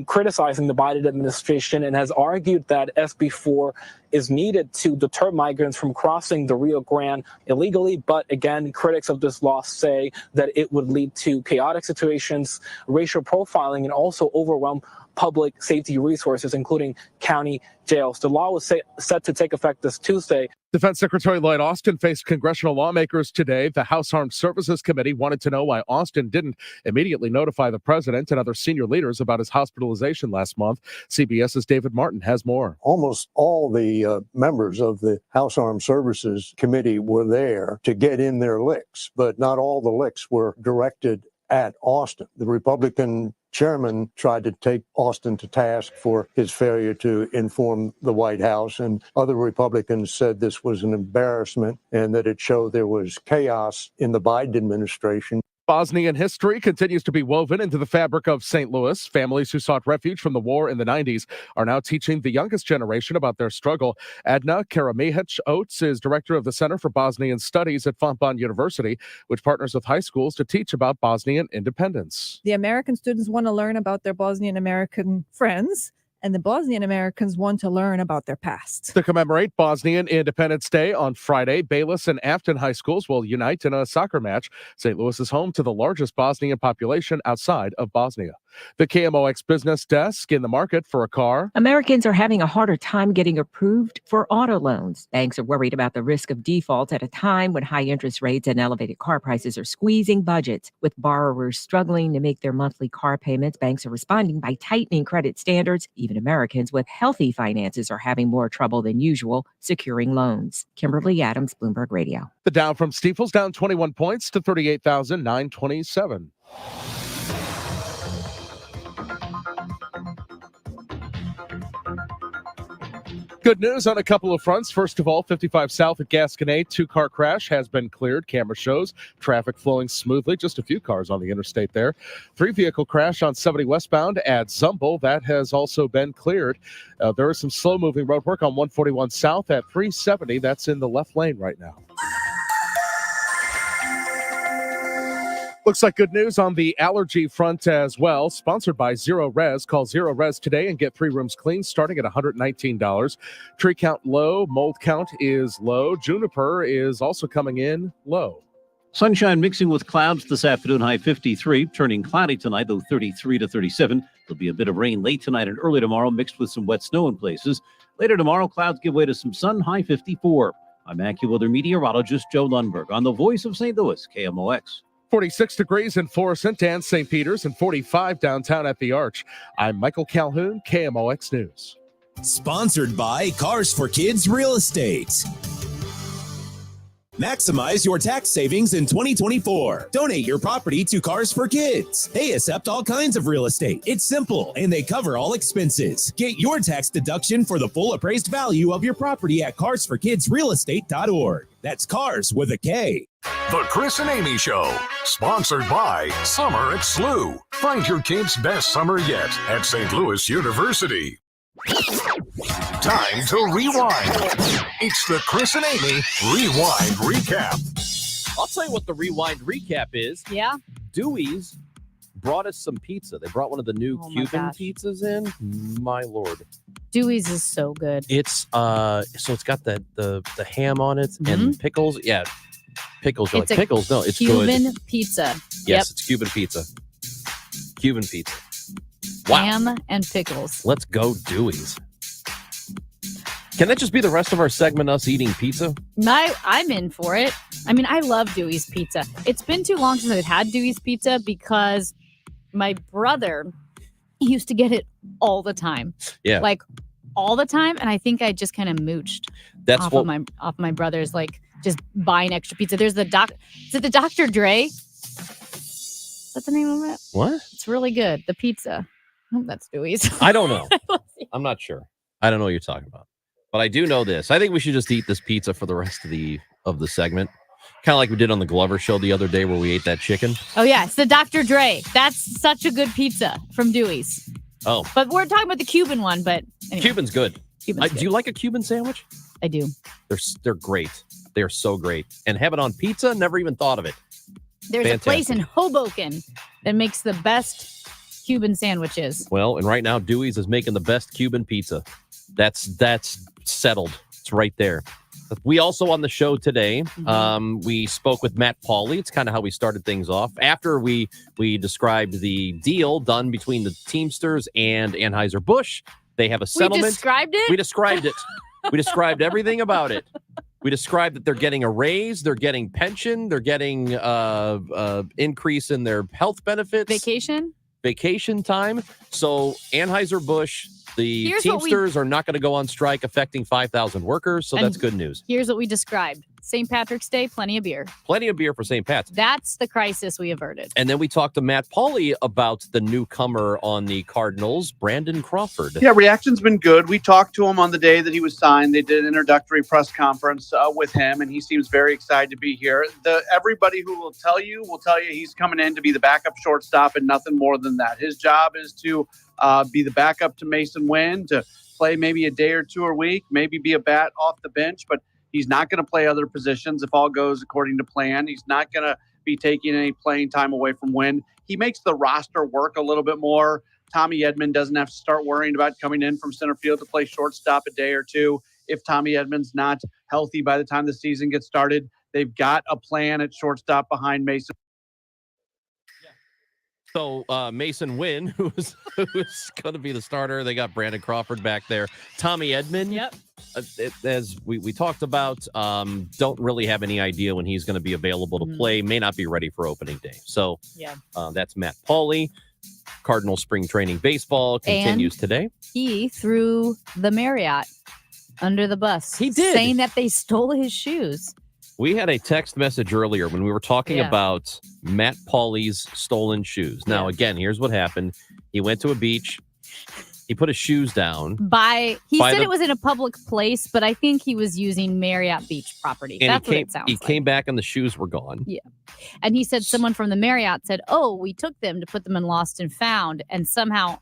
criticizing the Biden administration and has argued that SB4 is needed to deter migrants from crossing the Rio Grande illegally. But again, critics of this law say that it would lead to chaotic situations, racial profiling, and also overwhelm public safety resources, including county jails. The law was set to take effect this Tuesday. Defense Secretary Lloyd Austin faced congressional lawmakers today. The House Armed Services Committee wanted to know why Austin didn't immediately notify the president and other senior leaders about his hospitalization last month. CBS's David Martin has more. Almost all the members of the House Armed Services Committee were there to get in their licks, but not all the licks were directed at Austin. The Republican chairman tried to take Austin to task for his failure to inform the White House, and other Republicans said this was an embarrassment and that it showed there was chaos in the Biden administration. Bosnian history continues to be woven into the fabric of St. Louis. Families who sought refuge from the war in the 90s are now teaching the youngest generation about their struggle. Adna Karamihic Oates is director of the Center for Bosnian Studies at Fontbonne University, which partners with high schools to teach about Bosnian independence. The American students want to learn about their Bosnian American friends, and the Bosnian Americans want to learn about their past. To commemorate Bosnian Independence Day on Friday, Bayless and Afton high schools will unite in a soccer match. St. Louis is home to the largest Bosnian population outside of Bosnia. The KMOX business desk in the market for a car. Americans are having a harder time getting approved for auto loans. Banks are worried about the risk of default at a time when high interest rates and elevated car prices are squeezing budgets. With borrowers struggling to make their monthly car payments, banks are responding by tightening credit standards. Even Americans with healthy finances are having more trouble than usual securing loans. Kimberly Adams, Bloomberg Radio. The Dow from Stifel's down 21 points to 38,927. Good news on a couple of fronts. First of all, 55 South at Gasconade, two-car crash has been cleared. Camera shows traffic flowing smoothly. Just a few cars on the interstate there. 3-vehicle crash on 70 westbound at Zumble. That has also been cleared. There is some slow-moving road work on 141 South at 370. That's in the left lane right now. Looks like good news on the allergy front as well. Sponsored by Zero Res. Call Zero Res today and get 3 rooms clean starting at $119. Tree count low. Mold count is low. Juniper is also coming in low. Sunshine mixing with clouds this afternoon, high 53. Turning cloudy tonight, though 33 to 37. There'll be a bit of rain late tonight and early tomorrow, mixed with some wet snow in places. Later tomorrow, clouds give way to some sun, high 54. I'm AccuWeather meteorologist Joe Lundberg on the voice of St. Louis, KMOX. 46 degrees in Florissant and St. Peters and 45 downtown at the Arch. I'm Michael Calhoun, KMOX News. Sponsored by Cars for Kids Real Estate. Maximize your tax savings in 2024. Donate your property to Cars for Kids. They accept all kinds of real estate. It's simple, and they cover all expenses. Get your tax deduction for the full appraised value of your property at carsforkidsrealestate.org. That's Cars with a K. The Chris and Amy Show, sponsored by Summer at SLU. Find your kid's best summer yet at St. Louis University. Time to rewind. It's the Chris and Amy Rewind Recap. I'll tell you what the Rewind Recap is. Yeah. Dewey's brought us some pizza. They brought one of the new Cuban pizzas in. My Lord. Dewey's is so good. It's so it's got the ham on it and pickles. Yeah. Pickles. You're It's like, a pickles? No, it's Cuban good. pizza. Yes, it's Cuban pizza. Cuban pizza. Wow. Ham and pickles. Let's go, Dewey's. Can that just be the rest of our segment, us eating pizza? I'm in for it. I mean, I love Dewey's pizza. It's been too long since I've had Dewey's pizza because my brother used to get it all the time. Yeah. Like all the time. And I think I just kind of mooched That's off what of my brother's, like just buying extra pizza. There's the is it the Dr. Dre? Is that the name of it? What? It's really good. The pizza. I hope that's Dewey's. I don't know. I'm not sure. I don't know what you're talking about. But I do know this. I think we should just eat this pizza for the rest of the segment. Kind of like we did on the Glover show the other day where we ate that chicken. Oh, yeah. It's the Dr. Dre. That's such a good pizza from Dewey's. Oh. But we're talking about the Cuban one, but anyway. Cuban's good. Cuban's good. Do you like a Cuban sandwich? I do. They're great. They're so great. And have it on pizza? Never even thought of it. There's Fantastic. a place in Hoboken that makes the best Cuban sandwiches. Well, and right now Dewey's is making the best Cuban pizza. That's settled. It's right there. We also on the show today, we spoke with Matt Pauley. It's kind of how we started things off. After we described the deal done between the Teamsters and Anheuser-Busch, they have a settlement. We described it? We described it. We described everything about it. We described that they're getting a raise, they're getting pension, they're getting increase in their health benefits. Vacation time. So Anheuser-Busch, the Teamsters are not going to go on strike affecting 5,000 workers. So that's good news. Here's what we described. St. Patrick's Day, plenty of beer. Plenty of beer for St. Pat's. That's the crisis we averted. And then we talked to Matt Pauley about the newcomer on the Cardinals, Brandon Crawford. Yeah, reaction's been good. We talked to him on the day that he was signed. They did an introductory press conference with him, and he seems very excited to be here. Everybody who will tell you he's coming in to be the backup shortstop and nothing more than that. His job is to be the backup to Mason Wynn, to play maybe a day or two a week, maybe be a bat off the bench, but he's not going to play other positions if all goes according to plan. He's not going to be taking any playing time away from Wynn. He makes the roster work a little bit more. Tommy Edman doesn't have to start worrying about coming in from center field to play shortstop a day or two. If Tommy Edman's not healthy by the time the season gets started, they've got a plan at shortstop behind Mason. So Mason Wynn, who's going to be the starter. They got Brandon Crawford back there. Tommy Edman. Yep. As we talked about, don't really have any idea when he's going to be available to play. May not be ready for opening day. So yeah, that's Matt Pauley. Cardinal spring training baseball continues today. He threw the Marriott under the bus. He did. Saying that they stole his shoes. We had a text message earlier when we were talking about Matt Pauley's stolen shoes. Now, again, here's what happened. He went to a beach. He put his shoes down. He said it was in a public place, but I think he was using Marriott Beach property. And That's what it sounds like. He came back and the shoes were gone. Yeah. And he said someone from the Marriott said, oh, we took them to put them in Lost and Found. And somehow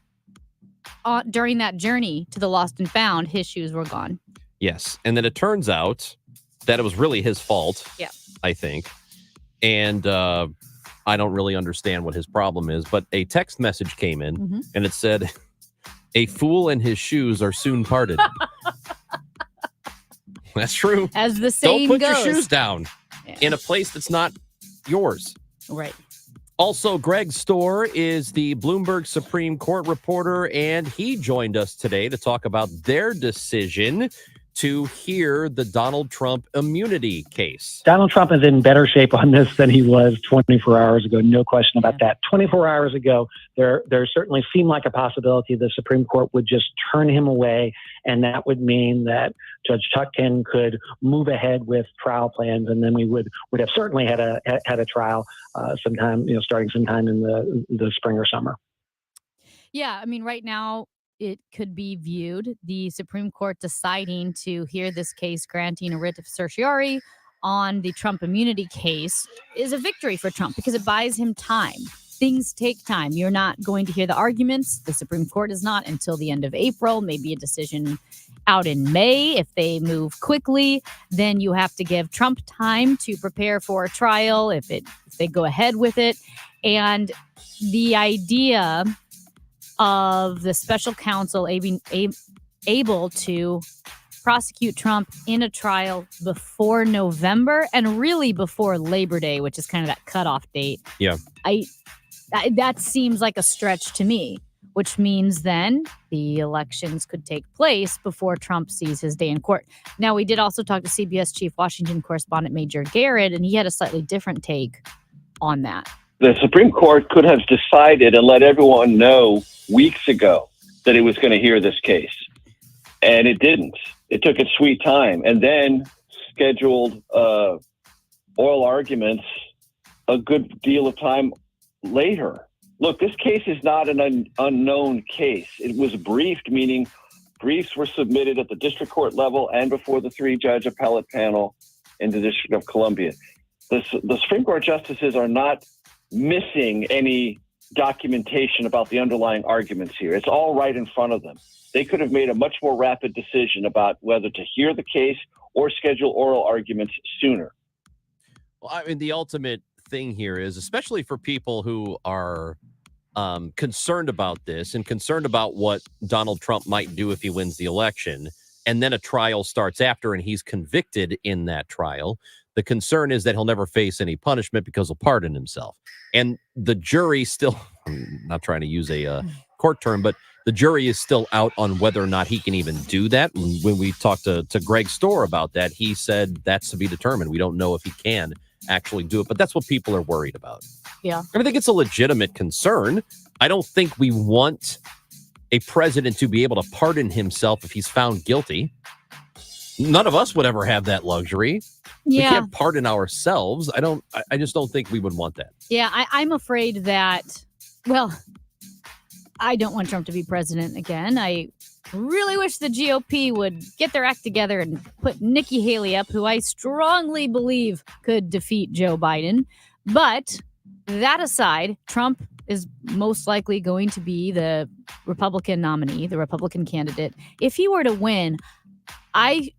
during that journey to the Lost and Found, his shoes were gone. Yes. And then it turns out that it was really his fault. Yeah. I think. And I don't really understand what his problem is, but a text message came in and it said, a fool and his shoes are soon parted. That's true. As the saying Don't put goes. your shoes down in a place that's not yours. Right. Also, Greg Storr is the Bloomberg Supreme Court reporter, and he joined us today to talk about their decision to hear the Donald Trump immunity case. Donald Trump is in better shape on this than he was 24 hours ago. No question about that. 24 hours ago, there certainly seemed like a possibility the Supreme Court would just turn him away, and that would mean that Judge Tutkin could move ahead with trial plans, and then we would have certainly had a trial sometime, starting sometime in the spring or summer. Yeah, I mean, right now, it could be viewed, the Supreme Court deciding to hear this case, granting a writ of certiorari on the Trump immunity case, is a victory for Trump because it buys him time. Things take time. You're not going to hear the arguments. The Supreme Court is not until the end of April, maybe a decision out in May. If they move quickly, then you have to give Trump time to prepare for a trial if they go ahead with it. And the idea of the special counsel able to prosecute Trump in a trial before November and really before Labor Day, which is kind of that cutoff date. Yeah. That seems like a stretch to me, which means then the elections could take place before Trump sees his day in court. Now, we did also talk to CBS Chief Washington correspondent Major Garrett, and he had a slightly different take on that. The Supreme Court could have decided and let everyone know weeks ago that it was going to hear this case. And it didn't. It took its sweet time and then scheduled oral arguments a good deal of time later. Look, this case is not an unknown case. It was briefed, meaning briefs were submitted at the district court level and before the 3-judge appellate panel in the District of Columbia. The Supreme Court justices are not missing any documentation about the underlying arguments here. It's all right in front of them. They could have made a much more rapid decision about whether to hear the case or schedule oral arguments sooner. Well, I mean, the ultimate thing here is, especially for people who are concerned about this and concerned about what Donald Trump might do if he wins the election, and then a trial starts after and he's convicted in that trial. The concern is that he'll never face any punishment because he'll pardon himself. And the jury still, I'm not trying to use a court term, but the jury is still out on whether or not he can even do that. When we talked to Greg Storr about that, he said that's to be determined. We don't know if he can actually do it, but that's what people are worried about. Yeah. I think it's a legitimate concern. I don't think we want a president to be able to pardon himself if he's found guilty. None of us would ever have that luxury. Yeah. We can't pardon ourselves. I just don't think we would want that. Yeah, I'm afraid that, well, I don't want Trump to be president again. I really wish the GOP would get their act together and put Nikki Haley up, who I strongly believe could defeat Joe Biden. But that aside, Trump is most likely going to be the Republican nominee, the Republican candidate. If he were to win, I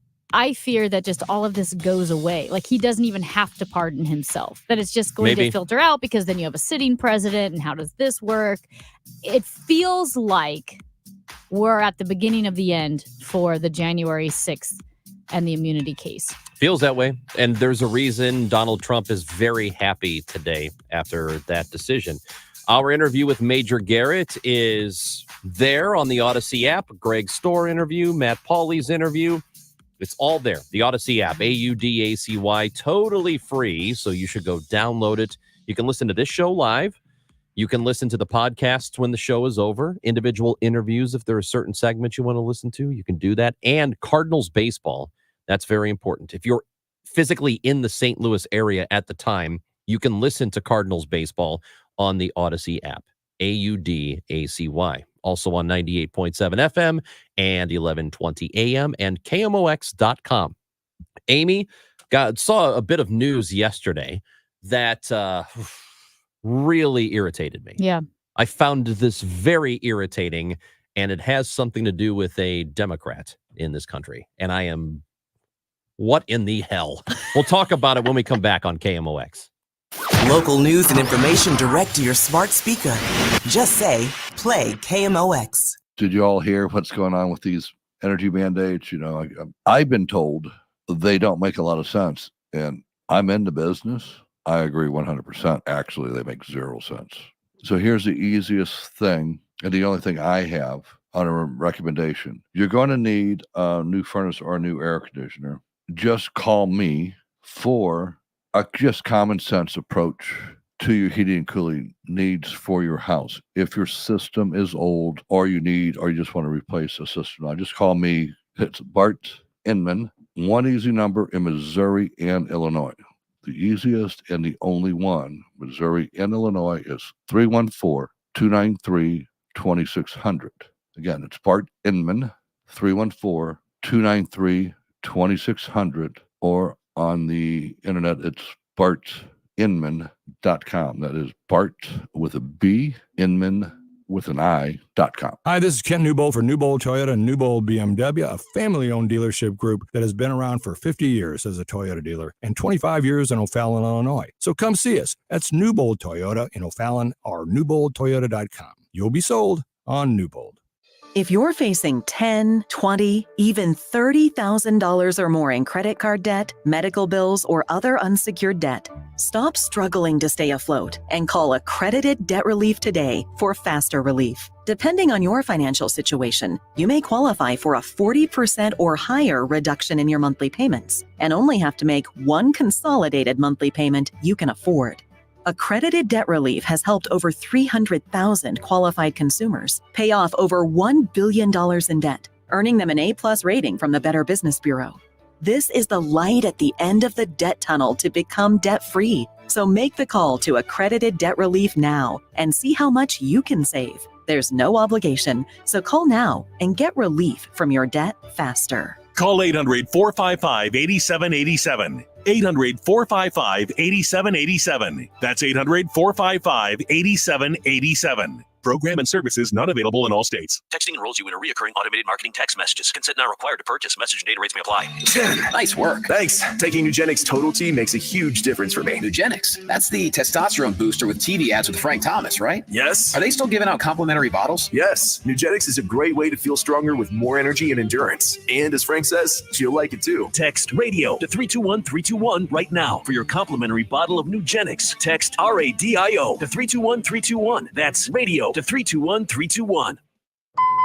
fear that just all of this goes away. Like, he doesn't even have to pardon himself, that it's just going to filter out because then you have a sitting president. And how does this work? It feels like we're at the beginning of the end for the January 6th and the immunity case. Feels that way. And there's a reason Donald Trump is very happy today after that decision. Our interview with Major Garrett is there on the Odyssey app. Greg Storr interview, Matt Pauley's interview. It's all there. The Odyssey app, AUDACY, totally free. So you should go download it. You can listen to this show live. You can listen to the podcasts when the show is over. Individual interviews, if there are certain segments you want to listen to, you can do that. And Cardinals baseball, that's very important. If you're physically in the St. Louis area at the time, you can listen to Cardinals baseball on the Odyssey app, AUDACY. Also on 98.7 FM and 1120 AM and KMOX.com. Amy, saw a bit of news yesterday that really irritated me. Yeah. I found this very irritating, and it has something to do with a Democrat in this country. And I am, what in the hell? We'll talk about it when we come back on KMOX. Local news and information direct to your smart speaker. Just say, play KMOX. Did you all hear what's going on with these energy mandates? You know, I've been told they don't make a lot of sense. And I'm in the business. I agree 100%. Actually, they make 0 sense. So here's the easiest thing, and the only thing I have on a recommendation. You're going to need a new furnace or a new air conditioner. Just call me for a just common sense approach to your heating and cooling needs for your house. If your system is old or you just want to replace a system, now just call me. It's Bart Inman, one easy number in Missouri and Illinois. The easiest and the only one, Missouri and Illinois, is 314-293-2600. Again, it's Bart Inman, 314-293-2600, or on the internet, it's bartinman.com. That is Bart with a B, Inman with an I.com. Hi, this is Ken Newbold for Newbold Toyota and Newbold BMW, a family-owned dealership group that has been around for 50 years as a Toyota dealer and 25 years in O'Fallon, Illinois. So come see us. That's Newbold Toyota in O'Fallon or newboldtoyota.com. You'll be sold on Newbold. If you're facing $10,000, $20,000, even $30,000 or more in credit card debt, medical bills, or other unsecured debt, stop struggling to stay afloat and call Accredited Debt Relief today for faster relief. Depending on your financial situation, you may qualify for a 40% or higher reduction in your monthly payments and only have to make one consolidated monthly payment you can afford. Accredited Debt Relief has helped over 300,000 qualified consumers pay off over $1 billion in debt, earning them an A+ rating from the Better Business Bureau. This is the light at the end of the debt tunnel to become debt-free. So make the call to Accredited Debt Relief now and see how much you can save. There's no obligation, so call now and get relief from your debt faster. Call 800-455-8787. 800-455-8787. That's 800-455-8787. Program and services not available in all states. Texting enrolls you in a recurring automated marketing text messages. Consent not required to purchase. Message and data rates may apply. 10. Nice work. Thanks. Taking Nugenix Total T makes a huge difference for me. Nugenix? That's the testosterone booster with TV ads with Frank Thomas, right? Yes. Are they still giving out complimentary bottles? Yes. Nugenix is a great way to feel stronger with more energy and endurance. And as Frank says, you'll like it too. Text radio to 321-321 right now for your complimentary bottle of Nugenix. Text RADIO to 321-321. That's radio to 321-321.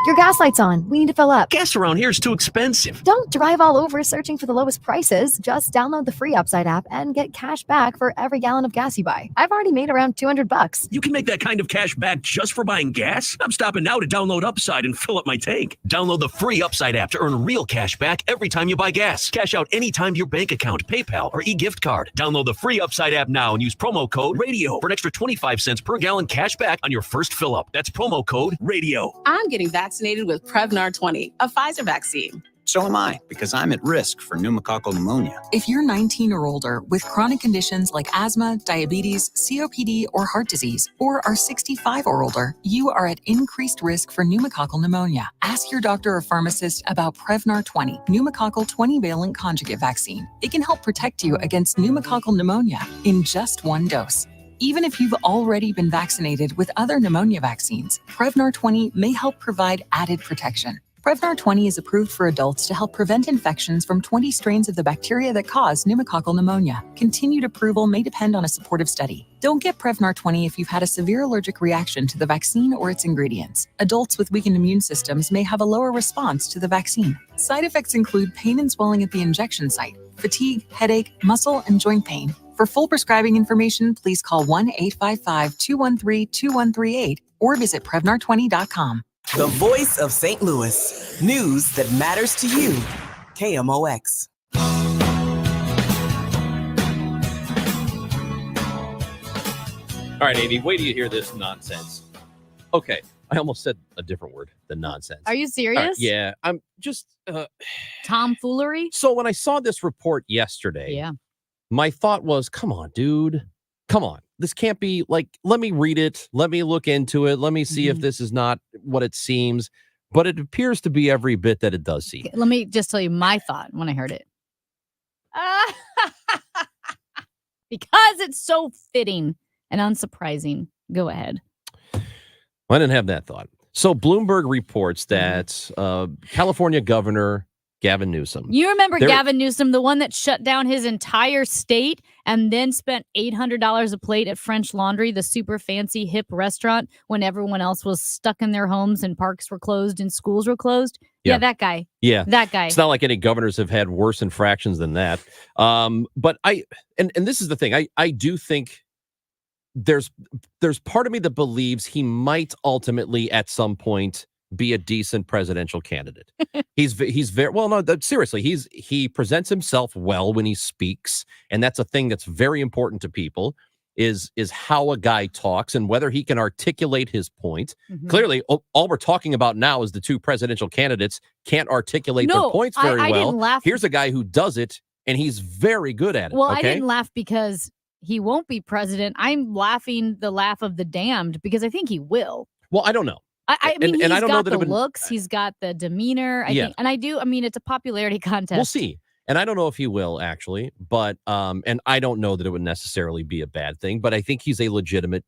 Your gas light's on. We need to fill up. Gas around here is too expensive. Don't drive all over searching for the lowest prices. Just download the free Upside app and get cash back for every gallon of gas you buy. I've already made around $200. You can make that kind of cash back just for buying gas? I'm stopping now to download Upside and fill up my tank. Download the free Upside app to earn real cash back every time you buy gas. Cash out anytime to your bank account, PayPal, or e-gift card. Download the free Upside app now and use promo code RADIO for an extra 25 cents per gallon cash back on your first fill up. That's promo code RADIO. I'm getting vaccinated with Prevnar 20, a Pfizer vaccine. So am I, because I'm at risk for pneumococcal pneumonia. If you're 19 or older with chronic conditions like asthma, diabetes, COPD, or heart disease, or are 65 or older, you are at increased risk for pneumococcal pneumonia. Ask your doctor or pharmacist about Prevnar 20, pneumococcal 20-valent conjugate vaccine. It can help protect you against pneumococcal pneumonia in just one dose. Even if you've already been vaccinated with other pneumonia vaccines, Prevnar 20 may help provide added protection. Prevnar 20 is approved for adults to help prevent infections from 20 strains of the bacteria that cause pneumococcal pneumonia. Continued approval may depend on a supportive study. Don't get Prevnar 20 if you've had a severe allergic reaction to the vaccine or its ingredients. Adults with weakened immune systems may have a lower response to the vaccine. Side effects include pain and swelling at the injection site, fatigue, headache, muscle, and joint pain. For full prescribing information, please call 1-855-213-2138 or visit Prevnar20.com. The voice of St. Louis. News that matters to you. KMOX. All right, Amy, wait till you hear this nonsense. Okay, I almost said a different word than nonsense. Are you serious? Yeah, I'm just... Tomfoolery? So when I saw this report yesterday, my thought was, come on, dude. Come on. This can't be like, let me read it. Let me look into it. Let me see if this is not what it seems. But it appears to be every bit that it does seem. Okay, let me just tell you my thought when I heard it. Because it's so fitting and unsurprising. Go ahead. I didn't have that thought. So Bloomberg reports that California Governor Gavin Newsom. You remember Gavin Newsom, the one that shut down his entire state and then spent $800 a plate at French Laundry, the super fancy hip restaurant, when everyone else was stuck in their homes and parks were closed and schools were closed. Yeah, that guy. Yeah. That guy. It's not like any governors have had worse infractions than that. But and this is the thing. I do think there's part of me that believes he might ultimately at some point be a decent presidential candidate. He's very well. No, seriously, he presents himself well when he speaks, and that's a thing that's very important to people. Is how a guy talks and whether he can articulate his point. Clearly, all we're talking about now is the two presidential candidates can't articulate their points very I well. didn't laugh. Here's a guy who does it, and he's very good at it. Well, okay? I didn't laugh because he won't be president. I'm laughing the laugh of the damned because I think he will. Well, I don't know. I mean, and I he's don't know got that the it would- looks, he's got the demeanor. I Yeah. think, and I do. I mean, it's a popularity contest. We'll see. And I don't know if he will actually, but and I don't know that it would necessarily be a bad thing, but I think he's a legitimate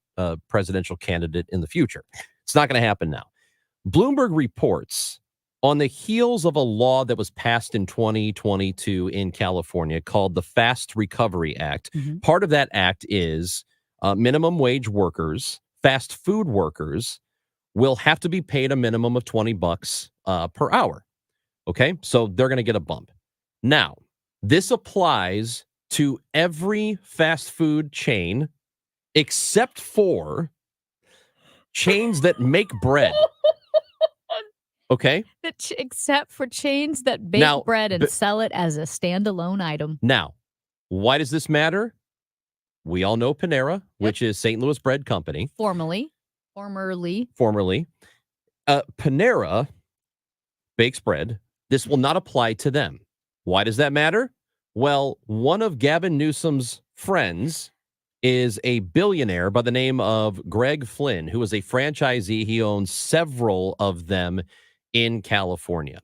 presidential candidate in the future. It's not going to happen now. Bloomberg reports on the heels of a law that was passed in 2022 in California called the Fast Recovery Act. Part of that act is minimum wage workers, fast food workers will have to be paid a minimum of $20 per hour. Okay, so they're going to get a bump. Now, this applies to every fast food chain except for chains that make bread. Okay? Except for chains that bake Now, bread and but- sell it as a standalone item. Now, why does this matter? We all know Panera, which is St. Louis Bread Company. Formerly. Panera bakes bread. This will not apply to them. Why does that matter? Well, one of Gavin Newsom's friends is a billionaire by the name of Greg Flynn, who is a franchisee. He owns several of them in California.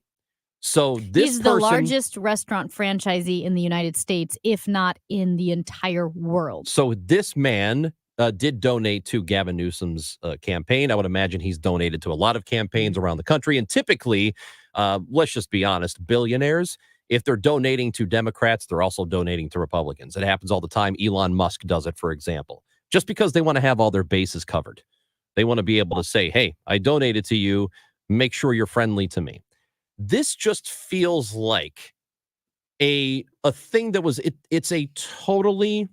So this He's the person, largest restaurant franchisee in the United States, if not in the entire world. So this man did donate to Gavin Newsom's campaign. I would imagine he's donated to a lot of campaigns around the country. And typically, let's just be honest, billionaires, if they're donating to Democrats, they're also donating to Republicans. It happens all the time. Elon Musk does it, for example, just because they want to have all their bases covered. They want to be able to say, hey, I donated to you. Make sure you're friendly to me. This just feels like a thing that was, it's a totally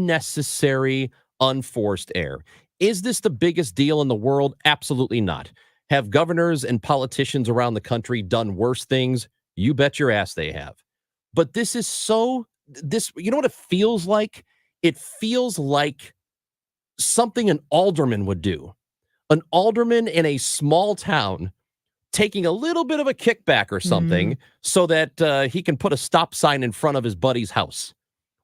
unnecessary, unforced error. Is this the biggest deal in the world? Absolutely not. Have governors and politicians around the country done worse things? You bet your ass they have. But this is you know what it feels like? It feels like something an alderman would do. An alderman in a small town taking a little bit of a kickback or something so that he can put a stop sign in front of his buddy's house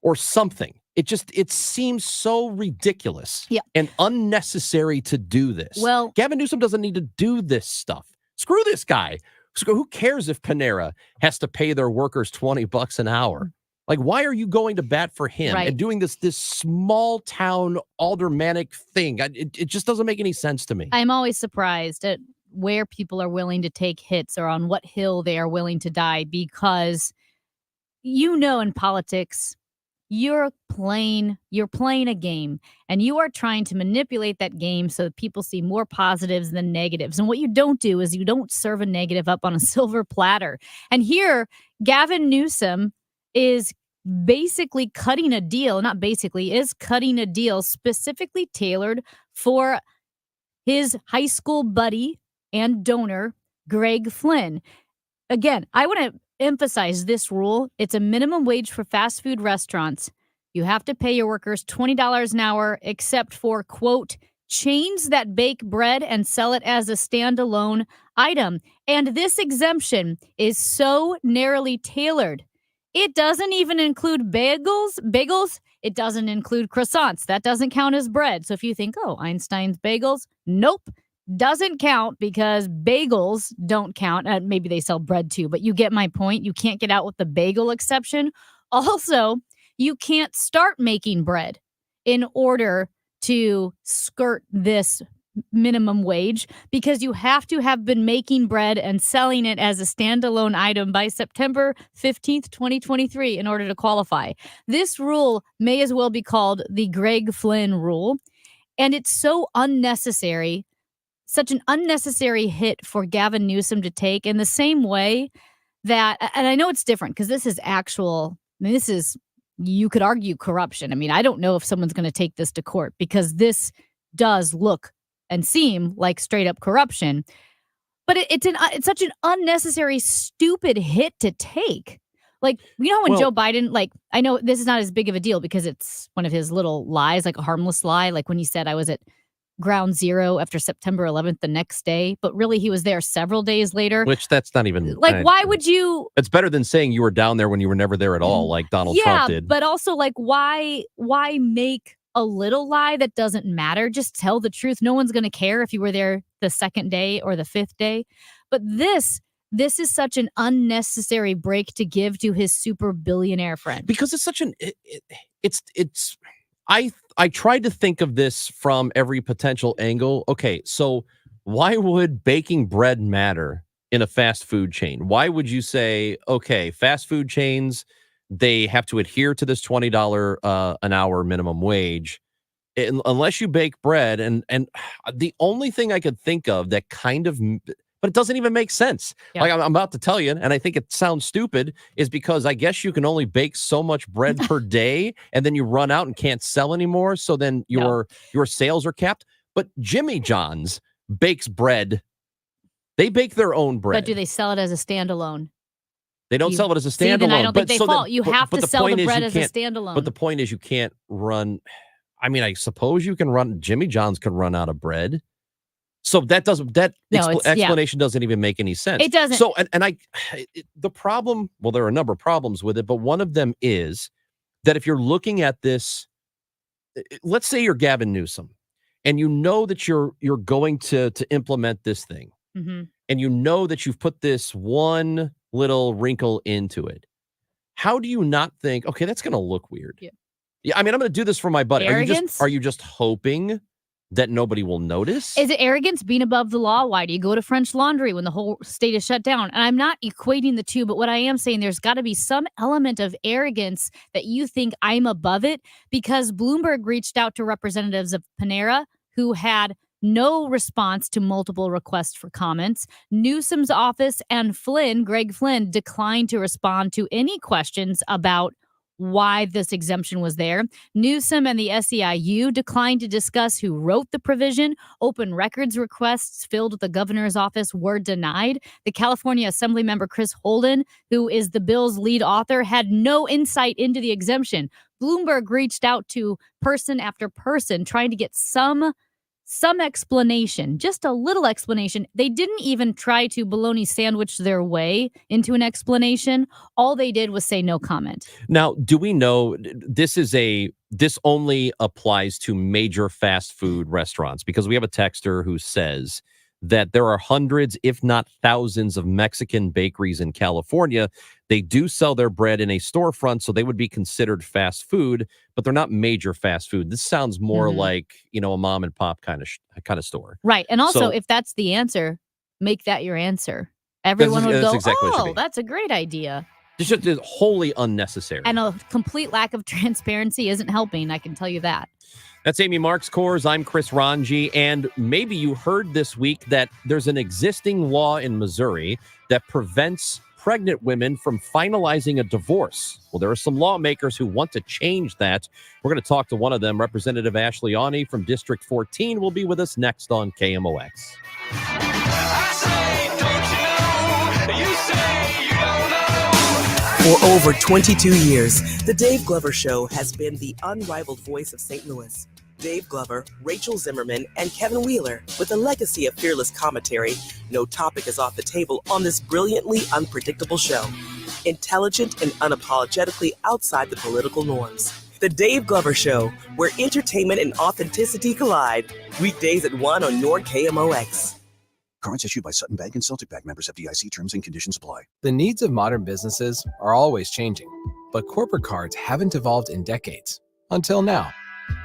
or something. It seems so ridiculous and unnecessary to do this. Well, Gavin Newsom doesn't need to do this stuff. Screw this guy. So who cares if Panera has to pay their workers $20 an hour? Like, why are you going to bat for him Right. and doing this small town aldermanic thing? It just doesn't make any sense to me. I'm always surprised at where people are willing to take hits or on what hill they are willing to die because, in politics, you're playing a game and you are trying to manipulate that game so that people see more positives than negatives. And what you don't do is you don't serve a negative up on a silver platter. And here, Gavin Newsom is basically cutting a deal specifically tailored for his high school buddy and donor, Greg Flynn. Again, I want to emphasize this rule. It's a minimum wage for fast food restaurants. You have to pay your workers $20 an hour, except for, quote, chains that bake bread and sell it as a standalone item. And this exemption is so narrowly tailored. It doesn't even include bagels. It doesn't include croissants. That doesn't count as bread. So if you think, oh, Einstein's bagels, nope, doesn't count because bagels don't count. Maybe they sell bread too, but you get my point. You can't get out with the bagel exception. Also, you can't start making bread in order to skirt this minimum wage because you have to have been making bread and selling it as a standalone item by September 15th, 2023 in order to qualify. This rule may as well be called the Greg Flynn rule, and it's so unnecessary, such an unnecessary hit for Gavin Newsom to take in the same way that, and I know it's different because this is this is, you could argue corruption. I mean, I don't know if someone's going to take this to court because this does look and seem like straight up corruption, but it's such an unnecessary, stupid hit to take. Like, you know, when Joe Biden, like, I know this is not as big of a deal because it's one of his little lies, like a harmless lie. Like when he said I was at ground zero after September 11th the next day, but really he was there several days later. Which that's not even like, why would you? It's better than saying you were down there when you were never there at all, like Donald Trump did. But also, like, why make a little lie that doesn't matter? Just tell the truth. No one's going to care if you were there the second day or the fifth day. But this is such an unnecessary break to give to his super billionaire friend. Because it's such an I tried to think of this from every potential angle. Okay, so why would baking bread matter in a fast food chain? Why would you say, okay, fast food chains, they have to adhere to this $20 an hour minimum wage unless you bake bread? And the only thing I could think of that kind of, but it doesn't even make sense. Yeah. Like I'm about to tell you, and I think it sounds stupid, is because I guess you can only bake so much bread per day, and then you run out and can't sell anymore. So then your sales are capped. But Jimmy John's bakes bread. They bake their own bread. But do they sell it as a standalone? They don't sell it as a standalone. See, then I don't think they fall. You have to sell the bread as a can't, standalone. But the point is, you can't run. I mean, I suppose you can run. Jimmy John's can run out of bread. So explanation doesn't even make any sense. It doesn't. So the problem. Well, there are a number of problems with it, but one of them is that if you're looking at this, let's say you're Gavin Newsom, and you know that you're going to implement this thing, and you know that you've put this one little wrinkle into it. How do you not think, okay, that's going to look weird? Yeah, I mean, I'm going to do this for my buddy. Arrogance? Are you just hoping that nobody will notice? Is it arrogance, being above the law? Why do you go to French Laundry when the whole state is shut down? And I'm not equating the two, but what I am saying, there's got to be some element of arrogance that you think I'm above it, because Bloomberg reached out to representatives of Panera who had no response to multiple requests for comments. Newsom's office and Greg Flynn, declined to respond to any questions about why this exemption was there. Newsom and the SEIU declined to discuss who wrote the provision. Open records requests filled with the governor's office were denied. The California Assembly member Chris Holden, who is the bill's lead author, had no insight into the exemption. Bloomberg reached out to person after person trying to get some explanation, just a little explanation. They didn't even try to bologna sandwich their way into an explanation. All they did was say no comment. Now, do we know this only applies to major fast food restaurants? Because we have a texter who says that there are hundreds, if not thousands, of Mexican bakeries in California. They do sell their bread in a storefront, so they would be considered fast food, but they're not major fast food. This sounds more like, a mom and pop kind of store. Right. And also, if that's the answer, make that your answer. Everyone would go, exactly that's a great idea. It's just wholly unnecessary. And a complete lack of transparency isn't helping, I can tell you that. That's Amy Marks Kors. I'm Chris Ranji. And maybe you heard this week that there's an existing law in Missouri that prevents pregnant women from finalizing a divorce. Well, there are some lawmakers who want to change that. We're going to talk to one of them. Representative Ashley Awney from District 14 will be with us next on KMOX. For over 22 years, The Dave Glover Show has been the unrivaled voice of St. Louis. Dave Glover, Rachel Zimmerman, and Kevin Wheeler, with a legacy of fearless commentary, no topic is off the table on this brilliantly unpredictable show. Intelligent and unapologetically outside the political norms. The Dave Glover Show, where entertainment and authenticity collide. Weekdays at 1 on your KMOX. Cards issued by Sutton Bank and Celtic Bank, members FDIC. Terms and conditions apply. The needs of modern businesses are always changing, but corporate cards haven't evolved in decades. Until now.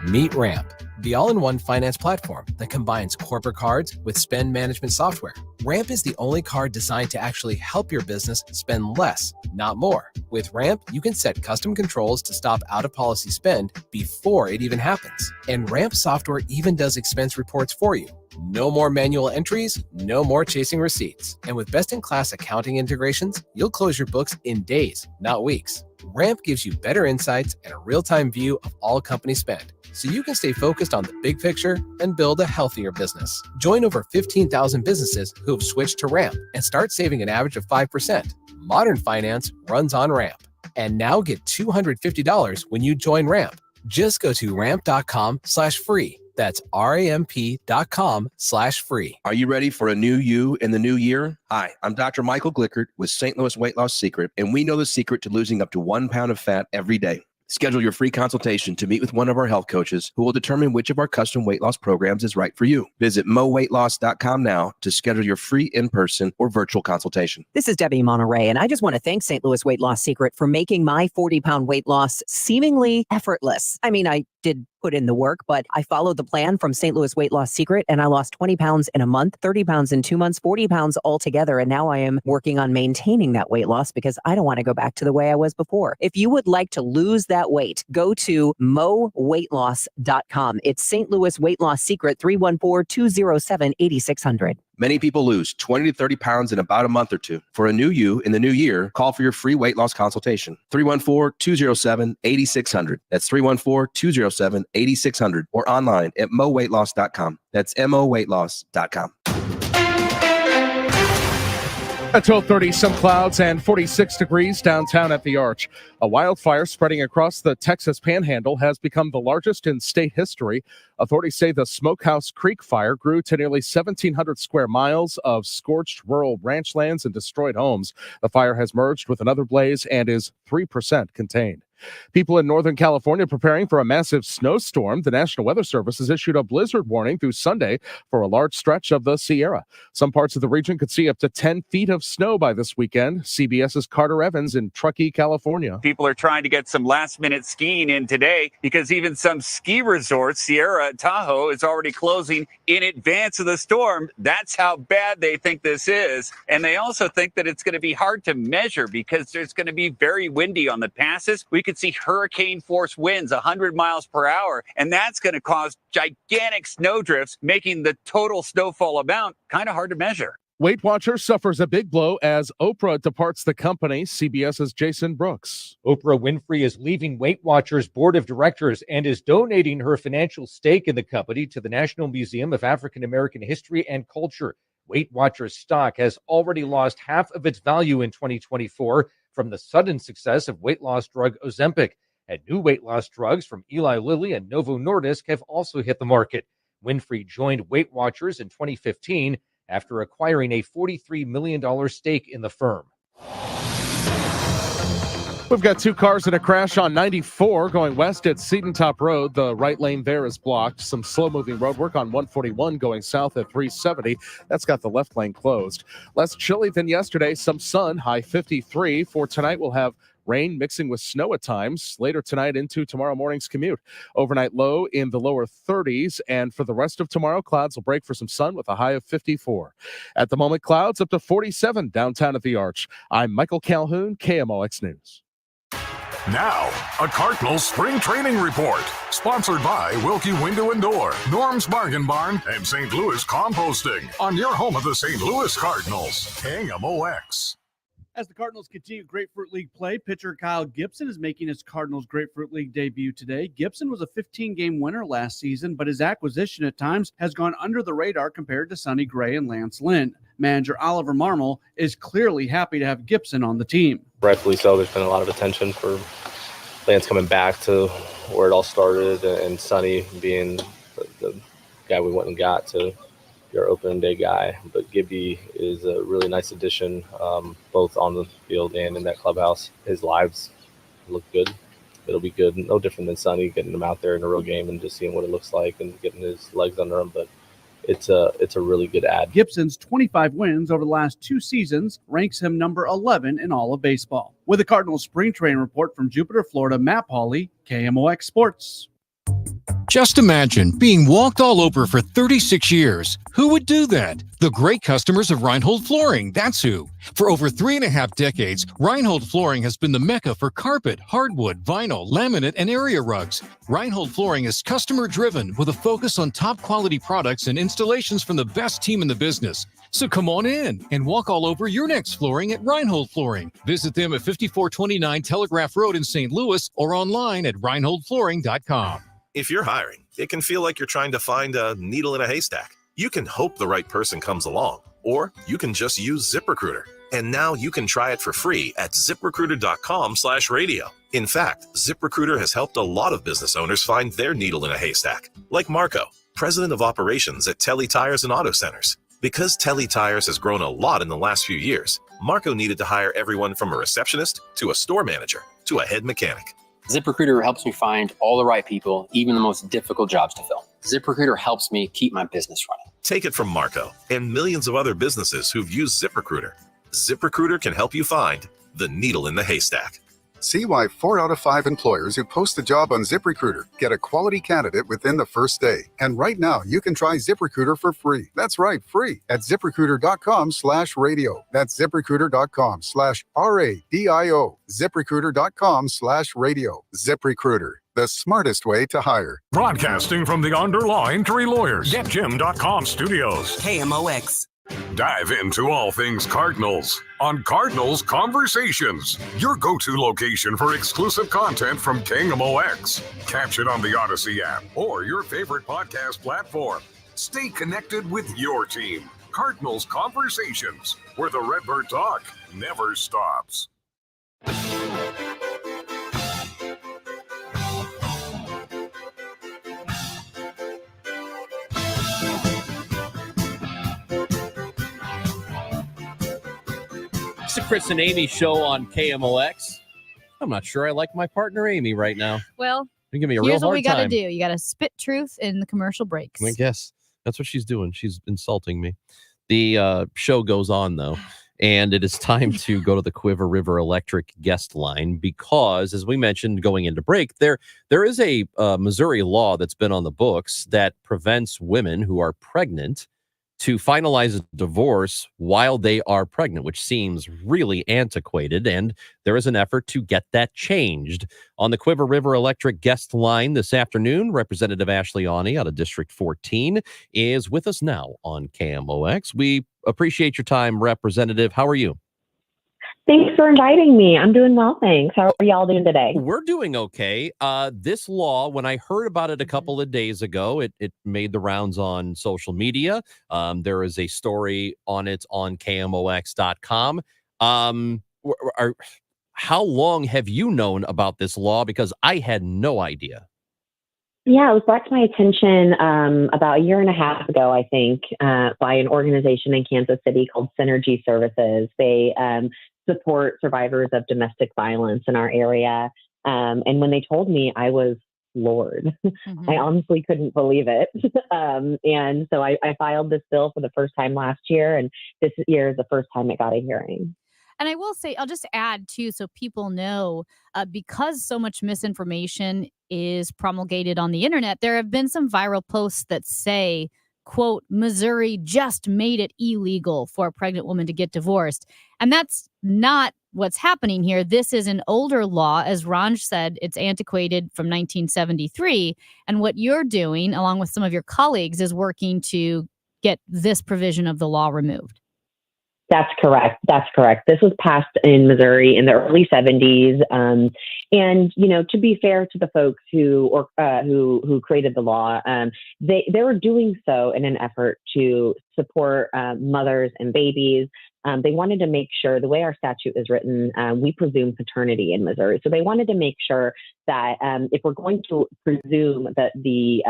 Meet Ramp, the all-in-one finance platform that combines corporate cards with spend management software. Ramp is the only card designed to actually help your business spend less, not more. With Ramp, you can set custom controls to stop out-of-policy spend before it even happens. And Ramp software even does expense reports for you. No more manual entries, no more chasing receipts. And with best-in-class accounting integrations, you'll close your books in days, not weeks. Ramp gives you better insights and a real-time view of all company spend, so you can stay focused on the big picture and build a healthier business. Join over 15,000 businesses who have switched to Ramp and start saving an average of 5%. Modern finance runs on Ramp. And now get $250 when you join Ramp. Just go to ramp.com/free. That's ramp.com/free. Are you ready for a new you in the new year? Hi, I'm Dr. Michael Glickert with St. Louis Weight Loss Secret, and we know the secret to losing up to 1 pound of fat every day. Schedule your free consultation to meet with one of our health coaches who will determine which of our custom weight loss programs is right for you. Visit moweightloss.com now to schedule your free in-person or virtual consultation. This is Debbie Monterey, and I just want to thank St. Louis Weight Loss Secret for making my 40-pound weight loss seemingly effortless. I mean, I did put in the work, but I followed the plan from St. Louis Weight Loss Secret, and I lost 20 pounds in a month, 30 pounds in 2 months, 40 pounds altogether. And now I am working on maintaining that weight loss because I don't want to go back to the way I was before. If you would like to lose that weight, go to moweightloss.com. It's St. Louis Weight Loss Secret, 314-207-8600. Many people lose 20 to 30 pounds in about a month or two. For a new you in the new year, call for your free weight loss consultation. 314-207-8600. That's 314-207-8600 or online at moweightloss.com. That's moweightloss.com. At 12:30, some clouds and 46 degrees downtown at the Arch. A wildfire spreading across the Texas Panhandle has become the largest in state history. Authorities say the Smokehouse Creek fire grew to nearly 1,700 square miles of scorched rural ranch lands and destroyed homes. The fire has merged with another blaze and is 3% contained. People in Northern California preparing for a massive snowstorm. The National Weather Service has issued a blizzard warning through Sunday for a large stretch of the Sierra. Some parts of the region could see up to 10 feet of snow by this weekend. CBS's Carter Evans in Truckee, California. People are trying to get some last-minute skiing in today because even some ski resorts, Sierra Tahoe, is already closing in advance of the storm. That's how bad they think this is. And they also think that it's going to be hard to measure because there's going to be very windy on the passes. We could see hurricane force winds 100 miles per hour, and that's going to cause gigantic snowdrifts, making the total snowfall amount kind of hard to measure. Weight Watchers suffers a big blow as Oprah departs the company. CBS's Jason Brooks. Oprah Winfrey is leaving Weight Watchers board of directors and is donating her financial stake in the company to the National Museum of African American History and Culture. Weight Watchers stock has already lost half of its value in 2024 from the sudden success of weight loss drug Ozempic. And new weight loss drugs from Eli Lilly and Novo Nordisk have also hit the market. Winfrey joined Weight Watchers in 2015 after acquiring a $43 million stake in the firm. We've got 2 cars in a crash on 94 going west at Seton Top Road. The right lane there is blocked. Some slow-moving road work on 141 going south at 370. That's got the left lane closed. Less chilly than yesterday. Some sun, high 53. For tonight, we'll have rain mixing with snow at times. Later tonight into tomorrow morning's commute. Overnight low in the lower 30s. And for the rest of tomorrow, clouds will break for some sun with a high of 54. At the moment, clouds up to 47 downtown at the Arch. I'm Michael Calhoun, KMOX News. Now, a Cardinals spring training report. Sponsored by Wilkie Window and Door, Norm's Bargain Barn, and St. Louis Composting. On your home of the St. Louis Cardinals, KMOX. As the Cardinals continue Grapefruit League play, pitcher Kyle Gibson is making his Cardinals Grapefruit League debut today. Gibson was a 15-game winner last season, but his acquisition at times has gone under the radar compared to Sonny Gray and Lance Lynn. Manager Oliver Marmol is clearly happy to have Gibson on the team. Rightfully so. There's been a lot of attention for Lance coming back to where it all started, and Sonny being the guy we went and got to your opening day guy. But Gibby is a really nice addition, both on the field and in that clubhouse. His lives look good. It'll be good. No different than Sonny, getting him out there in a real game and just seeing what it looks like and getting his legs under him. But it's a really good add. Gibson's 25 wins over the last 2 seasons ranks him number 11 in all of baseball. With the Cardinals spring training report from Jupiter, Florida, Matt Pauley, KMOX Sports. Just imagine being walked all over for 36 years. Who would do that? The great customers of Reinhold Flooring, that's who. For over 3.5 decades, Reinhold Flooring has been the mecca for carpet, hardwood, vinyl, laminate, and area rugs. Reinhold Flooring is customer-driven with a focus on top-quality products and installations from the best team in the business. So come on in and walk all over your next flooring at Reinhold Flooring. Visit them at 5429 Telegraph Road in St. Louis or online at reinholdflooring.com. If you're hiring, it can feel like you're trying to find a needle in a haystack. You can hope the right person comes along, or you can just use ZipRecruiter. And now you can try it for free at ziprecruiter.com/radio. In fact, ZipRecruiter has helped a lot of business owners find their needle in a haystack, like Marco, president of operations at Telly Tires and Auto Centers. Because Telly Tires has grown a lot in the last few years, Marco needed to hire everyone from a receptionist to a store manager to a head mechanic. ZipRecruiter helps me find all the right people, even the most difficult jobs to fill. ZipRecruiter helps me keep my business running. Take it from Marco and millions of other businesses who've used ZipRecruiter. ZipRecruiter can help you find the needle in the haystack. See why 4 out of 5 employers who post a job on ZipRecruiter get a quality candidate within the first day. And right now, you can try ZipRecruiter for free. That's right, free at ZipRecruiter.com/radio. That's ZipRecruiter.com/RADIO. ZipRecruiter.com/radio. ZipRecruiter, the smartest way to hire. Broadcasting from the Underlaw Injury Lawyers, GetJim.com studios. KMOX. Dive into all things Cardinals on Cardinals Conversations, your go-to location for exclusive content from KMOX. Catch it on the Odyssey app or your favorite podcast platform. Stay connected with your team. Cardinals Conversations, where the Redbird talk never stops. It's the Chris and Amy show on KMOX. I'm not sure I like my partner Amy right now. Well, You give me a real here's what hard we got to time. do. You got to spit truth in the commercial breaks. I guess that's what she's doing. She's insulting me. The show goes on, though, and it is time to go to the Quiver River Electric guest line because, as we mentioned going into break, there is a Missouri law that's been on the books that prevents women who are pregnant to finalize a divorce while they are pregnant, which seems really antiquated, and there is an effort to get that changed. On the Quiver River Electric guest line this afternoon, Representative Ashley Awney out of District 14 is with us now on KMOX. We appreciate your time, Representative. How are you? Thanks for inviting me. I'm doing well, thanks. How are y'all doing today? We're doing okay. This law, when I heard about it a couple of days ago, it made the rounds on social media. There is a story on it on KMOX.com. How long have you known about this law? Because I had no idea. Yeah, it was brought to my attention about a year and a half ago, I think, by an organization in Kansas City called Synergy Services. They support survivors of domestic violence in our area. And when they told me, I was floored. I honestly couldn't believe it. And so I filed this bill for the first time last year, and this year is the first time it got a hearing. And I will say, I'll just add too, so people know, because so much misinformation is promulgated on the internet, there have been some viral posts that say, quote, Missouri just made it illegal for a pregnant woman to get divorced. And that's not what's happening here. This is an older law. As Ranj said, it's antiquated from 1973. And what you're doing, along with some of your colleagues, is working to get this provision of the law removed. That's correct. That's correct. This was passed in Missouri in the early 70s. And, you know, to be fair to the folks who created the law, they were doing so in an effort to support mothers and babies. They wanted to make sure, the way our statute is written, we presume paternity in Missouri. So they wanted to make sure that if we're going to presume that the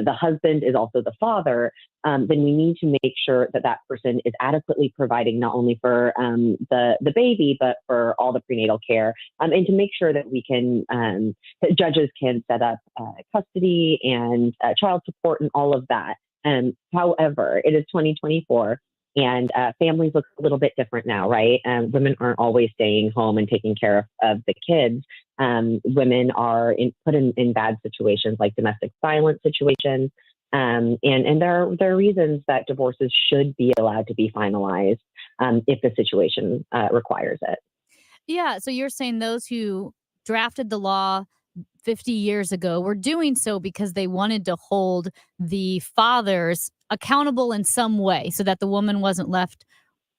husband is also the father, then we need to make sure that that person is adequately providing not only for the baby, but for all the prenatal care, and to make sure that we can, that judges can set up custody and child support and all of that. However, it is 2024. And families look a little bit different now, right? Women aren't always staying home and taking care of the kids. Women are put in bad situations like domestic violence situations. And there are reasons that divorces should be allowed to be finalized if the situation requires it. Yeah. So you're saying those who drafted the law 50 years ago were doing so because they wanted to hold the fathers accountable in some way so that the woman wasn't left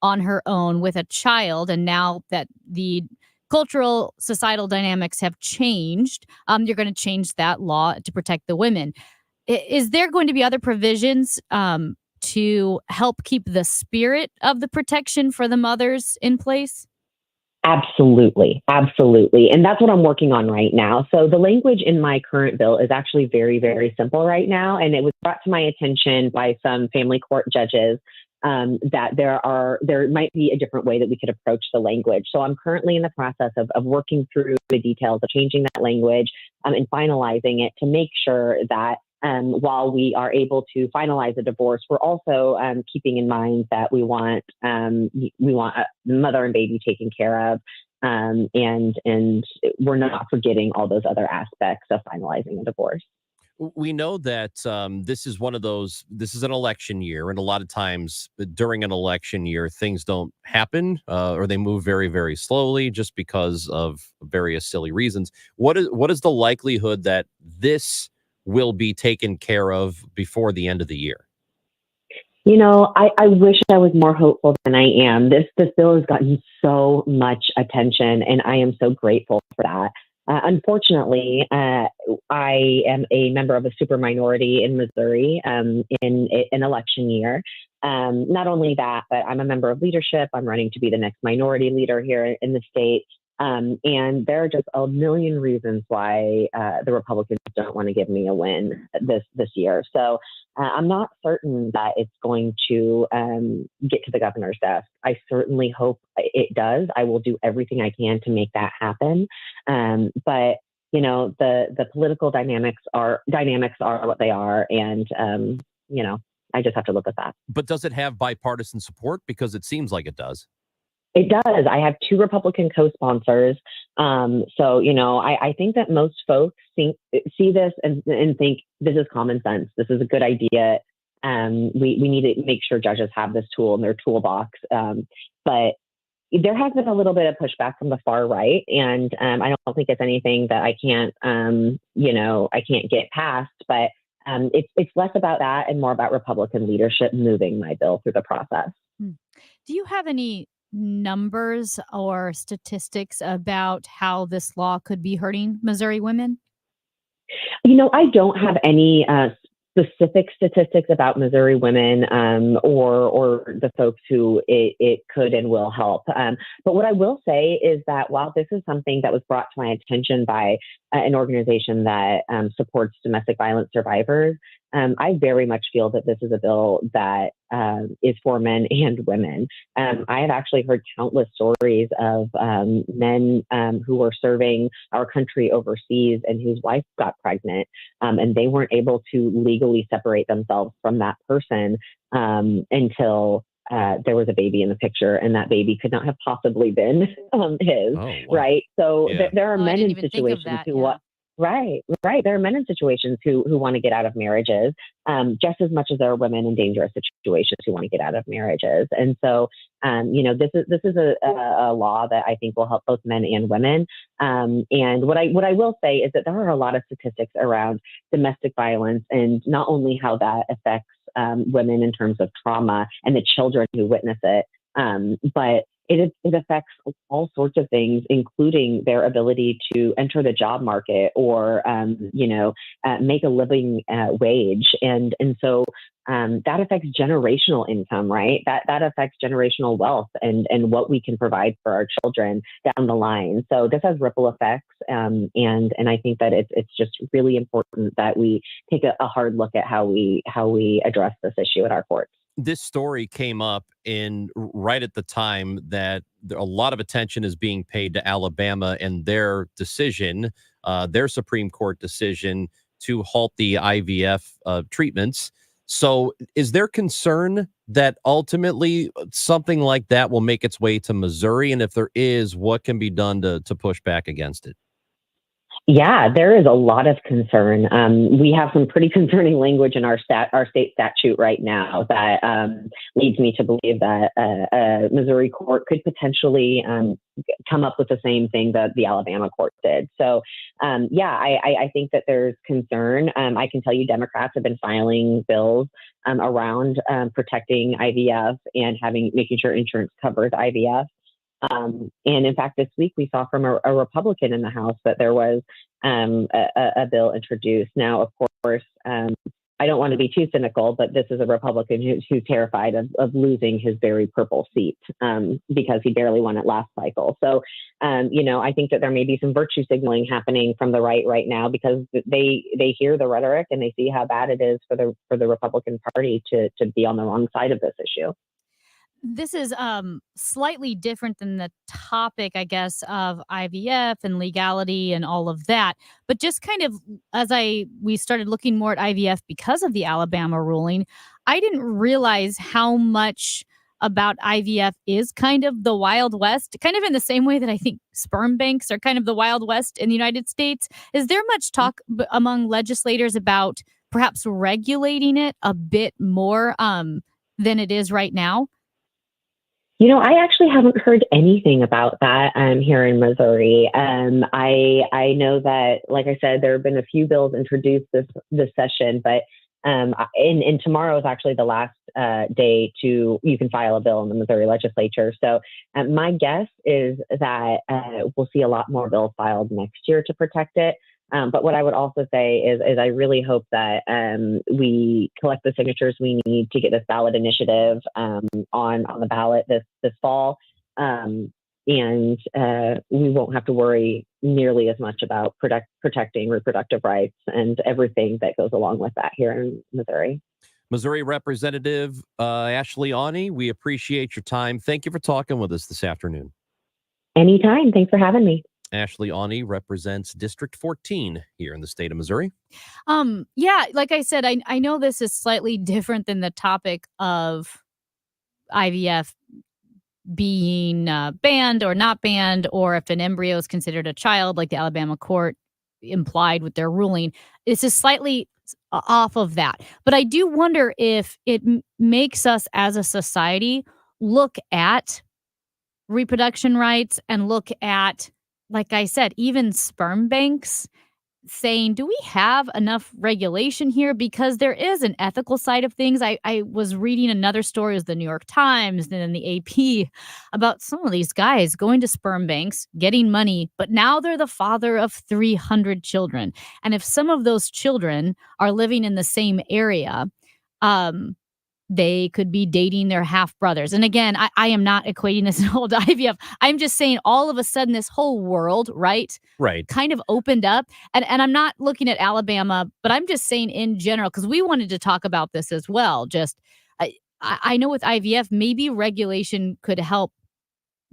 on her own with a child. And now that the cultural societal dynamics have changed, you're going to change that law to protect the women. Is there going to be other provisions to help keep the spirit of the protection for the mothers in place? Absolutely. Absolutely. And that's what I'm working on right now. So the language in my current bill is actually very, very simple right now. And it was brought to my attention by some family court judges that there might be a different way that we could approach the language. So I'm currently in the process of working through the details of changing that language and finalizing it to make sure that while we are able to finalize a divorce, we're also keeping in mind that we want mother and baby taken care of, and we're not forgetting all those other aspects of finalizing a divorce. We know that this is an election year, and a lot of times during an election year, things don't happen or they move very, very slowly just because of various silly reasons. What is the likelihood that this will be taken care of before the end of the year? You know, I wish I was more hopeful than I am. This bill has gotten so much attention, and I am so grateful for that. Unfortunately, I am a member of a super minority in Missouri in an election year. Not only that, but I'm a member of leadership. I'm running to be the next minority leader here in the state. And there are just a million reasons why the Republicans don't want to give me a win this year. So I'm not certain that it's going to get to the governor's desk. I certainly hope it does. I will do everything I can to make that happen. But you know, the political dynamics are what they are, and you know, I just have to look at that. But does it have bipartisan support? Because it seems like it does. It does. I have 2 Republican co-sponsors. So, you know, I think that most folks see this and think this is common sense. This is a good idea. We need to make sure judges have this tool in their toolbox. But there has been a little bit of pushback from the far right. And I don't think it's anything that I can't get past. But it's less about that and more about Republican leadership moving my bill through the process. Do you have any numbers or statistics about how this law could be hurting Missouri women? You know, I don't have any specific statistics about Missouri women or the folks who it could and will help. But what I will say is that while this is something that was brought to my attention by an organization that supports domestic violence survivors, I very much feel that this is a bill that is for men and women. I have actually heard countless stories of men who were serving our country overseas and whose wife got pregnant, and they weren't able to legally separate themselves from that person until there was a baby in the picture, and that baby could not have possibly been his, right? So there are men in situations who Right. There are men in situations who want to get out of marriages just as much as there are women in dangerous situations who want to get out of marriages. And so, you know, this is a law that I think will help both men and women. And what I will say is that there are a lot of statistics around domestic violence and not only how that affects women in terms of trauma and the children who witness it, but it affects all sorts of things, including their ability to enter the job market or, make a living wage. And so that affects generational income, right? That affects generational wealth and what we can provide for our children down the line. So this has ripple effects. And I think that it's just really important that we take a hard look at how we address this issue at our courts. This story came up right at the time that a lot of attention is being paid to Alabama and their decision, their Supreme Court decision to halt the IVF treatments. So is there concern that ultimately something like that will make its way to Missouri? And if there is, what can be done to push back against it? Yeah, there is a lot of concern. We have some pretty concerning language in our state statute right now that leads me to believe that a Missouri court could potentially come up with the same thing that the Alabama court did. So, I think that there's concern. I can tell you Democrats have been filing bills around protecting IVF and making sure insurance covers IVF. And in fact, this week we saw from a Republican in the House that there was a bill introduced. Now, of course, I don't want to be too cynical, but this is a Republican who's terrified of losing his very purple seat because he barely won it last cycle. So, I think that there may be some virtue signaling happening from the right now because they hear the rhetoric and they see how bad it is for the Republican Party to be on the wrong side of this issue. This is slightly different than the topic, I guess, of IVF and legality and all of that. But just kind of as we started looking more at IVF because of the Alabama ruling, I didn't realize how much about IVF is kind of the Wild West, kind of in the same way that I think sperm banks are kind of the Wild West in the United States. Is there much talk among legislators about perhaps regulating it a bit more than it is right now? I actually haven't heard anything about that here in Missouri. I know that, like I said, there have been a few bills introduced this session, but and tomorrow is actually the last day you can file a bill in the Missouri legislature. So my guess is that we'll see a lot more bills filed next year to protect it. But what I would also say is I really hope that we collect the signatures we need to get this ballot initiative on the ballot this fall. And we won't have to worry nearly as much about protecting reproductive rights and everything that goes along with that here in Missouri. Missouri Representative Ashley Aune, we appreciate your time. Thank you for talking with us this afternoon. Anytime. Thanks for having me. Ashley Aune represents District 14 here in the state of Missouri. Yeah, like I said, I know this is slightly different than the topic of IVF being banned or not banned, or if an embryo is considered a child, like the Alabama court implied with their ruling. This is slightly off of that. But I do wonder if it makes us as a society look at reproduction rights and look at, like I said, even sperm banks, saying, do we have enough regulation here? Because there is an ethical side of things. I was reading another story, it was the New York Times and then the AP, about some of these guys going to sperm banks, getting money, but now they're the father of 300 children. And if some of those children are living in the same area, they could be dating their half brothers. And again, I am not equating this whole to IVF. I'm just saying all of a sudden this whole world, right, kind of opened up. And I'm not looking at Alabama, but I'm just saying in general, because we wanted to talk about this as well. Just I know with IVF, maybe regulation could help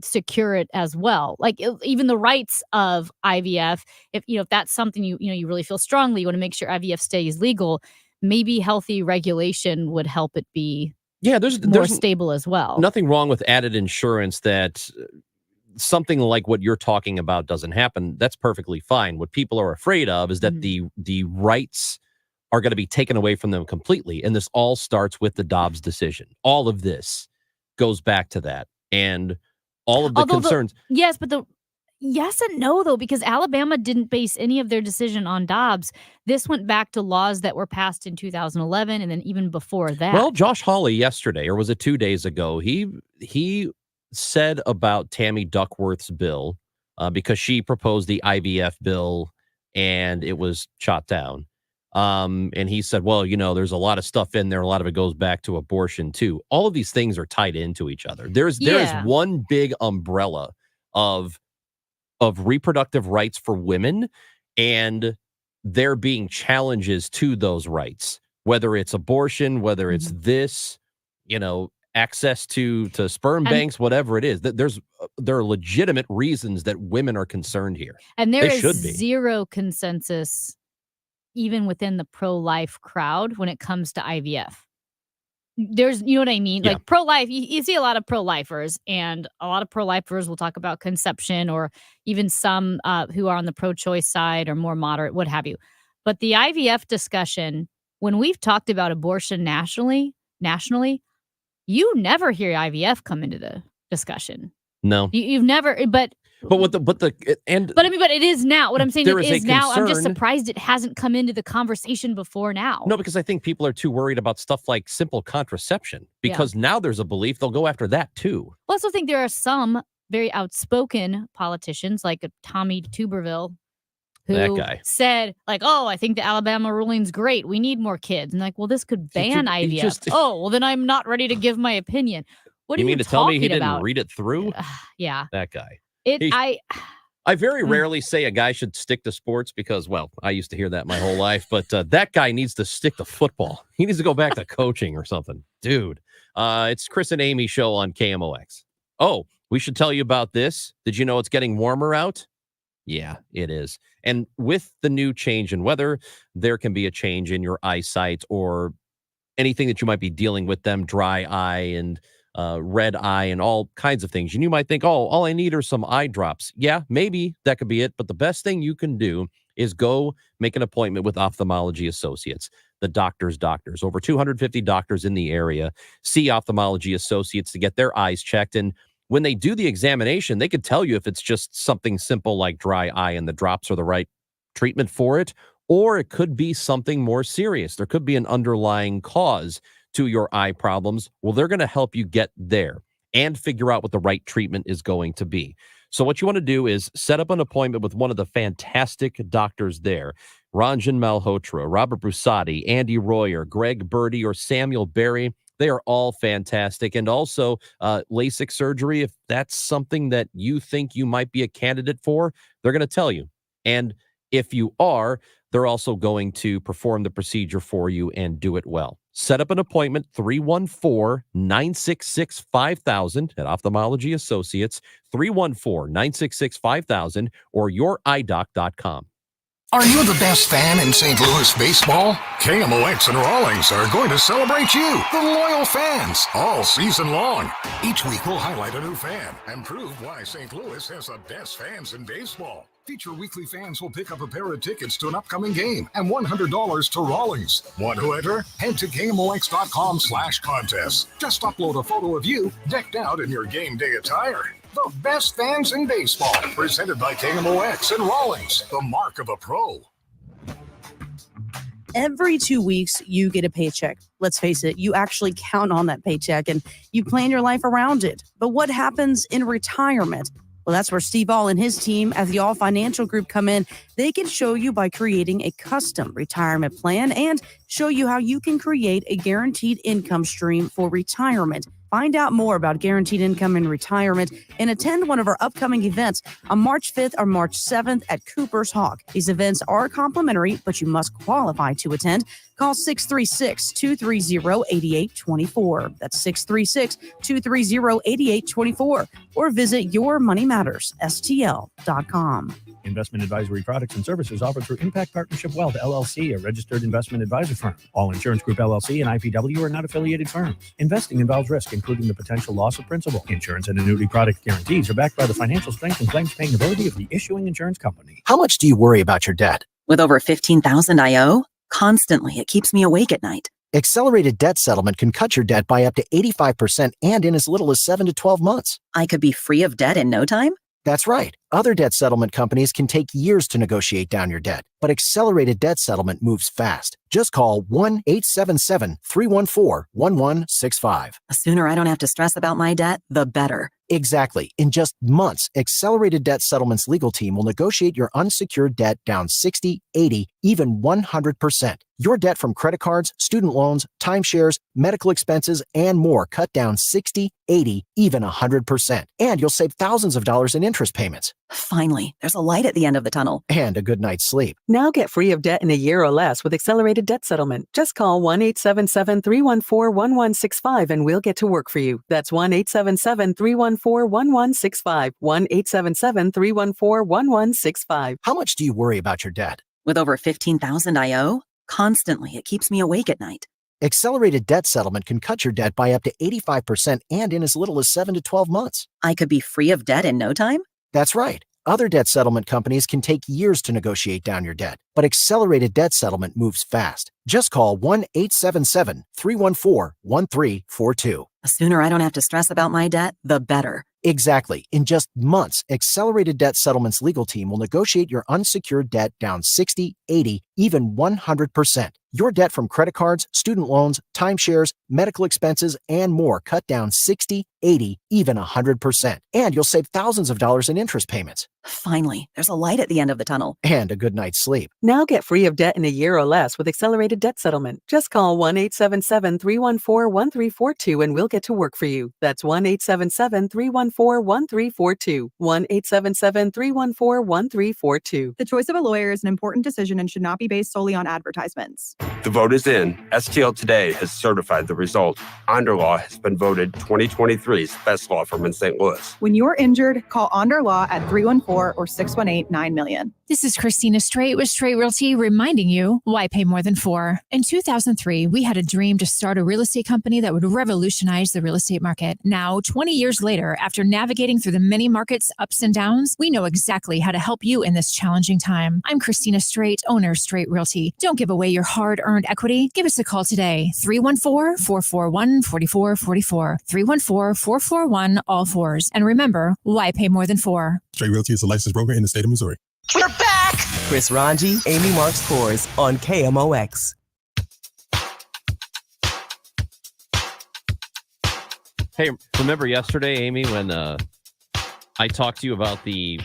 secure it as well. Like even the rights of IVF, if that's something you really feel strongly, you want to make sure IVF stays legal. Maybe healthy regulation would help it be there's more stable as well. Nothing wrong with added insurance that something like what you're talking about doesn't happen. That's perfectly fine. What people are afraid of is that the rights are going to be taken away from them completely. And this all starts with the Dobbs decision. All of this goes back to that. And all of the concerns. Yes and no, though, because Alabama didn't base any of their decision on Dobbs. This went back to laws that were passed in 2011 and then even before that. Well, Josh Hawley yesterday, or was it 2 days ago, he said about Tammy Duckworth's bill, because she proposed the IVF bill and it was shot down. And he said, well, there's a lot of stuff in there. A lot of it goes back to abortion, too. All of these things are tied into each other. There is one big umbrella of reproductive rights for women, and there being challenges to those rights, whether it's abortion, whether it's this, access to sperm banks, whatever it is. There are legitimate reasons that women are concerned here. And there is zero consensus even within the pro-life crowd when it comes to IVF. There's, you know what I mean? Yeah. Like pro-life, you see a lot of pro-lifers, and a lot of pro-lifers will talk about conception, or even some who are on the pro-choice side or more moderate, what have you. But the IVF discussion, when we've talked about abortion nationally, you never hear IVF come into the discussion. No. You've never, but I mean, but it is now. What I'm saying there it is a is now. I'm just concern. surprised it hasn't come into the conversation before now. No, because I think people are too worried about stuff like simple contraception, because now there's a belief they'll go after that too. I also think there are some very outspoken politicians like Tommy Tuberville That who guy. said, like, oh, I think the Alabama ruling's great. We need more kids. And like, well, this could ban IVF. Oh, well, then I'm not ready to give my opinion. What You are mean you to tell me he talking about? didn't read it through? Yeah. That guy. I very rarely say a guy should stick to sports because, well, I used to hear that my whole life, but that guy needs to stick to football. He needs to go back to coaching or something. Dude, it's Chris and Amy show on KMOX. Oh, we should tell you about this. Did you know it's getting warmer out? Yeah, it is. And with the new change in weather, there can be a change in your eyesight or anything that you might be dealing with, them dry eye and red eye and all kinds of things. And you might think, oh, all I need are some eye drops. Yeah, maybe that could be it. But the best thing you can do is go make an appointment with Ophthalmology Associates, the doctor's doctors. Over 250 doctors in the area see Ophthalmology Associates to get their eyes checked. And when they do the examination, they could tell you if it's just something simple like dry eye and the drops are the right treatment for it, or it could be something more serious. There could be an underlying cause to your eye problems. Well, they're going to help you get there and figure out what the right treatment is going to be. So what you want to do is set up an appointment with one of the fantastic doctors there. Ranjan Malhotra, Robert Brusati, Andy Royer, Greg Birdie, or Samuel Berry. They are all fantastic. And also LASIK surgery, if that's something that you think you might be a candidate for, they're going to tell you. And if you are, they're also going to perform the procedure for you and do it well. Set up an appointment, 314-966-5000 at Ophthalmology Associates, 314-966-5000 or yourEyeDoc.com. Are you the best fan in St. Louis baseball? KMOX and Rawlings are going to celebrate you, the loyal fans, all season long. Each week we'll highlight a new fan and prove why St. Louis has the best fans in baseball. Feature weekly fans will pick up a pair of tickets to an upcoming game and $100 to Rawlings. Want to enter? Head to KMOX.com/contest. Just upload a photo of you decked out in your game day attire. The best fans in baseball, presented by KMOX and Rawlings, the mark of a pro. Every 2 weeks, you get a paycheck. Let's face it, you actually count on that paycheck and you plan your life around it. But what happens in retirement? Well, that's where Steve All and his team at the All Financial Group come in. They can show you by creating a custom retirement plan and show you how you can create a guaranteed income stream for retirement. Find out more about guaranteed income in retirement and attend one of our upcoming events on March 5th or March 7th at Cooper's Hawk. These events are complimentary, but you must qualify to attend. Call 636-230-8824. That's 636-230-8824. Or visit yourmoneymattersstl.com. Investment advisory products and services offered through Impact Partnership Wealth, LLC, a registered investment advisor firm. All Insurance Group, LLC, and IPW are not affiliated firms. Investing involves risk, including the potential loss of principal. Insurance and annuity product guarantees are backed by the financial strength and claims-paying ability of the issuing insurance company. How much do you worry about your debt? With over $15,000 I owe, constantly it keeps me awake at night. Accelerated debt settlement can cut your debt by up to 85% and in as little as 7 to 12 months. I could be free of debt in no time? That's right. Other debt settlement companies can take years to negotiate down your debt, but accelerated debt settlement moves fast. Just call 1-877-314-1165. The sooner I don't have to stress about my debt, the better. Exactly. In just months, Accelerated Debt Settlement's legal team will negotiate your unsecured debt down 60, 80, even 100%. Your debt from credit cards, student loans, timeshares, medical expenses, and more cut down 60, 80, even 100%. And you'll save thousands of dollars in interest payments. Finally, there's a light at the end of the tunnel. And a good night's sleep. Now get free of debt in a year or less with Accelerated Debt Settlement. Just call 1-877-314-1165 and we'll get to work for you. That's 1-877-314-1165. 1-877-314-1165. How much do you worry about your debt? With over 15,000 IO, constantly it keeps me awake at night. Accelerated debt settlement can cut your debt by up to 85% and in as little as 7 to 12 months. I could be free of debt in no time? That's right. Other debt settlement companies can take years to negotiate down your debt, but accelerated debt settlement moves fast. Just call 1-877-314-1342. The sooner I don't have to stress about my debt, the better. Exactly. In just months, Accelerated Debt Settlement's legal team will negotiate your unsecured debt down 60, 80, even 100%. Your debt from credit cards, student loans, timeshares, medical expenses, and more cut down 60, 80, even 100%. And you'll save thousands of dollars in interest payments. Finally, there's a light at the end of the tunnel. And a good night's sleep. Now get free of debt in a year or less with Accelerated Debt Settlement. Just call 1-877-314-1342 and we'll get to work for you. That's 1-877-314-1342. 1-877-314-1342. The choice of a lawyer is an important decision and should not be based solely on advertisements. The vote is in. STL Today has certified the result. Onderlaw has been voted 2023's best law firm in St. Louis. When you're injured, call Onder Law at 314 or 618-9000000. This is Christina Straight with Straight Realty reminding you why pay more than $4. In 2003, we had a dream to start a real estate company that would revolutionize the real estate market. Now, 20 years later, after navigating through the many markets' ups and downs, we know exactly how to help you in this challenging time. I'm Christina Straight, owner of Straight Realty. Don't give away your hard-earned equity. Give us a call today, 314-441-4444, 314-441-all-4s. And remember, why pay more than $4? Straight Realty is a licensed broker in the state of Missouri. We're back! Chris Ranji, Amy Marks Kors on KMOX. Hey, remember yesterday, Amy, when I talked to you about the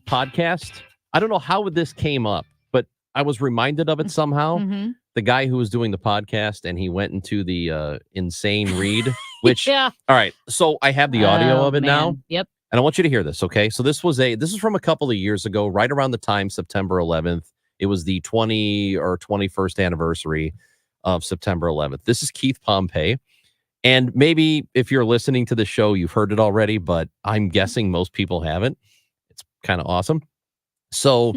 podcast? I don't know how this came up, but I was reminded of it somehow. Mm-hmm. The guy who was doing the podcast, and he went into the insane read, which, Yeah. all right, so I have the audio of it now. Yep. And I want you to hear this, okay? So this is from a couple of years ago, right around the time, September 11th. It was the 20 or 21st anniversary of September 11th. This is Keith Pompey. And maybe if you're listening to the show, you've heard it already, but I'm guessing most people haven't. It's kind of awesome. So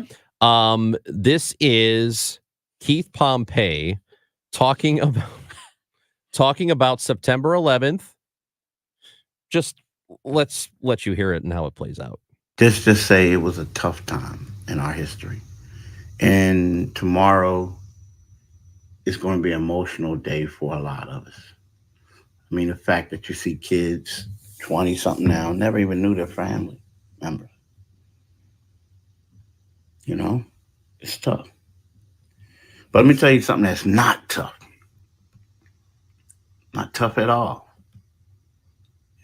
this is Keith Pompey talking about September 11th. Just let's let you hear it and how it plays out. Just to say it was a tough time in our history. And tomorrow is going to be an emotional day for a lot of us. I mean, the fact that you see kids, 20-something now, never even knew their family members. You know, it's tough. But let me tell you something that's not tough. Not tough at all.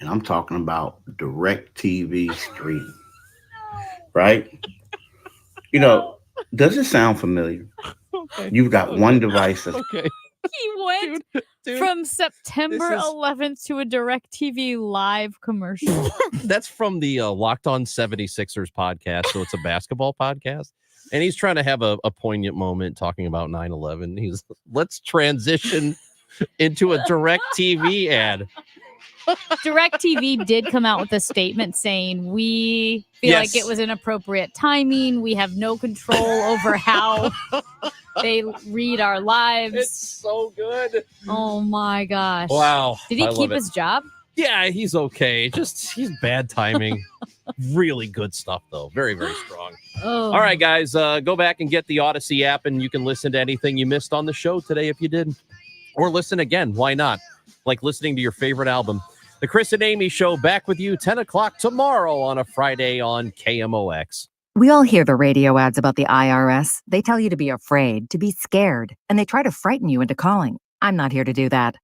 And I'm talking about DirecTV streaming, right? You know, does it sound familiar? Okay. You've got one device. Okay. He went from September 11th to a DirecTV live commercial. That's from the Locked On 76ers podcast. So it's a basketball podcast. And he's trying to have a poignant moment talking about 9/11. Let's transition into a DirecTV ad. DirecTV did come out with a statement saying we feel like it was inappropriate timing. We have no control over how they read our lives. It's so good. Oh my gosh. Wow. Did he I keep love his it. job? Yeah, he's okay. He's bad timing. Really good stuff, though. Very, very strong. Oh. All right, guys, go back and get the Odyssey app, and you can listen to anything you missed on the show today if you did. Or listen again. Why not? Like listening to your favorite album. The Chris and Amy Show back with you 10 o'clock tomorrow on a Friday on KMOX. We all hear the radio ads about the IRS. They tell you to be afraid, to be scared, and they try to frighten you into calling. I'm not here to do that.